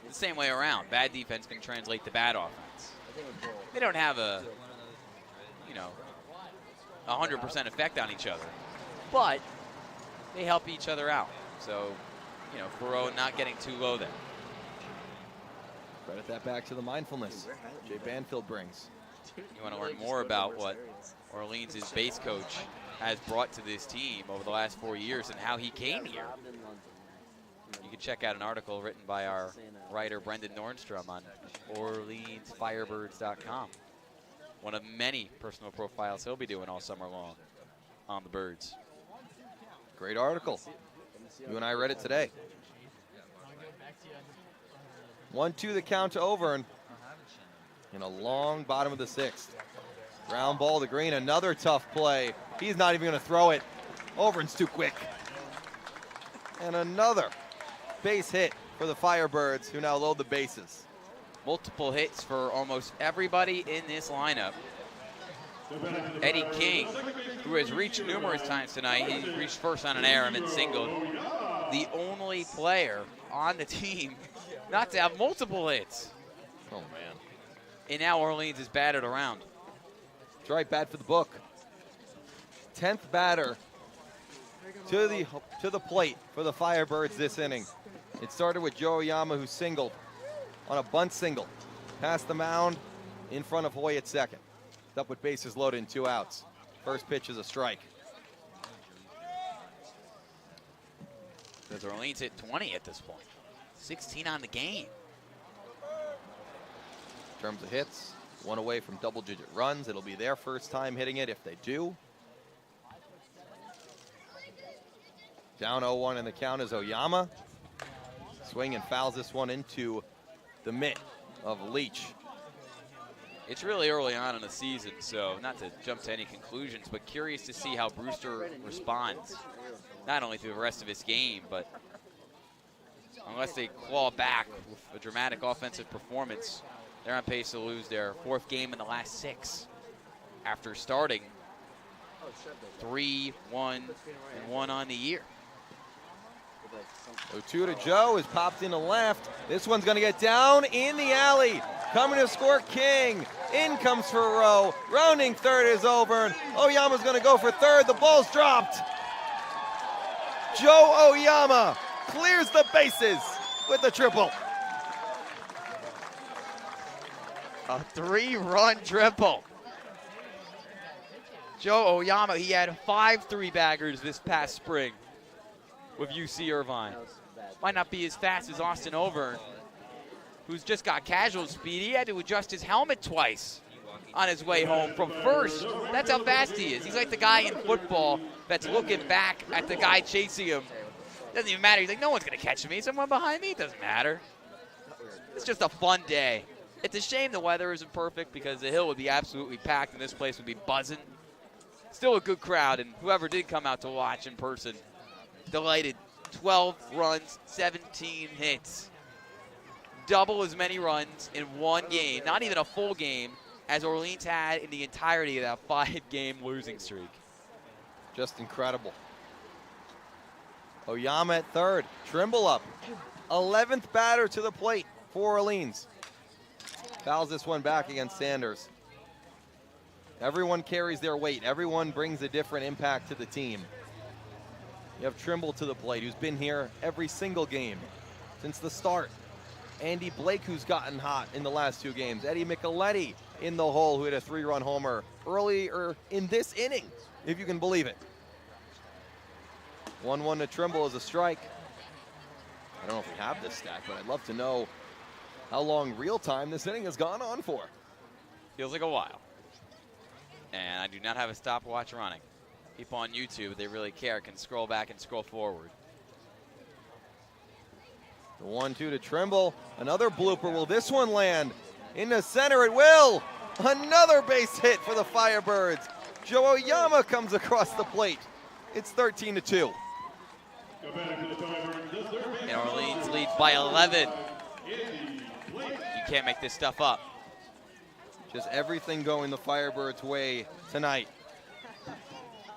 The same way around. Bad defense can translate to bad offense. They don't have a 100% effect on each other, but they help each other out. So, Farrow not getting too low there. Credit that back to the mindfulness Jay Banfield brings. You want to learn more about what Orleans' base coach has brought to this team over the last 4 years and how he came here. You can check out an article written by our writer Brendan Nordstrom on OrleansFirebirds.com. One of many personal profiles he'll be doing all summer long on the Birds. Great article. You and I read it today. 1-2 the count to Overn in a long bottom of the 6th. Ground ball to Green, another tough play. He's not even going to throw it. Overn's too quick. And another base hit for the Firebirds, who now load the bases. Multiple hits for almost everybody in this lineup. Eddie King, who has reached numerous times tonight, he reached first on an error and then singled. The only player on the team not to have multiple hits. Oh, man. And now Orleans is batted around. It's right, bad for the book. 10th batter to the plate for the Firebirds this inning. It started with Joe Oyama, who singled on a bunt single. Past the mound, in front of Hoy at second. Up with bases loaded and 2 outs. First pitch is a strike. Because Orleans hit 20 at this point. 16 on the game. In terms of hits, 1 away from double-digit runs. It'll be their first time hitting it if they do. Down 0-1 in the count is Oyama. Swing and fouls this one into the mitt of Leach. It's really early on in the season, so not to jump to any conclusions, but curious to see how Brewster responds. Not only through the rest of his game, but unless they claw back with a dramatic offensive performance, they're on pace to lose their 4th game in the last 6 after starting 3-1-1 on the year. 0-2 to Joe is popped in to left. This one's going to get down in the alley. Coming to score King. In comes Farrow. Rounding third is Overn. Oyama's going to go for third. The ball's dropped. Joe Oyama clears the bases with a triple. A 3-run triple. Joe Oyama, he had 5 three-baggers this past spring with UC Irvine. Might not be as fast as Austin Overton, who's just got casual speed. He had to adjust his helmet twice on his way home from first. That's how fast he is. He's like the guy in football that's looking back at the guy chasing him. Doesn't even matter. He's like, no one's going to catch me. Someone behind me? Doesn't matter. It's just a fun day. It's a shame the weather isn't perfect because the hill would be absolutely packed and this place would be buzzing. Still a good crowd, and whoever did come out to watch in person, delighted. 12 runs, 17 hits. Double as many runs in one game, not even a full game, as Orleans had in the entirety of that 5-game losing streak. Just incredible. Oyama at third. Trimble up. 11th batter to the plate for Orleans. Fouls this one back against Sanders. Everyone carries their weight. Everyone brings a different impact to the team. You have Trimble to the plate, who's been here every single game since the start. Andy Blake, who's gotten hot in the last 2 games. Eddie Micheletti in the hole, who hit a 3-run homer earlier in this inning, if you can believe it. 1-1 to Trimble is a strike. I don't know if we have this stat, but I'd love to know how long real time this inning has gone on for. Feels like a while. And I do not have a stopwatch running. People on YouTube, they really care, can scroll back and scroll forward. The 1-2 to Trimble. Another blooper. Will this one land? Into center it will. Another base hit for the Firebirds. Joe Oyama comes across the plate. It's 13-2. And Orleans leads by 11. You can't make this stuff up. Just everything going the Firebirds' way tonight.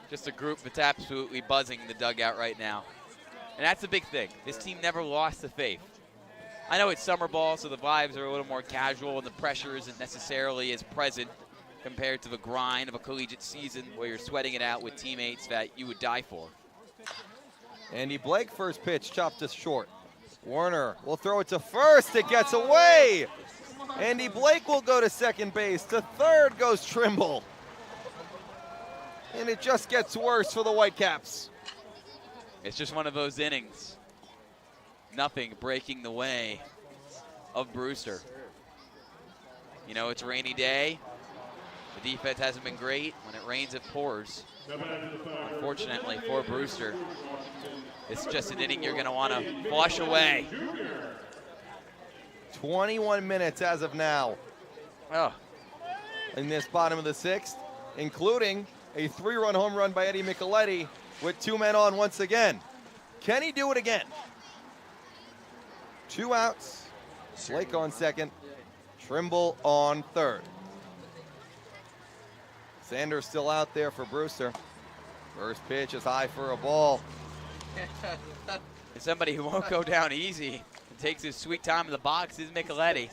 Just a group that's absolutely buzzing the dugout right now. And that's the big thing. This team never lost the faith. I know it's summer ball, so the vibes are a little more casual and the pressure isn't necessarily as present compared to the grind of a collegiate season where you're sweating it out with teammates that you would die for. Andy Blake, first pitch, chopped to short. Warner will throw it to first. It gets away. Andy Blake will go to second base. To third goes Trimble. And it just gets worse for the Whitecaps. It's just one of those innings. Nothing breaking the way of Brewster. You know, it's a rainy day. The defense hasn't been great. When it rains, it pours. Unfortunately for Brewster, it's just an inning you're going to want to flush away. 21 minutes as of now. Oh. In this bottom of the 6th, including a 3-run home run by Eddie Micheletti with 2 men on once again. Can he do it again? 2 outs. Blake on second. Trimble on third. Sanders still out there for Brewster. First pitch is high for a ball. And somebody who won't go down easy and takes his sweet time in the box is Micheletti.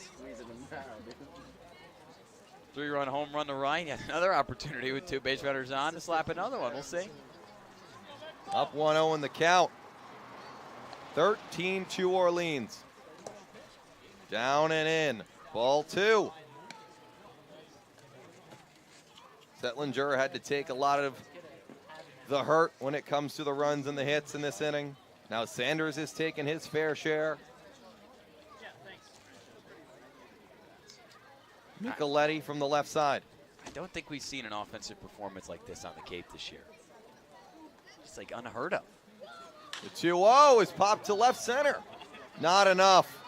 3-run home run to right. Has another opportunity with 2 base runners on to slap another one. We'll see. Up 1-0 in the count. 13-2 Orleans. Down and in. Ball 2. Settlinger had to take a lot of the hurt when it comes to the runs and the hits in this inning. Now Sanders is taking his fair share. Micheletti from the left side. I don't think we've seen an offensive performance like this on the Cape this year. It's like unheard of. The 2-0 is popped to left center. Not enough.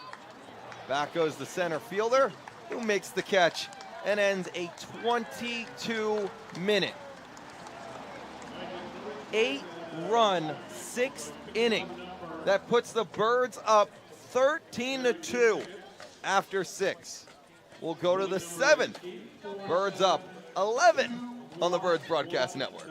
Back goes the center fielder, who makes the catch and ends a 22-minute, 8-run 6th inning. That puts the Birds up 13-2 after 6. We'll go to the 7th. Birds up 11 on the Birds Broadcast Network.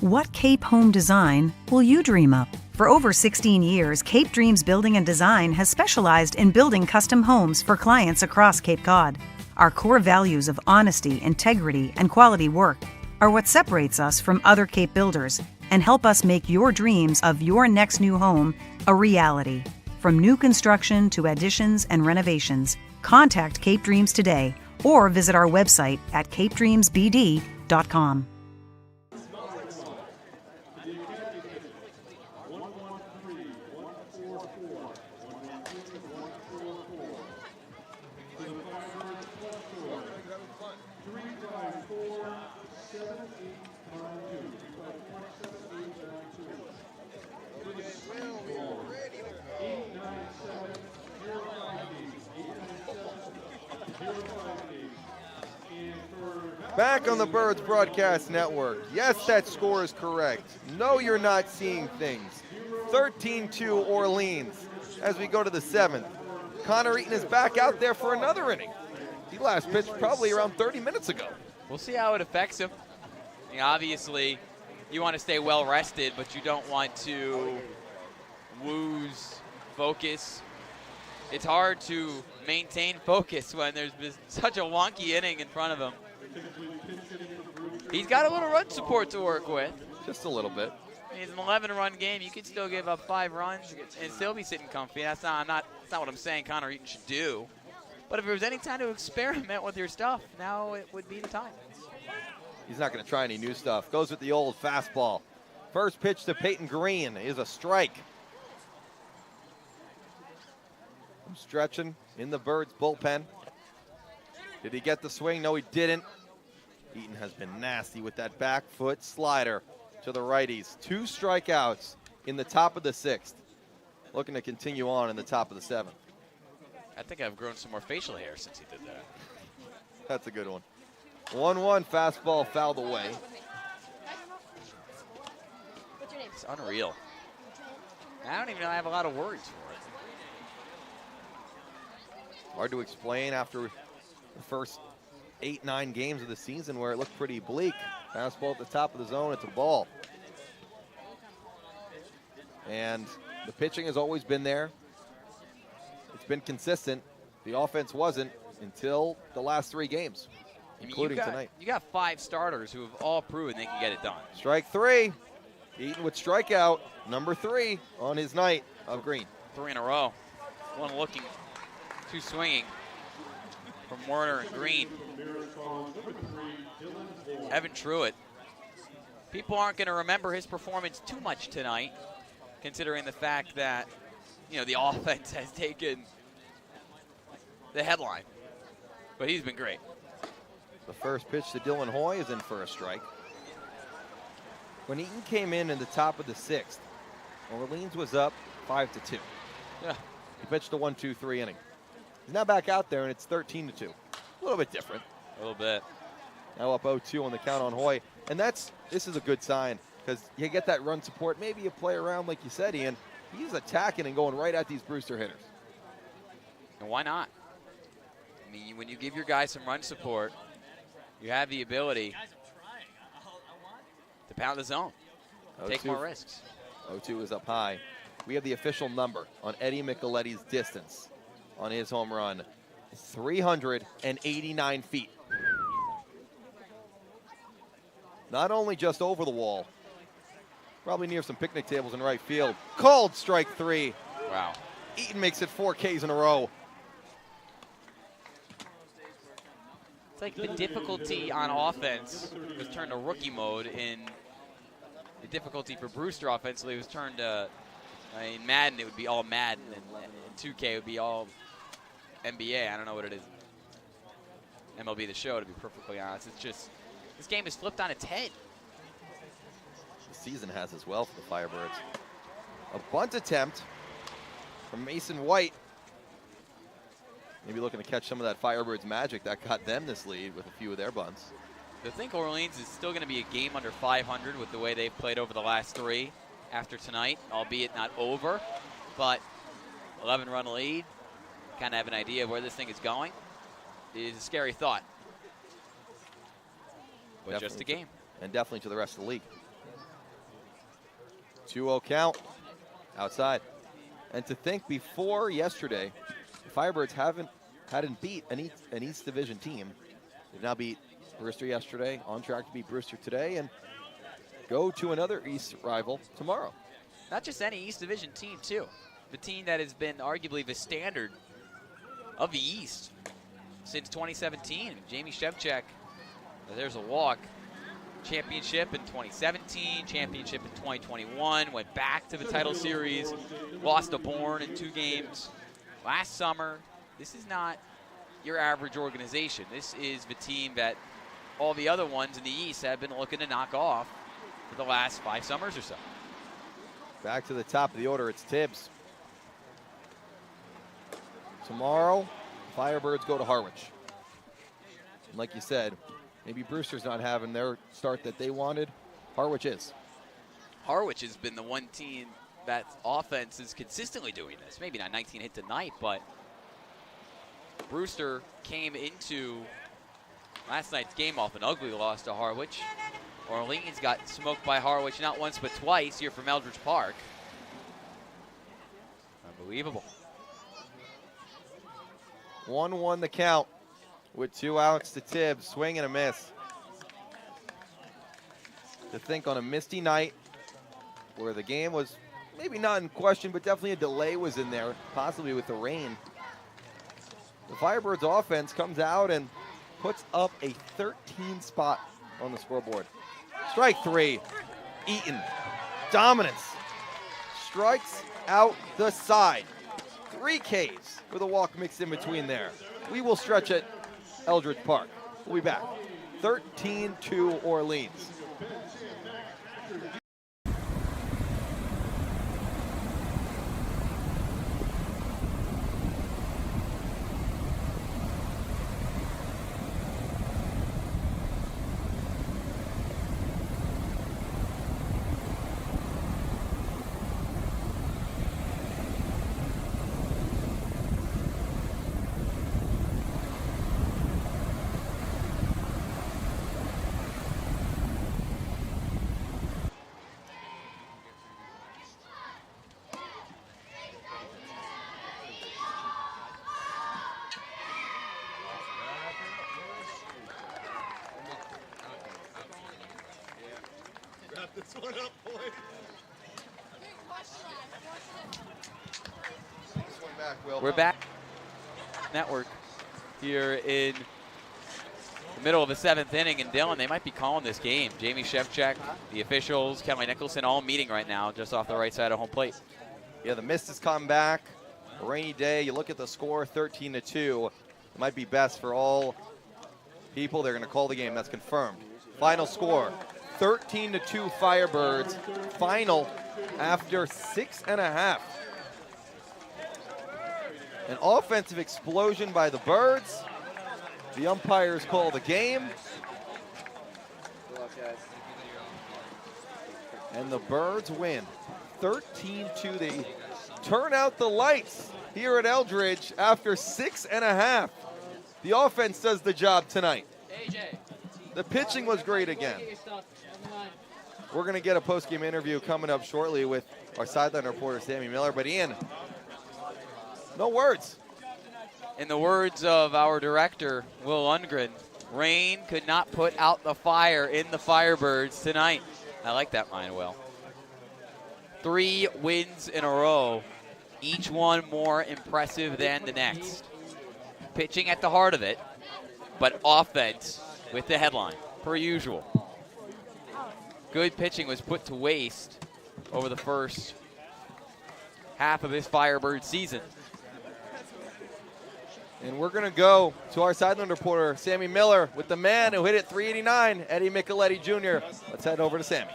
What Cape home design will you dream up? For over 16 years, Cape Dreams Building and Design has specialized in building custom homes for clients across Cape Cod. Our core values of honesty, integrity, and quality work are what separates us from other Cape builders and help us make your dreams of your next new home a reality. From new construction to additions and renovations, contact Cape Dreams today or visit our website at capedreamsbd.com. Back on the Birds Broadcast Network. Yes, that score is correct. No, you're not seeing things. 13-2 Orleans as we go to the 7th. Connor Eaton is back out there for another inning. He last pitched probably around 30 minutes ago. We'll see how it affects him. I mean, obviously, you want to stay well rested, but you don't want to lose focus. It's hard to maintain focus when there's been such a wonky inning in front of him. He's got a little run support to work with. Just a little bit. It's an 11-run game. You can still give up 5 runs and still be sitting comfy. That's not what I'm saying Connor Eaton should do. But if there was any time to experiment with your stuff, now it would be the time. He's not going to try any new stuff. Goes with the old fastball. First pitch to Peyton Green is a strike. I'm stretching in the Birds bullpen. Did he get the swing? No, he didn't. Eaton has been nasty with that back foot slider to the righties. 2 strikeouts in the top of the 6th. Looking to continue on in the top of the 7th. I think I've grown some more facial hair since he did that. That's a good one. 1-1 fastball fouled away. It's unreal. I don't even have a lot of words for it. Hard to explain after the first 8-9 games of the season where it looked pretty bleak. Fastball at the top of the zone, it's a ball. And the pitching has always been there. It's been consistent. The offense wasn't until the last 3 games, including tonight. You got 5 starters who have all proven they can get it done. Strike 3. Eaton with strikeout, number 3 on his night of Green. 3 in a row. 1 looking, 2 swinging from Warner and Green. Evan Truitt. People aren't going to remember his performance too much tonight, considering the fact that, the offense has taken the headline. But he's been great. The first pitch to Dylan Hoy is in for a strike. When Eaton came in the top of the 6th, Orleans was up 5-2. Yeah. He pitched a 1-2-3 inning. He's now back out there, and it's 13-2. A little bit different. A little bit. Now up 0-2 on the count on Hoy. And this is a good sign because you get that run support. Maybe you play around like you said, Ian. He's attacking and going right at these Brewster hitters. And why not? I mean, when you give your guys some run support, you have the ability to pound the zone, take more risks. 0-2 is up high. We have the official number on Eddie Micheletti's distance on his home run. 389 feet. Not only just over the wall, probably near some picnic tables in right field. Called strike 3. Wow. Eaton makes it 4 Ks in a row. It's like the difficulty on offense was turned to rookie mode, and the difficulty for Brewster offensively was turned to, in Madden it would be all Madden, and 2K would be all NBA. I don't know what it is. MLB The Show, to be perfectly honest. It's just, this game is flipped on its head. The season has as well for the Firebirds. A bunt attempt from Mason White. Maybe looking to catch some of that Firebirds magic that got them this lead with a few of their bunts. I think Orleans is still going to be a game under 500 with the way they've played over the last 3 after tonight, albeit not over. But 11-run lead, kind of have an idea of where this thing is going. It is a scary thought. But definitely just a game. And definitely to the rest of the league. 2-0 count outside. And to think before yesterday, the Firebirds hadn't beat an East Division team. They've now beat Brewster yesterday, on track to beat Brewster today, and go to another East rival tomorrow. Not just any East Division team, too. The team that has been arguably the standard of the East since 2017. Jamie Shevchuk, there's a walk. Championship in 2017, championship in 2021, went back to the title series, lost to Bourne in 2 games last summer. This is not your average organization. This is the team that all the other ones in the East have been looking to knock off for the last 5 summers or so. Back to the top of the order, it's Tibbs. Tomorrow, Firebirds go to Harwich. And like you said, Maybe Brewster's not having their start that they wanted. Harwich is. Harwich has been the one team that offense is consistently doing this. Maybe not 19 hit tonight, but Brewster came into last night's game off an ugly loss to Harwich. Orleans got smoked by Harwich not once but twice here from Eldredge Park. Unbelievable. 1-1 the count with 2 outs to Tibbs. Swing and a miss. To think on a misty night where the game was maybe not in question, but definitely a delay was in there, possibly with the rain. The Firebirds offense comes out and puts up a 13 spot on the scoreboard. Strike 3, Eaton, dominance, strikes out the side. 3 Ks with a walk mixed in between there. We will stretch at Eldredge Park. We'll be back. 13-2 Orleans. We're back. Network here in the middle of the 7th inning, and Dylan, they might be calling this game. Jamie Shevchuk, the officials, Kelly Nicholson, all meeting right now just off the right side of home plate. Yeah, the mist has come back. A rainy day. You look at the score, 13-2. It might be best for all people. They're going to call the game. That's confirmed. Final score, 13-2 Firebirds. Final after 6.5. An offensive explosion by the Birds. The umpires call the game. And the Birds win 13-2. They turn out the lights here at Eldredge after 6.5. The offense does the job tonight. The pitching was great again. We're going to get a post-game interview coming up shortly with our sideline reporter, Sammy Miller. But Ian, no words. In the words of our director, Will Lundgren, rain could not put out the fire in the Firebirds tonight. I like that line, Will. 3 wins in a row, each one more impressive than the next. Pitching at the heart of it, but offense with the headline, per usual. Good pitching was put to waste over the first half of this Firebird season. And we're going to go to our sideline reporter, Sammy Miller, with the man who hit it 389, Eddie Micheletti Jr. Let's head over to Sammy.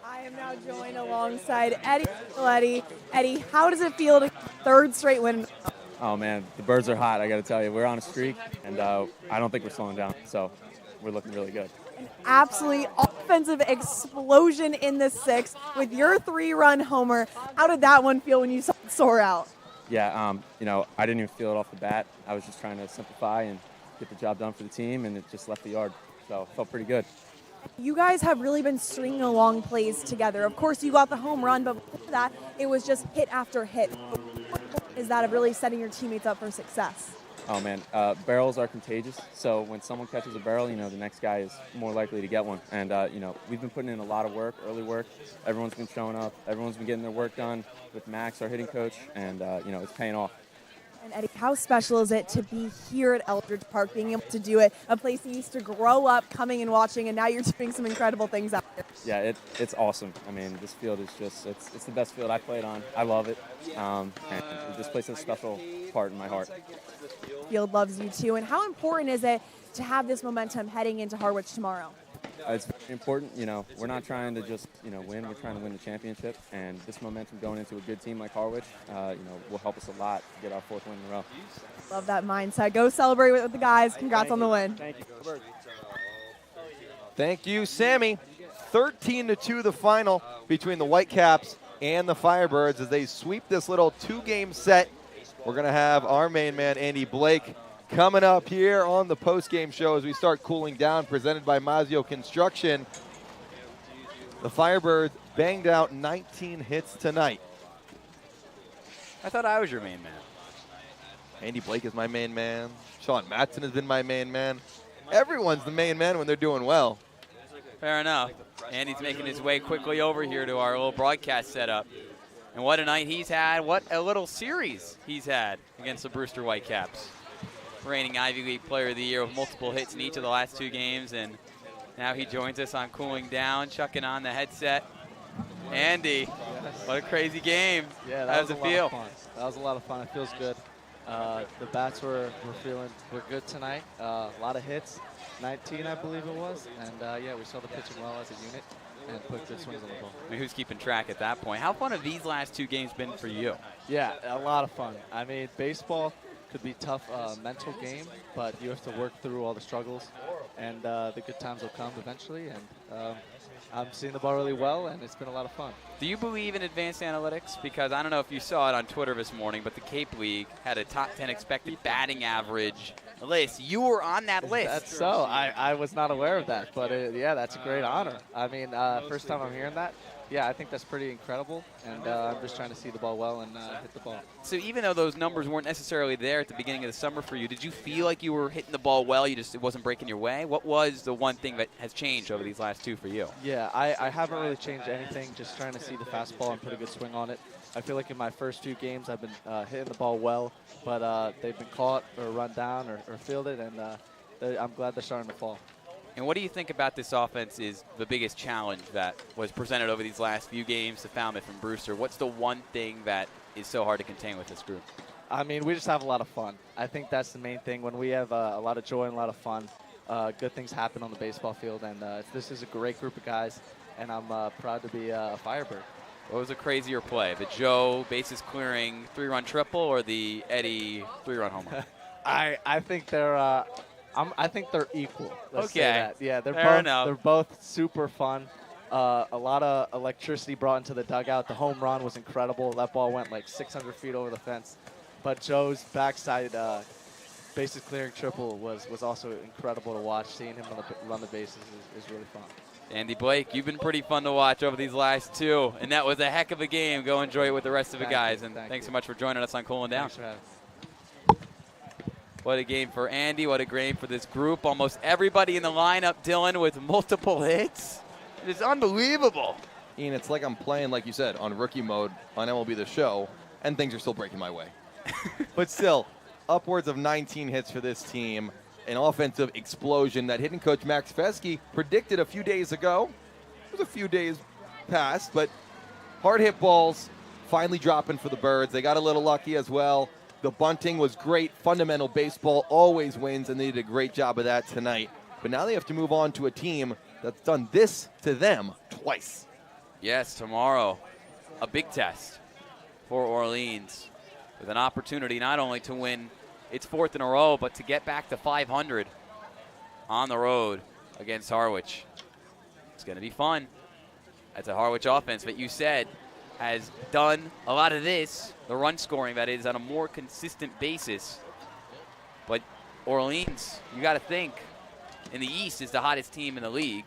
I am now joined alongside Eddie Micheletti. Eddie, how does it feel to third straight win? Oh, man, the Birds are hot, I got to tell you. We're on a streak, and I don't think we're slowing down, so we're looking really good. An absolutely offensive explosion in the 6th with your 3-run homer. How did that one feel when you saw it soar out? Yeah, I didn't even feel it off the bat. I was just trying to simplify and get the job done for the team, and it just left the yard. So it felt pretty good. You guys have really been stringing along plays together. Of course, you got the home run, but before that, it was just hit after hit. Is that of really setting your teammates up for success? Oh, man, barrels are contagious. So when someone catches a barrel, the next guy is more likely to get one. And, we've been putting in a lot of work, early work. Everyone's been showing up. Everyone's been getting their work done with Max, our hitting coach, and, it's paying off. And Eddie, how special is it to be here at Eldredge Park, being able to do it, a place you used to grow up coming and watching, and now you're doing some incredible things out there? Yeah, it's awesome. I mean, this field is just, it's the best field I played on. I love it. And this place has a special part in my heart. Field loves you too. And how important is it to have this momentum heading into Harwich tomorrow? It's very important. You know, we're not trying to just, win. We're trying to win the championship. And this momentum going into a good team like Harwich, will help us a lot to get our 4th win in a row. Love that mindset. Go celebrate with the guys. Congrats on the win. Thank you. Thank you, Sammy. 13-2 the final between the Whitecaps and the Firebirds as they sweep this little 2-game set. We're going to have our main man, Andy Blake, coming up here on the post-game show as we start cooling down, presented by Mazio Construction. The Firebirds banged out 19 hits tonight. I thought I was your main man. Andy Blake is my main man. Sean Matson has been my main man. Everyone's the main man when they're doing well. Fair enough. Andy's making his way quickly over here to our little broadcast setup. And what a night he's had. What a little series he's had against the Brewster Whitecaps. Reigning Ivy League Player of the Year with multiple hits in each of the last 2 games. And now he joins us on Cooling Down, chucking on the headset. Andy, what a crazy game. Yeah, How does it feel? That was a lot of fun. It feels good. The bats were good tonight. A lot of hits, 19 I believe it was, and we saw the pitching well as a unit and put good swings on the ball. I mean, who's keeping track at that point? How fun have these last 2 games been for you? Yeah, a lot of fun. I mean, baseball could be tough mental game, but you have to work through all the struggles, and the good times will come eventually. And I'm seeing the ball really well, and it's been a lot of fun. Do you believe in advanced analytics? Because I don't know if you saw it on Twitter this morning, but the Cape League had a top 10 expected batting average list. You were on that list. That's so. I was not aware of that, but that's a great honor. I mean, first time I'm hearing that. Yeah, I think that's pretty incredible, and I'm just trying to see the ball well and hit the ball. So even though those numbers weren't necessarily there at the beginning of the summer for you, did you feel like you were hitting the ball well, it wasn't breaking your way? What was the one thing that has changed over these last 2 for you? Yeah, I haven't really changed anything, just trying to see the fastball and put a good swing on it. I feel like in my first few games I've been hitting the ball well, but they've been caught or run down or fielded, and I'm glad they're starting to fall. And what do you think about this offense is the biggest challenge that was presented over these last few games to Falmouth and Brewster? What's the one thing that is so hard to contain with this group? I mean, we just have a lot of fun. I think that's the main thing. When we have a lot of joy and a lot of fun, good things happen on the baseball field. And this is a great group of guys, and I'm proud to be a Firebird. What was a crazier play? The Joe bases clearing 3-run triple or the Eddie 3-run homer? I think they're I think they're equal. Let's say that. Yeah, they're both super fun. A lot of electricity brought into the dugout. The home run was incredible. That ball went like 600 feet over the fence. But Joe's backside bases clearing triple was also incredible to watch. Seeing him run the bases is really fun. Andy Blake, you've been pretty fun to watch over these last 2, and that was a heck of a game. Go enjoy it with the rest of the guys, and thanks so much for joining us on Cooling Down. Thanks for having me. What a game for Andy. What a game for this group. Almost everybody in the lineup, Dylan, with multiple hits. It is unbelievable. Ian, it's like I'm playing, like you said, on rookie mode on MLB The Show, and things are still breaking my way. But still, upwards of 19 hits for this team. An offensive explosion that hitting coach Max Fesky predicted a few days ago. It was a few days past, but hard hit balls finally dropping for the Birds. They got a little lucky as well. The bunting was great. Fundamental baseball always wins, and they did a great job of that tonight. But now they have to move on to a team that's done this to them twice. Yes, tomorrow, a big test for Orleans with an opportunity not only to win its 4th in a row, but to get back to 500 on the road against Harwich. It's going to be fun. That's a Harwich offense that you said has done a lot of this, the run scoring that is, on a more consistent basis. But Orleans, you got to think, in the East is the hottest team in the league,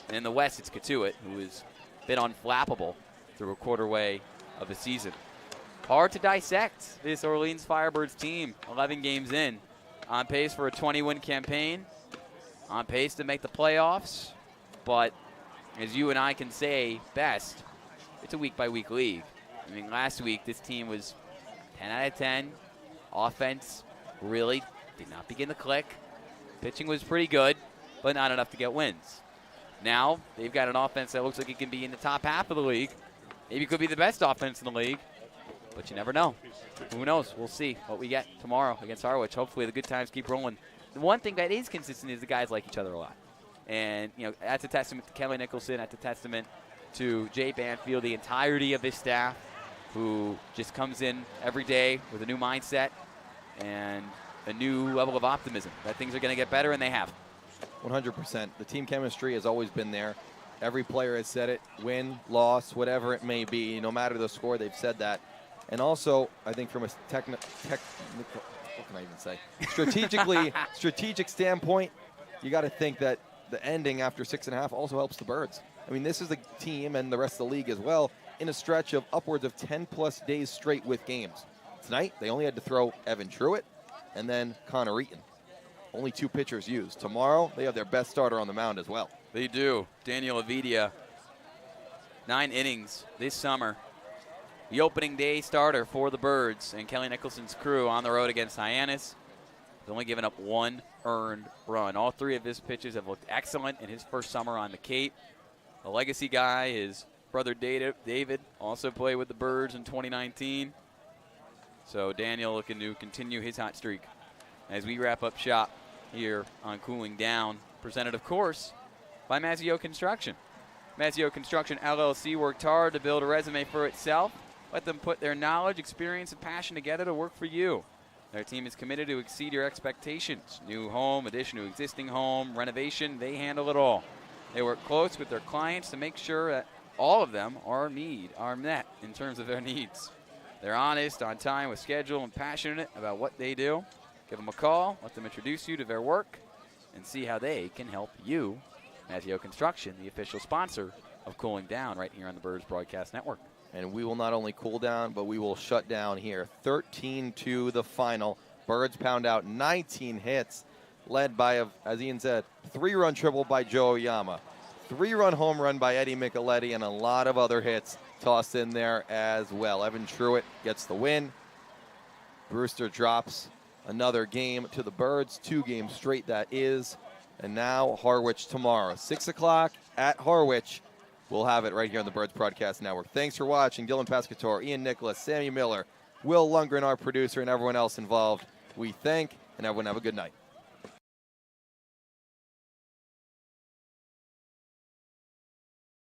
and in the West it's Catuit, who has been unflappable through a quarter way of the season. Hard to dissect this Orleans Firebirds team, 11 games in, on pace for a 20-win campaign, on pace to make the playoffs, but as you and I can say best, it's a week-by-week league. I mean, last week this team was 10 out of 10. Offense really did not begin to click. Pitching was pretty good, but not enough to get wins. Now they've got an offense that looks like it can be in the top half of the league. Maybe it could be the best offense in the league, but you never know. Who knows? We'll see what we get tomorrow against Harwich. Hopefully the good times keep rolling. The one thing that is consistent is the guys like each other a lot. And, that's a testament to Kelly Nicholson. That's a testament to Jay Banfield, the entirety of his staff, who just comes in every day with a new mindset and a new level of optimism that things are going to get better, and they have. 100%. The team chemistry has always been there. Every player has said it, win, loss, whatever it may be, no matter the score, they've said that. And also, I think from a technical, what can I even say? Strategic standpoint, you got to think that the ending after 6.5 also helps the Birds. I mean, this is a team, and the rest of the league as well, in a stretch of upwards of 10-plus days straight with games. Tonight, they only had to throw Evan Truitt and then Connor Eaton. Only 2 pitchers used. Tomorrow, they have their best starter on the mound as well. They do. Daniel Avidia, 9 innings this summer. The opening day starter for the Birds and Kelly Nicholson's crew on the road against Hyannis. He's only given up 1 earned run. All 3 of his pitches have looked excellent in his first summer on the Cape. The legacy guy, his brother David, also played with the Birds in 2019. So Daniel looking to continue his hot streak as we wrap up shop here on Cooling Down, presented, of course, by Mazzio Construction. Mazzio Construction LLC worked hard to build a resume for itself. Let them put their knowledge, experience, and passion together to work for you. Their team is committed to exceed your expectations. New home, addition to existing home, renovation, they handle it all. They work close with their clients to make sure that all of them are met in terms of their needs. They're honest, on time with schedule, and passionate about what they do. Give them a call, let them introduce you to their work, and see how they can help you. Mazzio Construction, the official sponsor of Cooling Down right here on the Birds Broadcast Network. And we will not only cool down, but we will shut down here. 13-2 the final. Birds pound out 19 hits, led by, as Ian said, 3-run triple by Joe Oyama, 3-run home run by Eddie Micheletti, and a lot of other hits tossed in there as well. Evan Truitt gets the win. Brewster drops another game to the Birds, 2 games straight that is. And now Harwich tomorrow, 6 o'clock at Harwich. We'll have it right here on the Birds Broadcast Network. Thanks for watching. Dylan Pescatore, Ian Nicholas, Sammy Miller, Will Lundgren, our producer, and everyone else involved. We thank, and everyone have a good night.